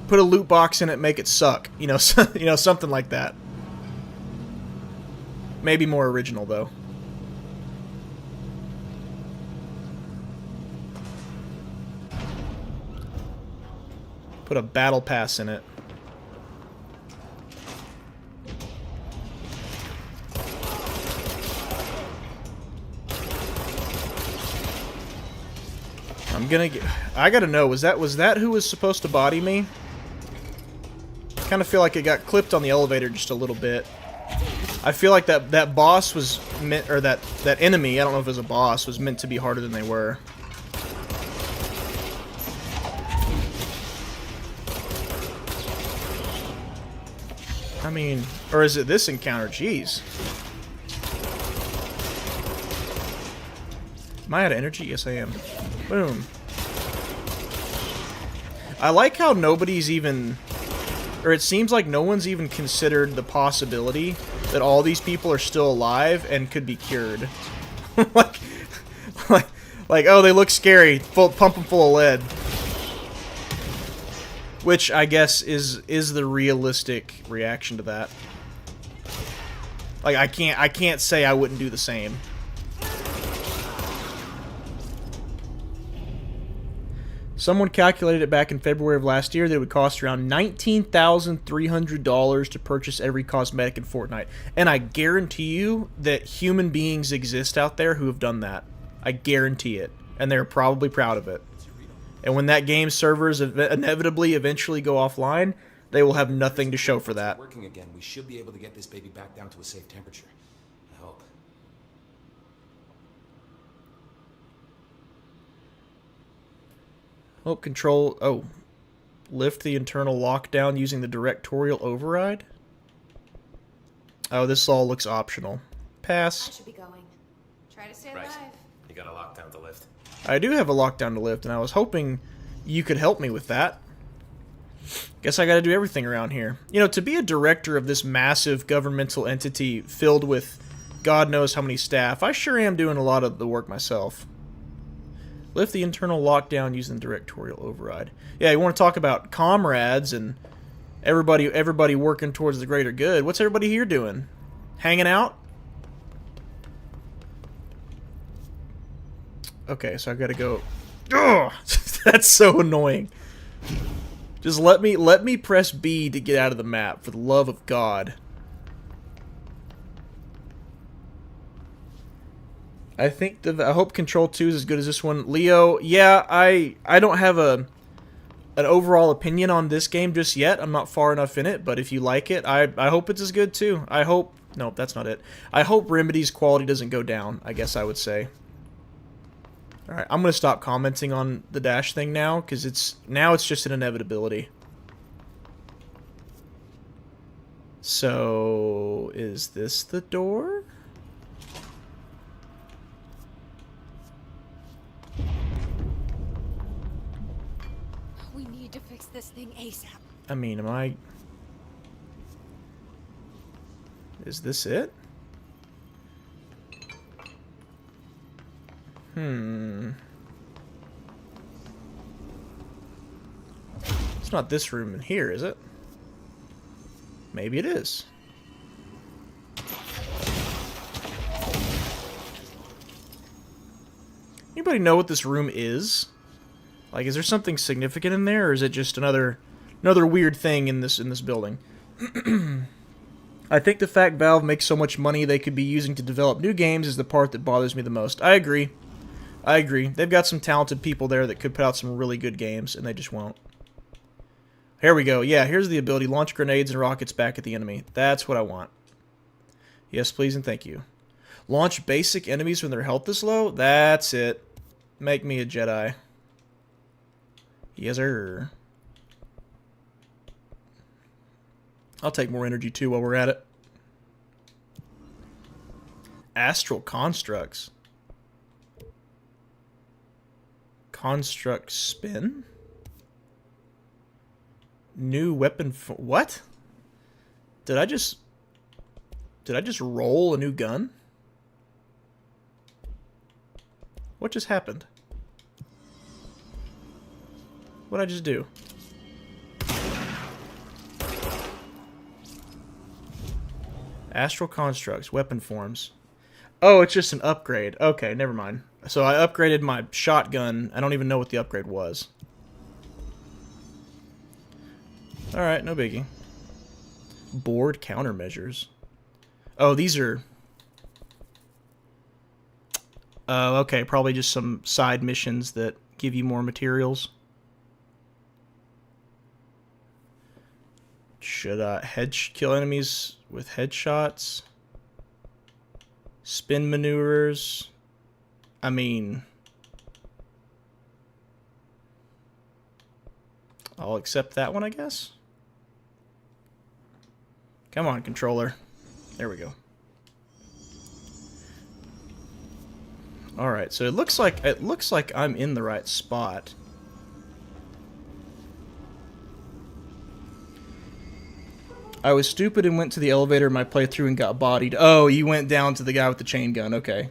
Put a loot box in it, make it suck. You know, you know, something like that. Maybe more original, though. Put a battle pass in it. I'm gonna get... I gotta know, was that who was supposed to body me? Kind of feel like it got clipped on the elevator just a little bit. I feel like that boss was meant, or that enemy, I don't know if it was a boss, was meant to be harder than they were. I mean, or is it this encounter? Jeez. Am I out of energy? Yes, I am. Boom. I like how nobody's even... Or it seems like no one's even considered the possibility that all these people are still alive and could be cured. like, oh, they look scary. Pump them full of lead. Which, I guess, is the realistic reaction to that. Like, I can't say I wouldn't do the same. Someone calculated it back in February of last year that it would cost around $19,300 to purchase every cosmetic in Fortnite. And I guarantee you that human beings exist out there who have done that. I guarantee it. And they're probably proud of it. And when that game's servers inevitably eventually go offline, they will have nothing to show for that. Working again, we should be able to get this baby back down to a safe temperature. I hope. Oh, control... Oh. Lift the internal lockdown using the directorial override? Oh, this all looks optional. Pass. I should be going. Try to stay Right. alive. You got a lockdown to lift. I do have a lockdown to lift, and I was hoping you could help me with that. Guess I gotta do everything around here. You know, to be a director of this massive governmental entity filled with God knows how many staff, I sure am doing a lot of the work myself. Lift the internal lockdown using the directorial override. Yeah, you want to talk about comrades and everybody working towards the greater good. What's everybody here doing? Hanging out? Okay, so I gotta go... Ugh! That's so annoying. Just let me press B to get out of the map, for the love of God. I hope Control 2 is as good as this one. Leo, yeah, I don't have an overall opinion on this game just yet. I'm not far enough in it, but if you like it, I hope it's as good too. I hope... No, that's not it. I hope Remedy's quality doesn't go down, I guess I would say. Alright, I'm going to stop commenting on the dash thing now, because it's just an inevitability. So, is this the door? We need to fix this thing ASAP. I mean, am I... Is this it? It's not this room in here, is it? Maybe it is. Anybody know what this room is? Like, is there something significant in there, or is it just another weird thing in this building? I think the fact Valve makes so much money they could be using to develop new games is the part that bothers me the most. I agree. I agree. They've got some talented people there that could put out some really good games, and they just won't. Here we go. Yeah, here's the ability. Launch grenades and rockets back at the enemy. That's what I want. Yes, please, and thank you. Launch basic enemies when their health is low? That's it. Make me a Jedi. Yes, sir. I'll take more energy, too, while we're at it. Astral constructs. Construct spin? New weapon what? Did I just roll a new gun? What just happened? What'd I just do? Astral constructs, weapon forms. Oh, it's just an upgrade. Okay, never mind. So I upgraded my shotgun. I don't even know what the upgrade was. Alright, no biggie. Board countermeasures. Oh, these are... Oh, okay, probably just some side missions that give you more materials. Should I kill enemies with headshots? Spin maneuvers? I mean... I'll accept that one, I guess. Come on, controller. There we go. Alright, so it looks like I'm in the right spot. I was stupid and went to the elevator in my playthrough and got bodied. Oh, you went down to the guy with the chain gun, okay.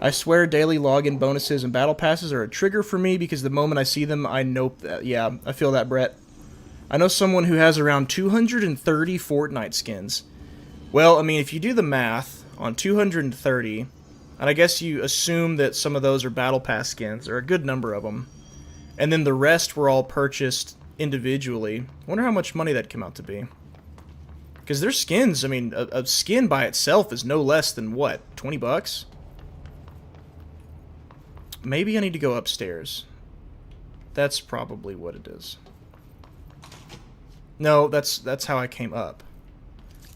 I swear daily login bonuses and battle passes are a trigger for me because the moment I see them, I nope that. Yeah, I feel that, Brett. I know someone who has around 230 Fortnite skins. Well, I mean, if you do the math on 230, and I guess you assume that some of those are battle pass skins, or a good number of them, and then the rest were all purchased individually, I wonder how much money that'd come out to be. Because their skins, I mean, a skin by itself is no less than, what, 20 bucks? Maybe I need to go upstairs. That's probably what it is. No, that's how I came up.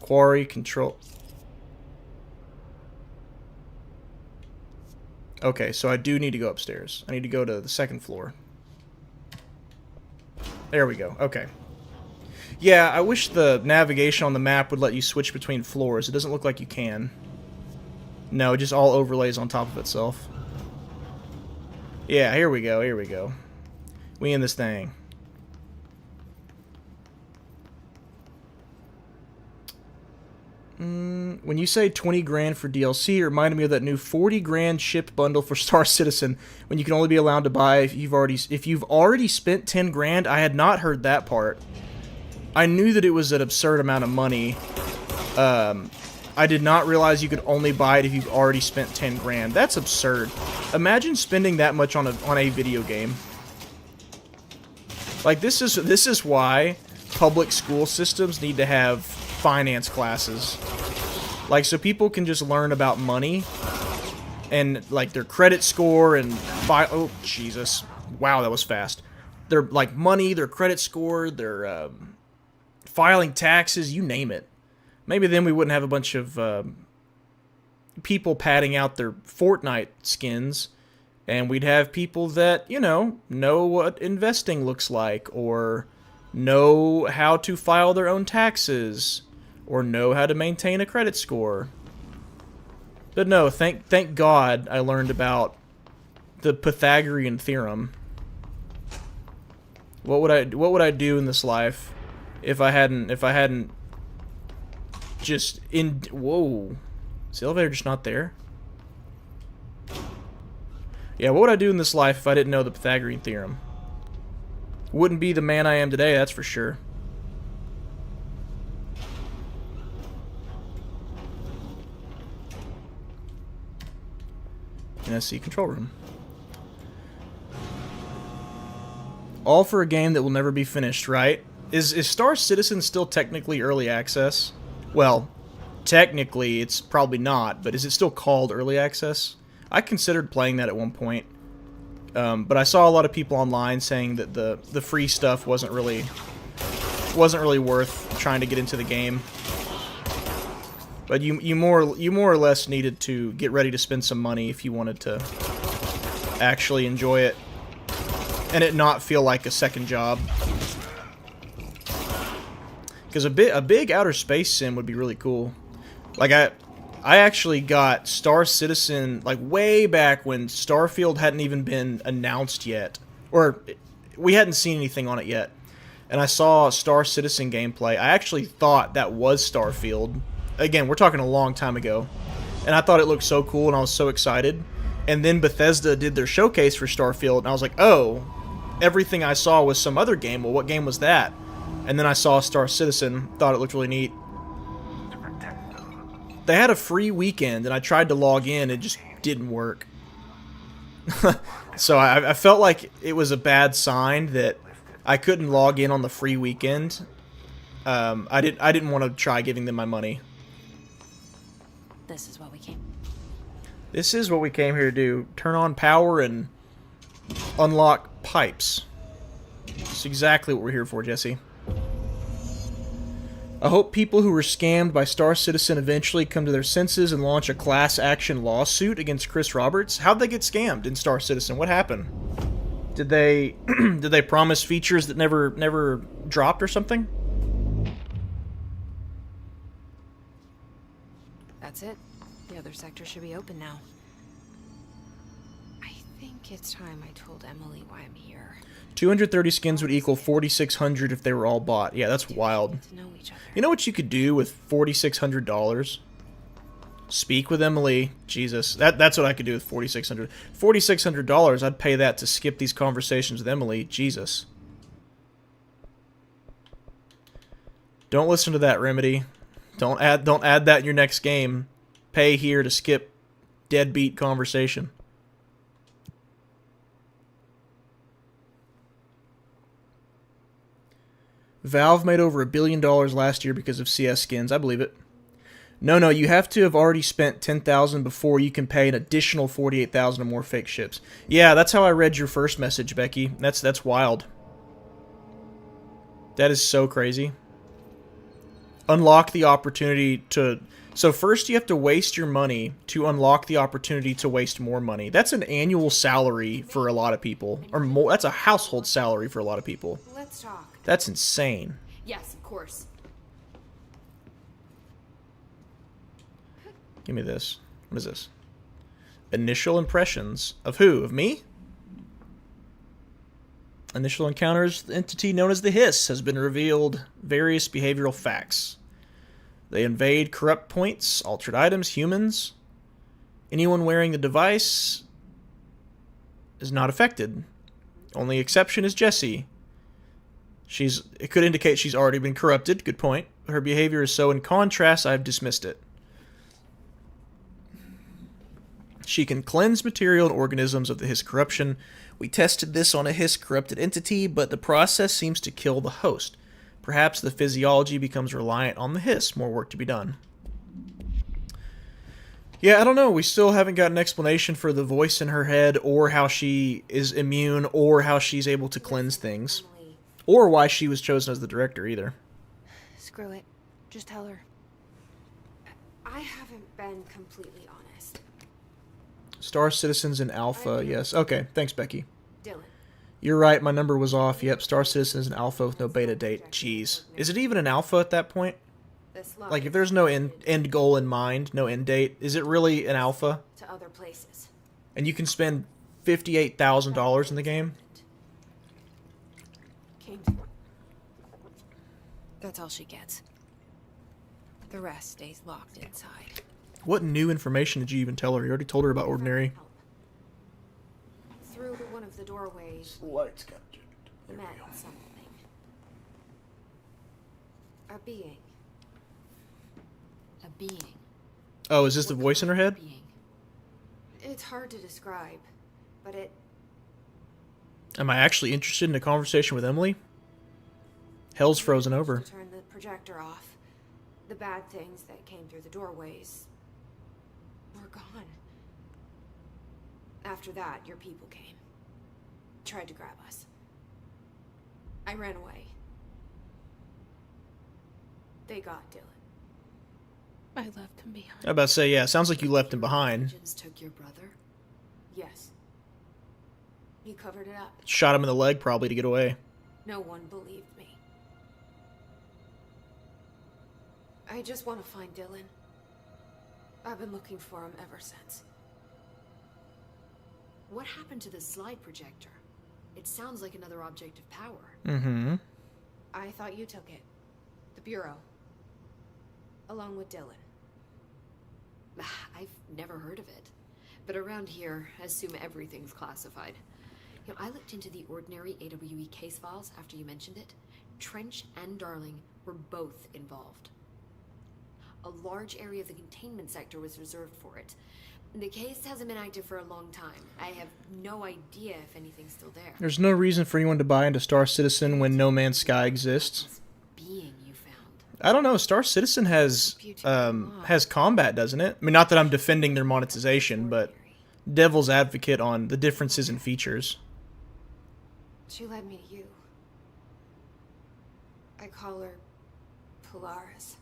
Quarry, control... Okay, so I do need to go upstairs. I need to go to the second floor. There we go. Okay. Yeah, I wish the navigation on the map would let you switch between floors. It doesn't look like you can. No, it just all overlays on top of itself. Yeah, here we go, here we go. We in this thing. When you say 20 grand for DLC, it reminded me of that new 40 grand ship bundle for Star Citizen, when you can only be allowed to buy if you've already spent 10 grand. I had not heard that part. I knew that it was an absurd amount of money. I did not realize you could only buy it if you've already spent 10 grand. That's absurd. Imagine spending that much on a video game. Like, this is why public school systems need to have finance classes. Like, so people can just learn about money and, like, their credit score and oh, Jesus. Wow, that was fast. Their, like, money, their credit score, their, filing taxes, you name it. Maybe then we wouldn't have a bunch of people padding out their Fortnite skins And we'd have people that, you know what investing looks like, or know how to file their own taxes, or know how to maintain a credit score. But no, thank God I learned about the Pythagorean theorem. What would I do in this life if I hadn't just whoa. Is the elevator just not there? Yeah, what would I do in this life if I didn't know the Pythagorean theorem? Wouldn't be the man I am today, that's for sure. NSC control room. All for a game that will never be finished, right? Is Star Citizen still technically early access? Well, technically it's probably not, but is it still called early access? I considered playing that at one point, but I saw a lot of people online saying that the free stuff wasn't really worth trying to get into the game. But you more or less needed to get ready to spend some money if you wanted to actually enjoy it and it not feel like a second job. Because a big outer space sim would be really cool. Like I actually got Star Citizen like way back when Starfield hadn't even been announced yet, or we hadn't seen anything on it yet. And I saw Star Citizen gameplay. I actually thought that was Starfield. Again, we're talking a long time ago. And I thought it looked so cool and I was so excited. And then Bethesda did their showcase for Starfield and I was like, "Oh, everything I saw was some other game. Well, what game was that?" And then I saw Star Citizen, thought it looked really neat. They had a free weekend, and I tried to log in, it just didn't work. So I felt like it was a bad sign that I couldn't log in on the free weekend. I didn't want to try giving them my money. This is what we came. This is what we came here to do. Turn on power and unlock pipes. That's exactly what we're here for, Jesse. I hope people who were scammed by Star Citizen eventually come to their senses and launch a class action lawsuit against Chris Roberts. How'd they get scammed in Star Citizen? What happened? Did they did they promise features that never dropped or something? That's it. The other sector should be open now. I think it's time I told Emily why I'm here. 230 skins would equal 4,600 if they were all bought. Yeah, that's wild. To know each other. You know what you could do with $4,600? Speak with Emily. Jesus, that's what I could do with $4,600. $4,600, I'd pay that to skip these conversations with Emily. Jesus. Don't listen to that, Remedy. Don't add that in your next game. Pay here to skip deadbeat conversation. Valve made over $1 billion last year because of CS skins. I believe it. No, you have to have already spent $10,000 before you can pay an additional $48,000 or more fake ships. Yeah, that's how I read your first message, Becky. That's wild. That is so crazy. Unlock the opportunity to... So first you have to waste your money to unlock the opportunity to waste more money. That's an annual salary for a lot of people. Or more. That's a household salary for a lot of people. Let's talk. That's insane. Yes, of course. Give me this. What is this? Initial impressions. Of who? Of me? Initial encounters. The entity known as the Hiss has been revealed. Various behavioral facts. They invade corrupt points, altered items, humans. Anyone wearing the device is not affected. Only exception is Jessie. It could indicate she's already been corrupted. Good point. Her behavior is so in contrast, I've dismissed it. She can cleanse material and organisms of the Hiss corruption. We tested this on a Hiss corrupted entity, but the process seems to kill the host. Perhaps the physiology becomes reliant on the Hiss. More work to be done. Yeah, I don't know. We still haven't got an explanation for the voice in her head, or how she is immune, or how she's able to cleanse things. Or why she was chosen as the director, either. Screw it. Just tell her. I haven't been completely honest. Star Citizens in Alpha, yes. Okay, thanks, Becky. Dylan. You're right, my number was off. Yep, Star Citizens in Alpha with no beta date. Jeez. Is it even an alpha at that point? This line Like, if there's no end goal in mind, no end date, is it really an alpha? to other places. And you can spend $58,000 in the game? Came. That's all she gets. The rest stays locked inside. What new information did you even tell her? You already told her about Ordinary. Through one of the doorways, Lights got met something. A being. A being. Oh, is this the voice in her head? Being. It's hard to describe, but it Am I actually interested in a conversation with Emily? Hell's frozen over. to turn the projector off. The bad things that came through the doorways were gone. After that, your people came. Tried to grab us. I ran away. They got Dylan. I left him behind. I was about to say, yeah, sounds like you left him behind. Agents took your brother? Yes. He covered it up. Shot him in the leg, probably, to get away. No one believed me. I just want to find Dylan. I've been looking for him ever since. What happened to the slide projector? It sounds like another object of power. Mm-hmm. I thought you took it. The Bureau. Along with Dylan. I've never heard of it. But around here, I assume everything's classified. You know, I looked into the Ordinary AWE case files after you mentioned it. Trench and Darling were both involved. A large area of the containment sector was reserved for it. The case hasn't been active for a long time. I have no idea if anything's still there. There's no reason for anyone to buy into Star Citizen when No Man's Sky exists. This being you found. I don't know. Star Citizen has combat, doesn't it? I mean, not that I'm defending their monetization, but devil's advocate on the differences in features. She led me to you. I call her Polaris.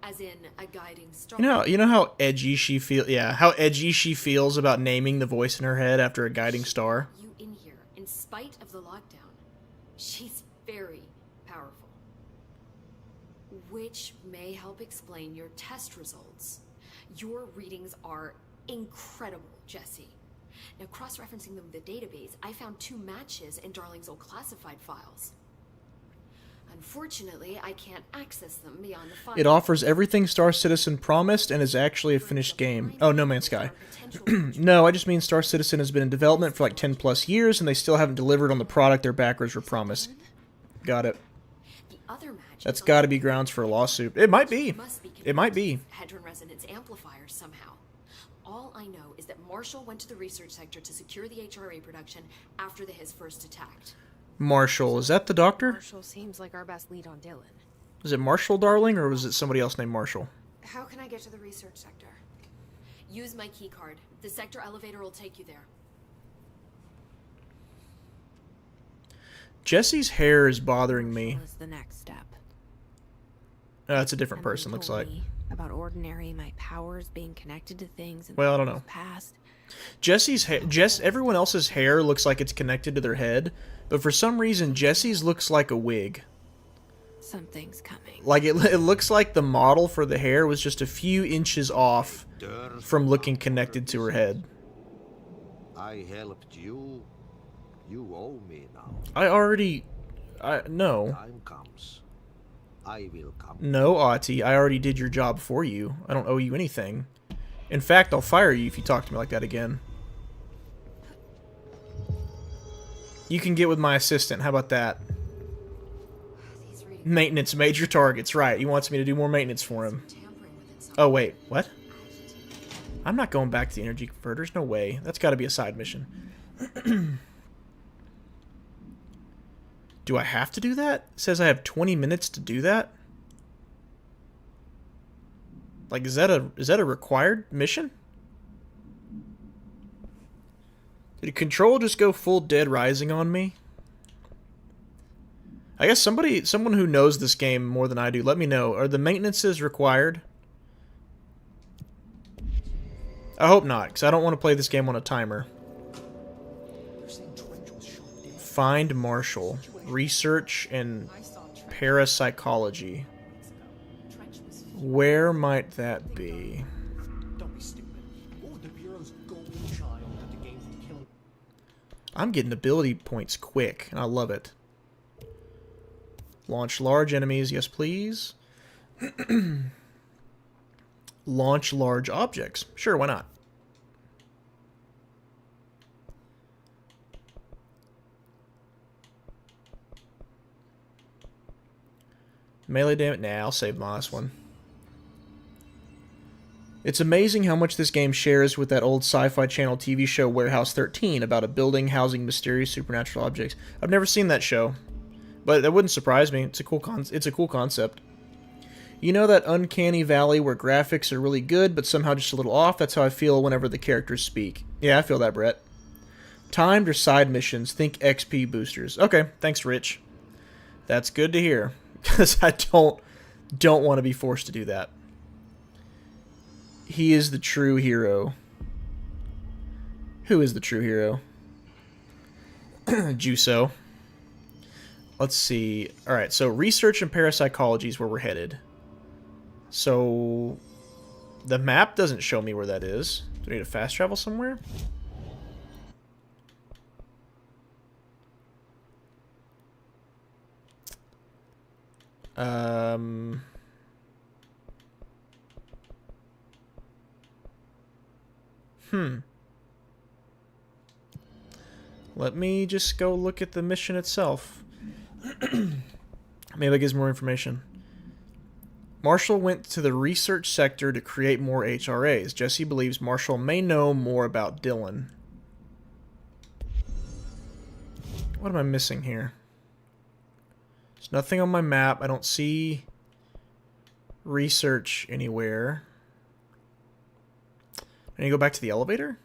As in a guiding star. You know how edgy she feels. Yeah, how edgy she feels about naming the voice in her head after a guiding star. You in here, in spite of the lockdown. She's very powerful. Which may help explain your test results. Your readings are incredible, Jesse. Now, cross-referencing them with the database, I found 2 matches in Darling's old classified files. Unfortunately, I can't access them beyond the file. It offers everything Star Citizen promised and is actually a finished game. Oh, No Man's Sky. No, I just mean Star Citizen has been in development for like 10 plus years and they still haven't delivered on the product their backers were promised. Got it. The other match That's got to be grounds for a lawsuit. It might be. It might be. Hadron resonance amplifiers somehow. All I know is that Marshall went to the research sector to secure the HRA production after the Hiss first attacked. Marshall. Is that the doctor? Marshall seems like our best lead on Dylan. Was it Marshall, darling, or was it somebody else named Marshall? How can I get to the research sector? Use my key card. The sector elevator will take you there. Jesse's hair is bothering me. Marshall is the next step. That's a different Emily person, looks told like. me about Ordinary, my powers being connected to things in Well, I the don't know. past. Jesse's hair, everyone else's hair looks like it's connected to their head, but for some reason Jesse's looks like a wig. Something's coming. Like it looks like the model for the hair was just a few inches off from looking connected to her head. I helped you. You owe me now. No. Time comes. I will come. No, Ahti, I already did your job for you. I don't owe you anything. In fact, I'll fire you if you talk to me like that again. You can get with my assistant. How about that? Maintenance, major targets. Right, he wants me to do more maintenance for him. Oh, wait. What? I'm not going back to the energy converters. No way. That's got to be a side mission. Do I have to do that? It says I have 20 minutes to do that? Like, is that a required mission? Did Control just go full Dead Rising on me? I guess someone who knows this game more than I do, let me know. Are the maintenances required? I hope not, because I don't want to play this game on a timer. Find Marshall. Research and parapsychology. Where might that be? I'm getting ability points quick, and I love it. Launch large enemies, yes please. Launch large objects. Sure, why not? Melee damage? Nah, I'll save my last one. It's amazing how much this game shares with that old Sci-Fi Channel TV show Warehouse 13 about a building housing mysterious supernatural objects. I've never seen that show, but that wouldn't surprise me. It's a cool concept. You know that uncanny valley where graphics are really good, but somehow just a little off? That's how I feel whenever the characters speak. Yeah, I feel that, Brett. Timed or side missions? Think XP boosters. Okay, thanks, Rich. That's good to hear, because I don't want to be forced to do that. He is the true hero. Who is the true hero? Juso. Let's see. Alright, so research and parapsychology is where we're headed. So, the map doesn't show me where that is. Do I need to fast travel somewhere? Let me just go look at the mission itself. Maybe that gives more information. Marshall went to the research sector to create more HRAs. Jesse believes Marshall may know more about Dylan. What am I missing here? There's nothing on my map. I don't see research anywhere. I need to go back to the elevator?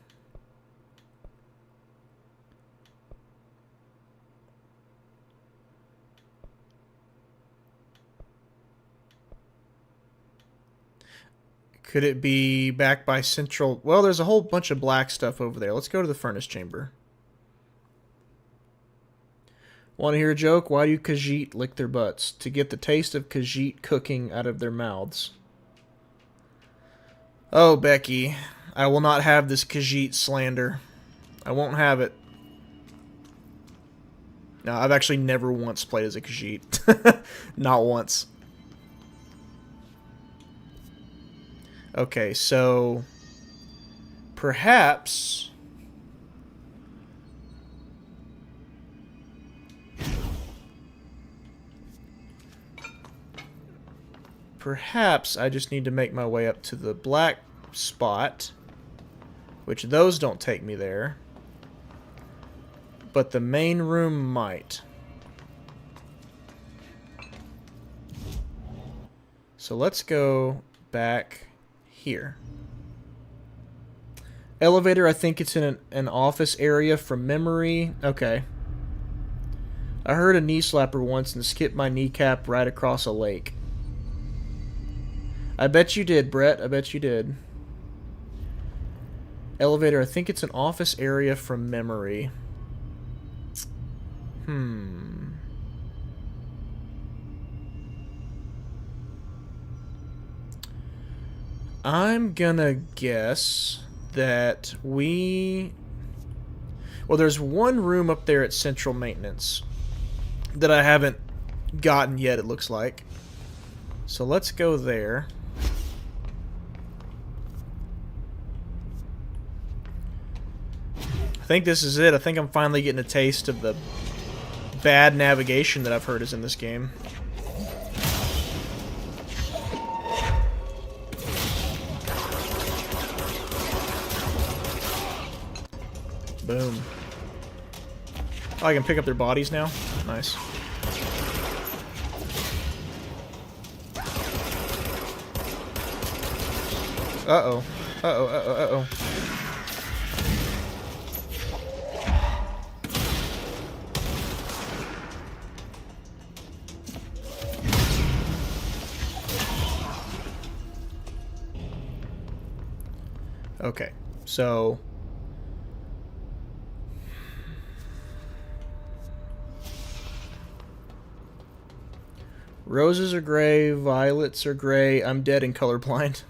Could it be back by Central? Well, there's a whole bunch of black stuff over there. Let's go to the furnace chamber. Want to hear a joke? Why do Khajiit lick their butts? To get the taste of Khajiit cooking out of their mouths. Oh, Becky. I will not have this Khajiit slander. I won't have it. No, I've actually never once played as a Khajiit. Not once. Okay, so perhaps I just need to make my way up to the black spot, which those don't take me there, but the main room might. So let's go back here. Elevator, I think it's in an office area from memory. Okay. I heard a knee slapper once and skipped my kneecap right across a lake. I bet you did, Brett. I bet you did. Elevator, I think it's an office area from memory. I'm gonna guess that well, there's one room up there at Central Maintenance that I haven't gotten yet, it looks like. So let's go there. I think this is it. I think I'm finally getting a taste of the bad navigation that I've heard is in this game. Boom. Oh, I can pick up their bodies now? Nice. Uh-oh. Uh-oh, uh-oh, uh-oh. Okay. So roses are gray, violets are gray. I'm dead and colorblind.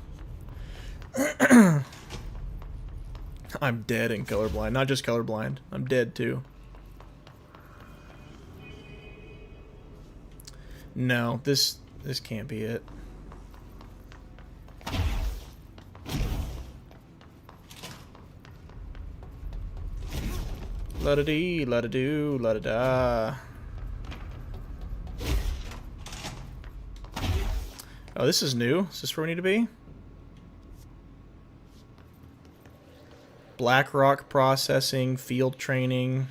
I'm dead and colorblind. Not just colorblind. I'm dead too. No, this can't be it. La-da-dee, la-da-doo, la-da-da. Oh, this is new. Is this where we need to be? Blackrock processing, field training,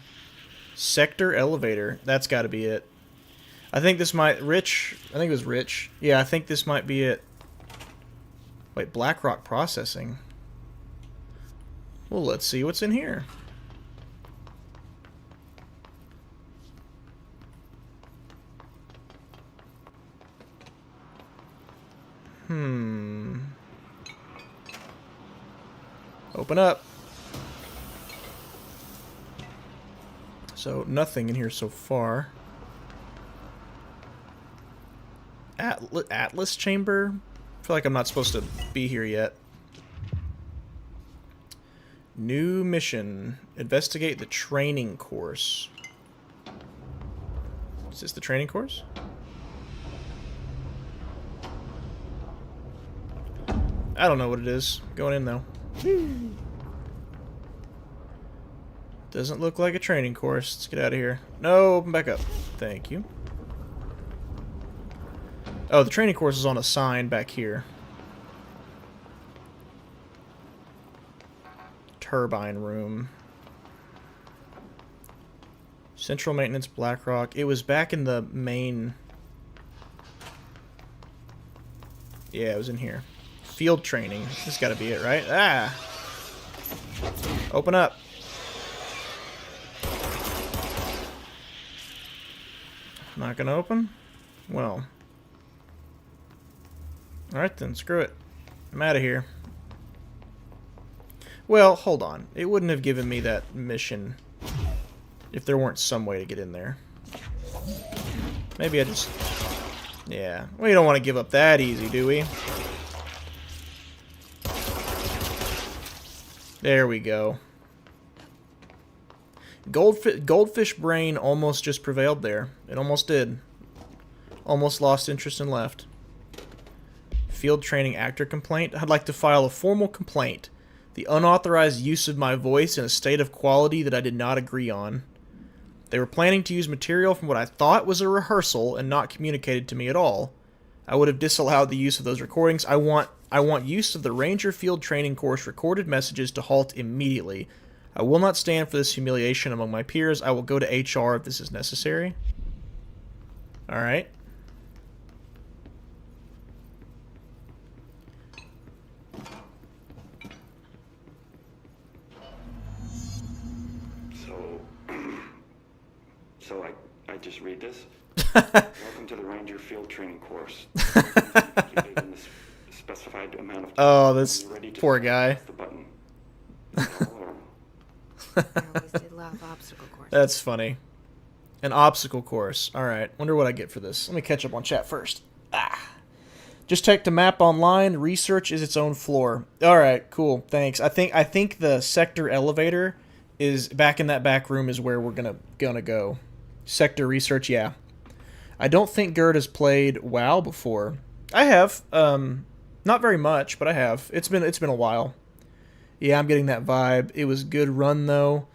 sector elevator. That's got to be it. I think this might... Rich. I think it was Rich. Yeah, I think this might be it. Wait, Blackrock processing. Well, let's see what's in here. Open up. So, nothing in here so far. Atlas chamber? I feel like I'm not supposed to be here yet. New mission. Investigate the training course. Is this the training course? I don't know what it is. Going in though. Doesn't look like a training course. Let's get out of here. No, open back up. Thank you. Oh, the training course is on a sign back here. Turbine room. Central maintenance, Blackrock. It was back in the main... Yeah, it was in here. Field training. This has got to be it, right? Ah! Open up. Not gonna open? Well. Alright then, screw it. I'm out of here. Well, hold on. It wouldn't have given me that mission if there weren't some way to get in there. Maybe I just... Yeah. We don't want to give up that easy, do we? There we go. Goldfish brain almost just prevailed there. It almost did. Almost lost interest and left. Field training actor complaint. I'd like to file a formal complaint. The unauthorized use of my voice in a state of quality that I did not agree on. They were planning to use material from what I thought was a rehearsal and not communicated to me at all. I would have disallowed the use of those recordings. I want use of the Ranger Field Training Course recorded messages to halt immediately. I will not stand for this humiliation among my peers. I will go to HR if this is necessary. Alright. So I just read this. Welcome to the Ranger Field Training Course. The specified amount of time. Oh, this poor guy. The button. I always did love obstacle courses. That's funny. An obstacle course. Alright, wonder what I get for this. Let me catch up on chat first. Just check the map online. Research is its own floor. Alright, cool. Thanks. I think the sector elevator is back in that back room is where we're gonna go. Sector research, yeah. I don't think Gerd has played WoW before. I have. Not very much, but I have. It's been a while. Yeah, I'm getting that vibe. It was a good run though.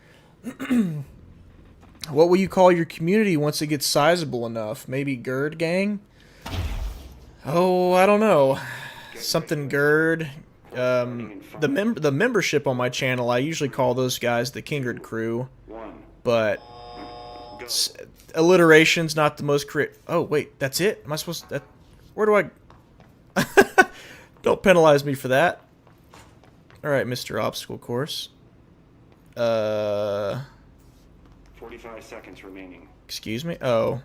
What will you call your community once it gets sizable enough? Maybe Gerd gang? Oh, I don't know. Something Gerd. The membership on my channel, I usually call those guys the Kingerd crew. But alliteration's not the most creative. Oh, wait, that's it? Am I supposed to... Where do I... Don't penalize me for that. Alright, Mr. Obstacle Course. 45 seconds remaining. Excuse me? Oh.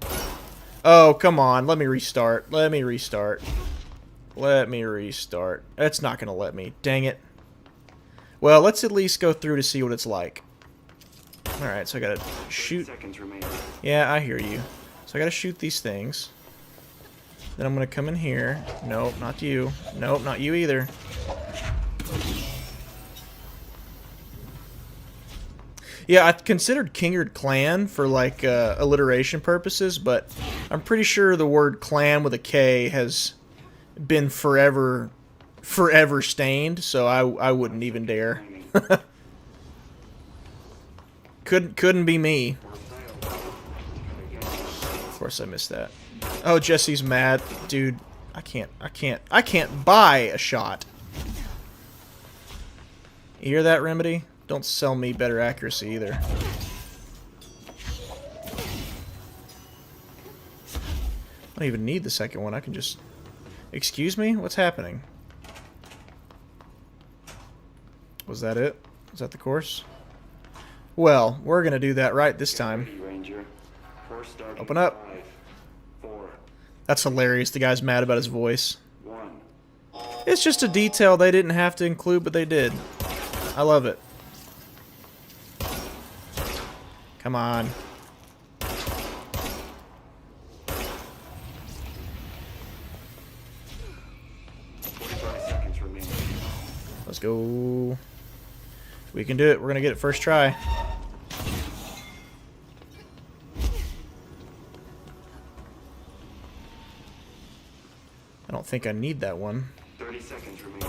Oh, come on. Let me restart. Let me restart. Let me restart. It's not going to let me. Dang it. Well, let's at least go through to see what it's like. Alright, so I gotta shoot. Seconds remaining. Yeah, I hear you. So I gotta shoot these things. Then I'm gonna come in here. Nope, not you. Nope, not you either. Yeah, I considered Kingerd clan for like alliteration purposes, but I'm pretty sure the word clan with a K has been forever stained, so I wouldn't even dare. Couldn't be me. Of course I missed that. Oh, Jesse's mad. Dude, I can't buy a shot. You hear that, Remedy? Don't sell me better accuracy either. I don't even need the second one. I can just... Excuse me? What's happening? Was that it? Was that the course? Well, we're gonna do that right this time. Open up. That's hilarious. The guy's mad about his voice. It's just a detail they didn't have to include, but they did. I love it. Come on. Let's go. We can do it. We're gonna get it first try. I don't think I need that one. 30 seconds remaining.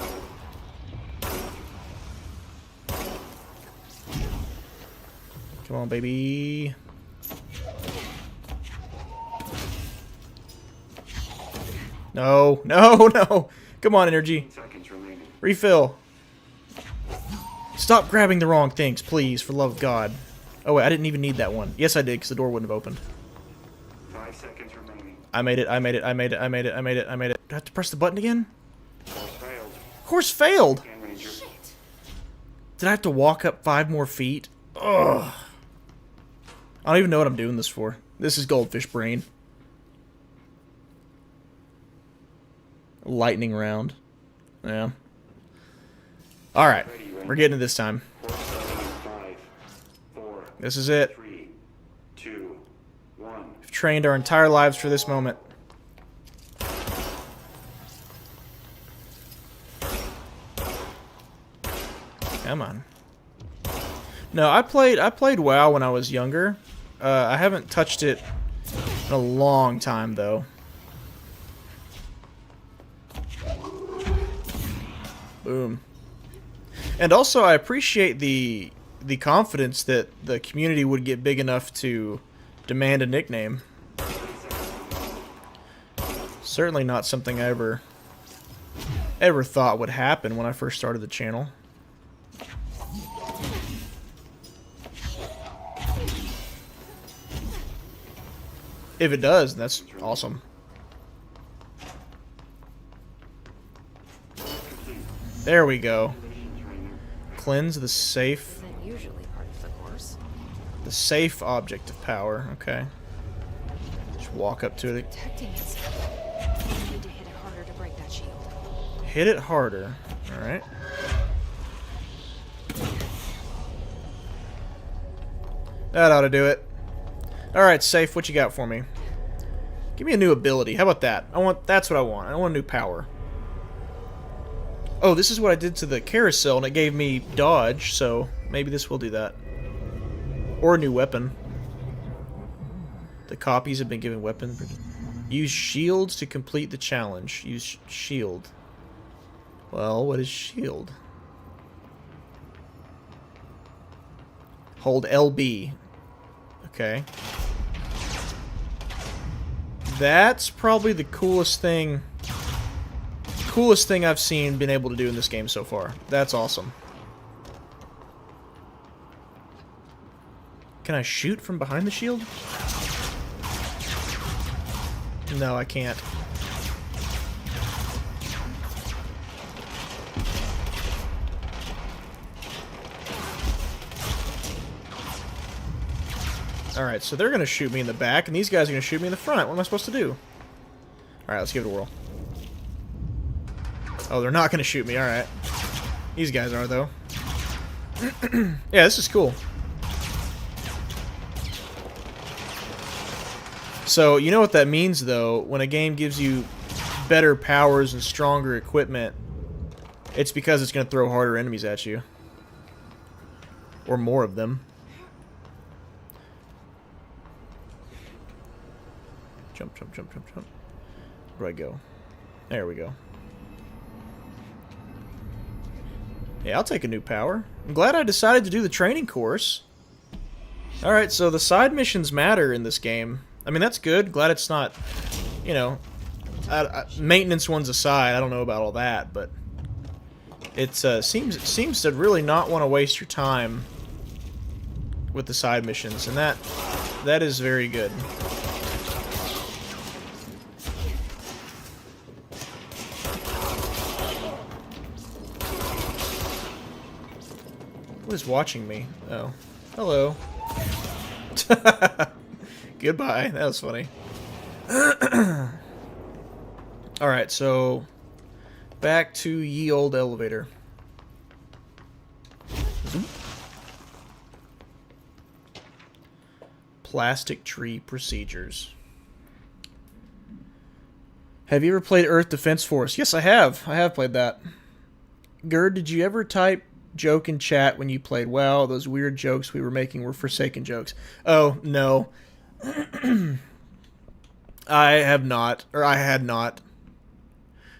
Come on, baby. No, no, no. Come on, energy. Refill. Stop grabbing the wrong things, please, for the love of God. Oh, wait, I didn't even need that one. Yes, I did, because the door wouldn't have opened. 5 seconds remaining. I made it, I made it, I made it, I made it, I made it, I made it. Do I have to press the button again? Course failed. Did I have to walk up 5 more feet? Ugh. I don't even know what I'm doing this for. This is goldfish brain. Lightning round. Yeah. Alright. We're getting it this time. This is it. 3, 2, 1. We've trained our entire lives for this moment. Come on. No, I played WoW when I was younger. I haven't touched it in a long time though. Boom. And also I appreciate the confidence that the community would get big enough to demand a nickname. Certainly not something I ever thought would happen when I first started the channel. If it does, that's awesome. There we go. Cleanse the safe. Isn't usually part of the course. The safe object of power. Okay. Just walk up to it. Protecting itself. You need to hit it harder to break that shield. Hit it harder. All right. That ought to do it. All right, safe. What you got for me? Give me a new ability. How about that? That's what I want. I want a new power. Oh, this is what I did to the carousel, and it gave me dodge, so maybe this will do that. Or a new weapon. The copies have been given weapon. Use shields to complete the challenge. Use shield. Well, what is shield? Hold LB. Okay. That's probably the coolest thing I've seen been able to do in this game so far. That's awesome. Can I shoot from behind the shield? No, I can't. Alright, so they're going to shoot me in the back, and these guys are going to shoot me in the front. What am I supposed to do? Alright, let's give it a whirl. Oh, they're not going to shoot me. Alright. These guys are, though. Yeah, this is cool. So, you know what that means, though? When a game gives you better powers and stronger equipment, it's because it's going to throw harder enemies at you. Or more of them. Jump, jump, jump, jump, jump. Where do I go? There we go. Yeah, I'll take a new power. I'm glad I decided to do the training course. Alright, so the side missions matter in this game. I mean, that's good. Glad it's not, you know, maintenance ones aside. I don't know about all that, but it seems to really not want to waste your time with the side missions, and that is very good. What is watching me? Oh. Hello. Goodbye. That was funny. Alright, so back to ye old elevator. Plastic tree procedures. Have you ever played Earth Defense Force? Yes, I have. I have played that. Gerd, did you ever type joke in chat when you played WoW? Those weird jokes we were making were Forsaken jokes. Oh, no. I have not. Or I had not.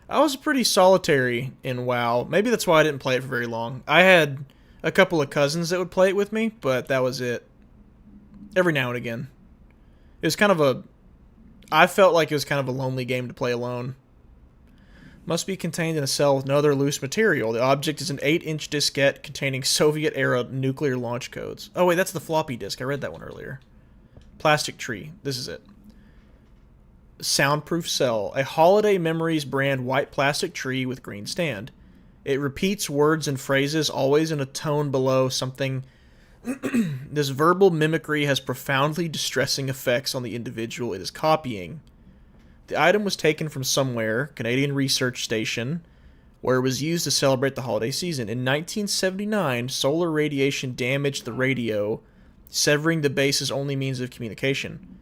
I was pretty solitary in WoW. Maybe that's why I didn't play it for very long. I had a couple of cousins that would play it with me, but that was it. Every now and again. It was kind of a... I felt like it was kind of a lonely game to play alone. Must be contained in a cell with no other loose material. The object is an 8-inch diskette containing Soviet-era nuclear launch codes. Oh, wait, that's the floppy disk. I read that one earlier. Plastic tree. This is it. Soundproof cell. A Holiday Memories brand white plastic tree with green stand. It repeats words and phrases, always in a tone below something. This verbal mimicry has profoundly distressing effects on the individual it is copying. The item was taken from somewhere, Canadian Research Station, where it was used to celebrate the holiday season. In 1979, solar radiation damaged the radio, severing the base's only means of communication.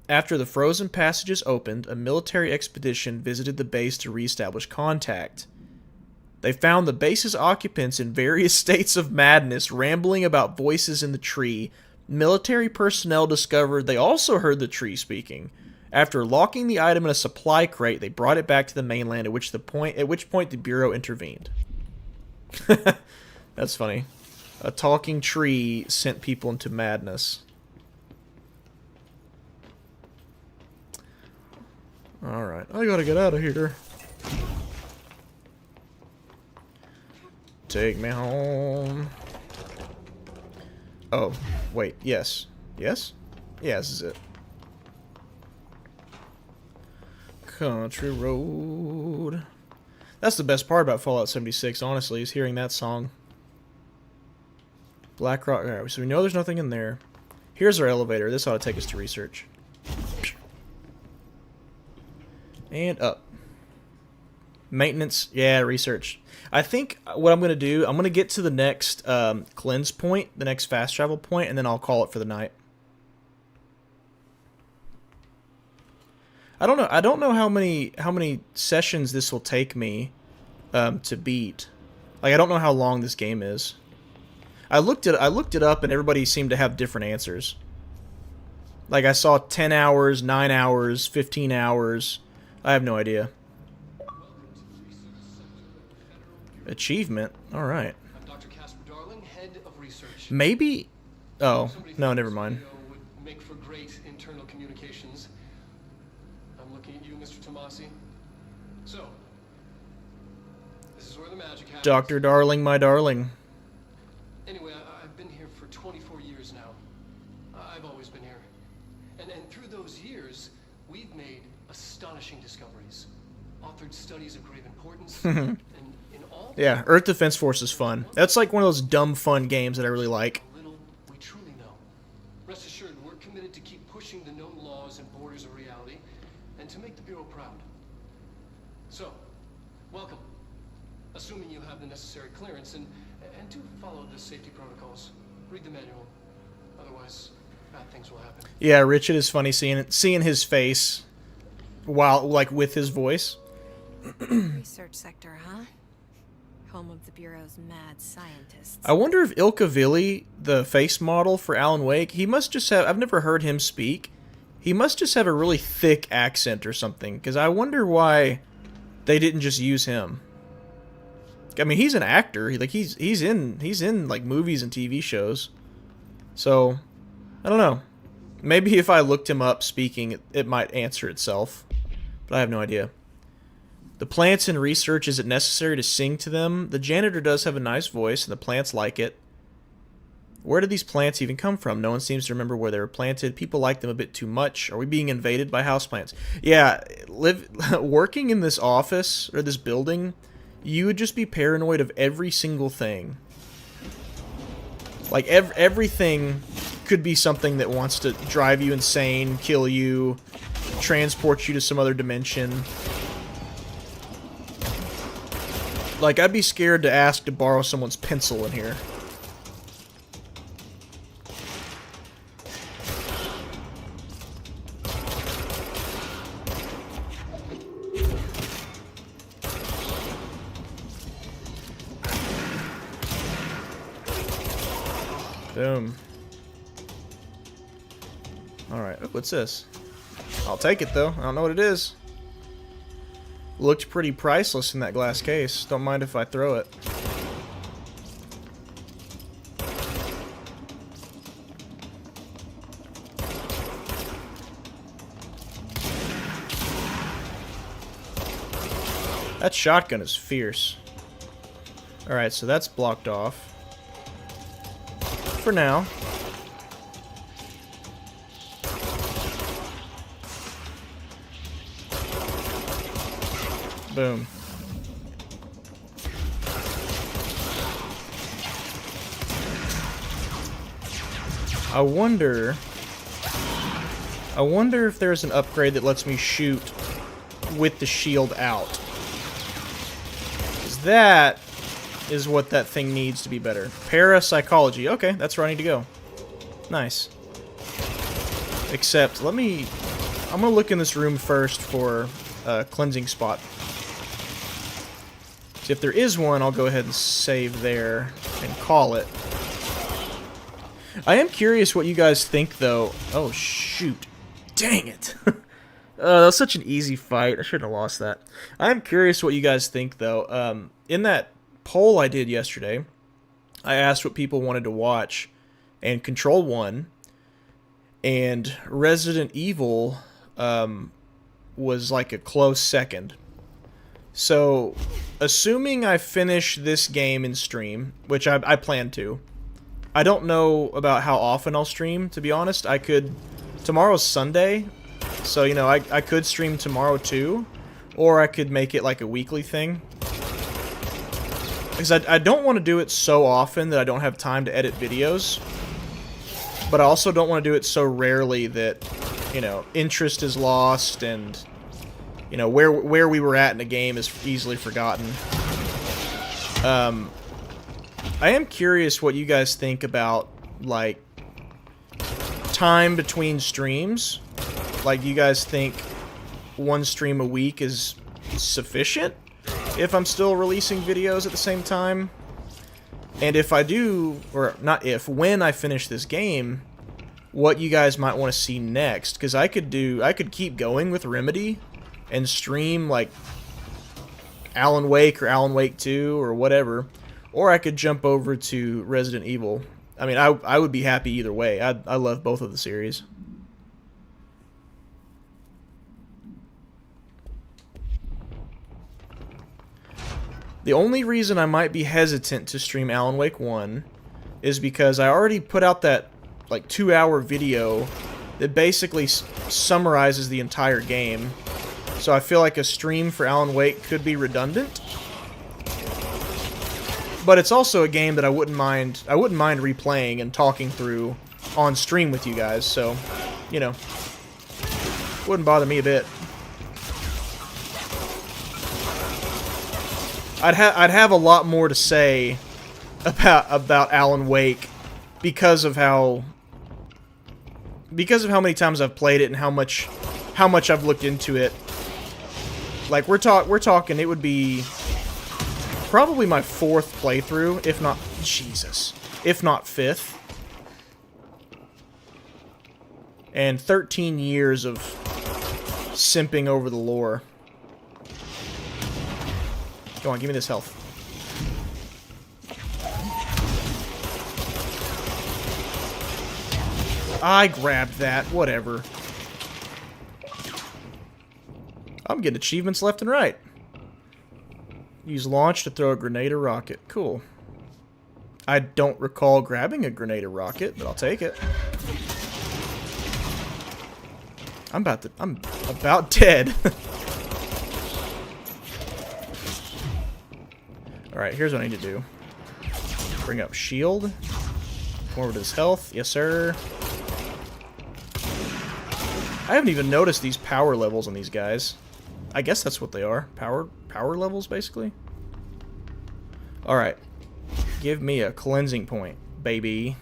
After the frozen passages opened, a military expedition visited the base to reestablish contact. They found the base's occupants in various states of madness, rambling about voices in the tree. Military personnel discovered they also heard the tree speaking. After locking the item in a supply crate, they brought it back to the mainland, at which point the Bureau intervened. That's funny. A talking tree sent people into madness. Alright, I gotta get out of here. Take me home. Oh, wait, yes. Yes? Yeah, this is it. Country road. That's the best part about Fallout 76, honestly, is hearing that song. Black Rock. Alright, so we know there's nothing in there. Here's our elevator. This ought to take us to research. And up. Maintenance. Yeah, research. I think what I'm going to do, I'm going to get to the next cleanse point, the next fast travel point, and then I'll call it for the night. I don't know how many sessions this will take me to beat. Like, I don't know how long this game is. I looked it up, and everybody seemed to have different answers. Like, I saw 10 hours, 9 hours, 15 hours. I have no idea. Achievement? Alright. Maybe... Oh, no, never mind. Make for great internal communications. I'm looking at you, Mr. Tomasi. So, this is where the magic happens. Dr. Darling, my darling. Anyway, I've been here for 24 years now. I've always been here. And through those years, we've made astonishing discoveries. Authored studies of grave importance. And in all... Yeah, Earth Defense Force is fun. That's like one of those dumb fun games that I really like. Little we truly know. Rest assured, we're committed to keep pushing the known laws and borders of reality, and to make the Bureau proud. So, welcome. Assuming you have the the necessary clearance and to follow the safety protocols. Read the manual. Otherwise, bad things will happen. Yeah, Rich, it is funny seeing his face while, like, with his voice. Research sector, huh? Home of the Bureau's mad scientists. I wonder if Ilka Vili, the face model for Alan Wake, he must just have... I've never heard him speak. He must just have a really thick accent or something, because I wonder why they didn't just use him. I mean, he's an actor. He's in like movies and TV shows. So, I don't know. Maybe if I looked him up speaking, it might answer itself. But I have no idea. The plants in research, is it necessary to sing to them? The janitor does have a nice voice, and the plants like it. Where did these plants even come from? No one seems to remember where they were planted. People like them a bit too much. Are we being invaded by houseplants? Yeah, working in this office, or this building, you would just be paranoid of every single thing. Like, everything could be something that wants to drive you insane, kill you, transport you to some other dimension. Like, I'd be scared to ask to borrow someone's pencil in here. Boom. Alright, what's this? I'll take it, though. I don't know what it is. Looked pretty priceless in that glass case. Don't mind if I throw it. That shotgun is fierce. Alright, so that's blocked off. For now. Boom. I wonder if there's an upgrade that lets me shoot with the shield out. 'Cause that is what that thing needs to be better. Parapsychology. Okay, that's where I need to go. Nice. Except, I'm gonna look in this room first for a cleansing spot. So if there is one, I'll go ahead and save there and call it. I am curious what you guys think, though. Oh, shoot. Dang it. That was such an easy fight. I should have lost that. I am curious what you guys think, though. In that poll I did yesterday, I asked what people wanted to watch, and Control won, and Resident Evil was like a close second. So, assuming I finish this game in stream, which I plan to, I don't know about how often I'll stream, to be honest. Tomorrow's Sunday, so, you know, I could stream tomorrow too, or I could make it like a weekly thing. Because I don't want to do it so often that I don't have time to edit videos, but I also don't want to do it so rarely that, you know, interest is lost and, you know, where we were at in the game is easily forgotten. I am curious what you guys think about, like, time between streams. Like, do you guys think one stream a week is sufficient if I'm still releasing videos at the same time? And if I do, or not if, when I finish this game, what you guys might want to see next? Because I could keep going with Remedy and stream, like, Alan Wake or Alan Wake 2 or whatever, or I could jump over to Resident Evil. I mean, I would be happy either way. I love both of the series. The only reason I might be hesitant to stream Alan Wake 1 is because I already put out that, like, 2-hour video that basically summarizes the entire game. So I feel like a stream for Alan Wake could be redundant. But it's also a game that I wouldn't mind replaying and talking through on stream with you guys, so, you know, wouldn't bother me a bit. I'd have a lot more to say about Alan Wake because of how many times I've played it and how much I've looked into it. Like we're talking, it would be probably my 4th playthrough, if not if not 5th. And 13 years of simping over the lore. Go on, give me this health. I grabbed that, whatever. I'm getting achievements left and right. Use launch to throw a grenade or rocket. Cool. I don't recall grabbing a grenade or rocket, but I'll take it. I'm about dead. Alright, here's what I need to do. Bring up shield. Come over to his health. Yes, sir. I haven't even noticed these power levels on these guys. I guess that's what they are. Power levels, basically. Alright. Give me a cleansing point, baby.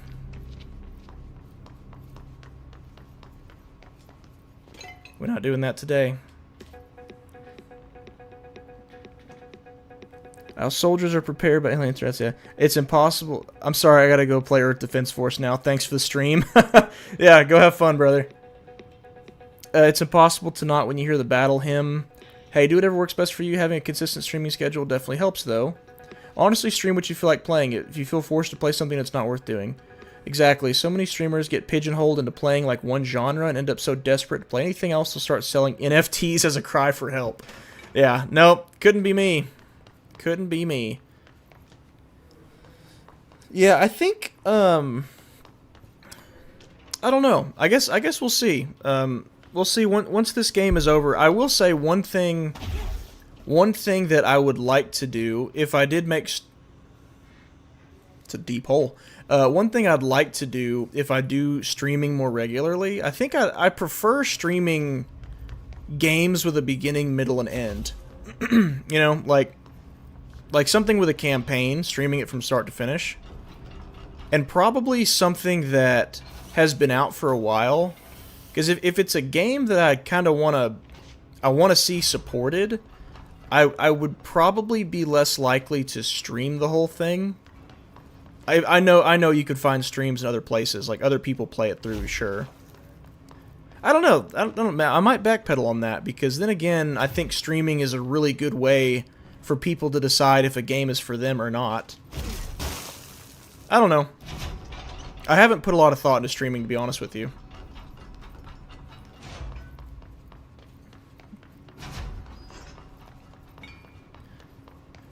We're not doing that today. Our soldiers are prepared by alien threats. Yeah, it's impossible. I'm sorry, I gotta go play Earth Defense Force now. Thanks for the stream. Yeah, go have fun, brother. It's impossible to not when you hear the battle hymn. Hey, do whatever works best for you. Having a consistent streaming schedule definitely helps, though. Honestly, stream what you feel like playing it. If you feel forced to play something that's not worth doing. Exactly. So many streamers get pigeonholed into playing like one genre and end up so desperate to play anything else they'll start selling NFTs as a cry for help. Yeah, nope. Couldn't be me. Couldn't be me. Yeah, I think, I don't know. I guess we'll see. We'll see once this game is over. I will say one thing that I would like to do if I did make... It's a deep hole. One thing I'd like to do if I do streaming more regularly, I think I prefer streaming games with a beginning, middle, and end. You know, like something with a campaign, streaming it from start to finish. And probably something that has been out for a while. Because if it's a game that I kind of want to see supported, I would probably be less likely to stream the whole thing. I know you could find streams in other places, like other people play it through, sure. I don't know. I might backpedal on that, because then again, I think streaming is a really good way for people to decide if a game is for them or not. I don't know. I haven't put a lot of thought into streaming, to be honest with you.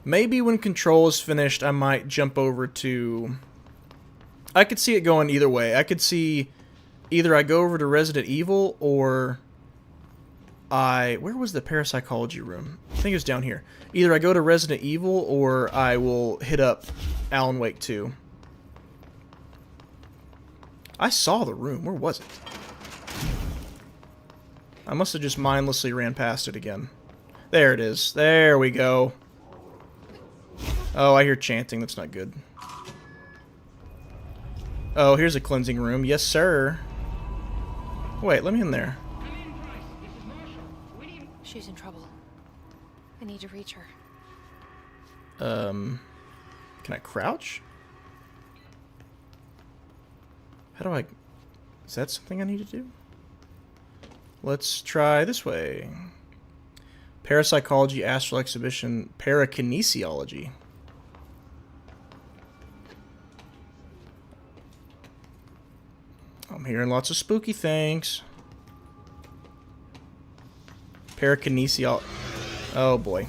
Maybe when Control is finished, I might jump over to... I could see it going either way. I could see either I go over to Resident Evil or I... Where was the parapsychology room? I think it was down here. Either I go to Resident Evil or I will hit up Alan Wake 2. I saw the room. Where was it? I must have just mindlessly ran past it again. There it is. There we go. Oh, I hear chanting. That's not good. Oh, here's a cleansing room. Yes, sir. Wait, let me in there. She's in trouble. I need to reach her. Can I crouch? How do I... Is that something I need to do? Let's try this way. Parapsychology, astral exhibition, parakinesiology. I'm hearing lots of spooky things. Parakinesiology. Oh boy.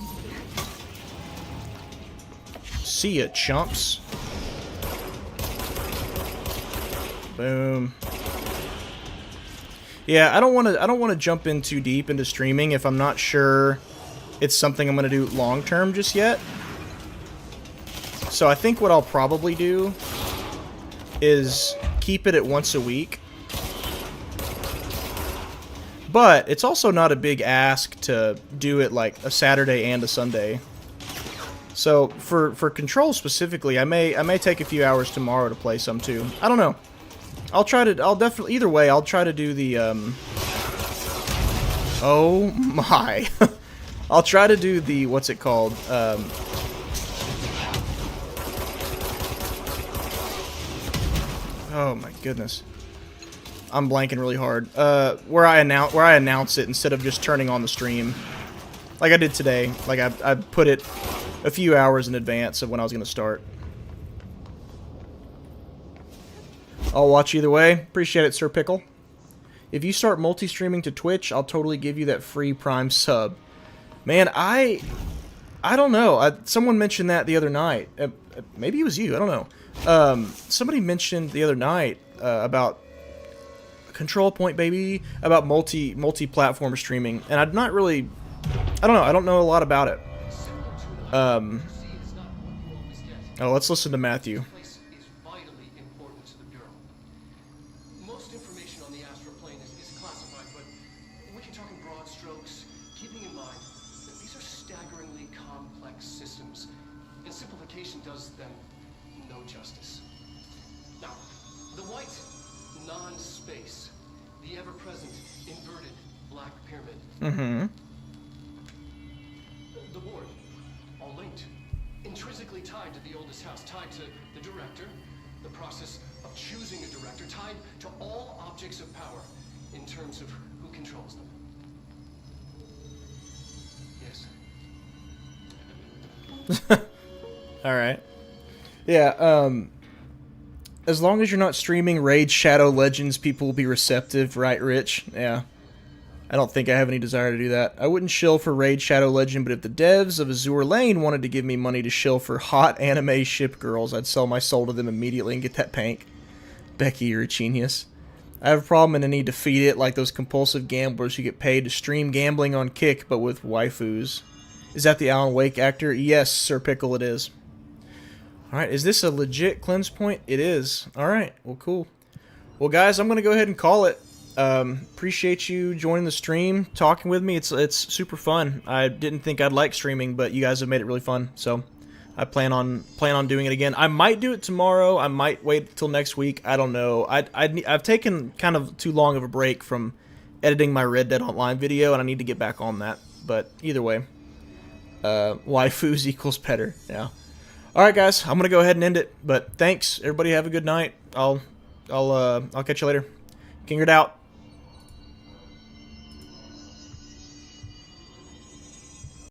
See ya, chumps. Boom. Yeah, I don't want to jump in too deep into streaming if I'm not sure it's something I'm going to do long term just yet. So I think what I'll probably do is keep it at once a week. But it's also not a big ask to do it like a Saturday and a Sunday. So for Control specifically, I may take a few hours tomorrow to play some too. I don't know. I'll definitely, either way, I'll try to do the oh my. I'll try to do the, what's it called? Oh my goodness. I'm blanking really hard. Where I announce it instead of just turning on the stream. Like I did today. Like I put it a few hours in advance of when I was going to start. I'll watch either way. Appreciate it, Sir Pickle. If you start multi-streaming to Twitch, I'll totally give you that free Prime sub. Man, I don't know. Someone mentioned that the other night. Maybe it was you. I don't know. Somebody mentioned the other night about Control Point, baby, about multi-platform streaming, and I'm not really. I don't know. I don't know a lot about it. Oh, let's listen to Matthew. Most information on the astral plane is classified, but we can talk in broad strokes, keeping in mind that these are staggeringly complex systems, and simplification does them no justice. Now, the white non-space, the ever-present inverted black pyramid. Mm-hmm. The board, all linked, intrinsically tied to the oldest house, tied to the director, the process of choosing a director, tied to all objects of power in terms of who controls them. Yes. Alright. Yeah, as long as you're not streaming Raid Shadow Legends, people will be receptive, right, Rich? Yeah. I don't think I have any desire to do that. I wouldn't shill for Raid Shadow Legend, but if the devs of Azure Lane wanted to give me money to shill for hot anime ship girls, I'd sell my soul to them immediately and get that pank. Becky, you're a genius. I have a problem and I need to feed it like those compulsive gamblers who get paid to stream gambling on Kick, but with waifus. Is that the Alan Wake actor? Yes, Sir Pickle, it is. Alright, is this a legit cleanse point? It is. Alright, well, cool. Well, guys, I'm going to go ahead and call it. Appreciate you joining the stream, talking with me. It's super fun. I didn't think I'd like streaming, but you guys have made it really fun. So I plan on doing it again. I might do it tomorrow. I might wait till next week. I don't know. I've taken kind of too long of a break from editing my Red Dead Online video, and I need to get back on that. But either way, waifus equals better. Yeah. All right, guys. I'm gonna go ahead and end it. But thanks, everybody. Have a good night. I'll catch you later. Kingerd out.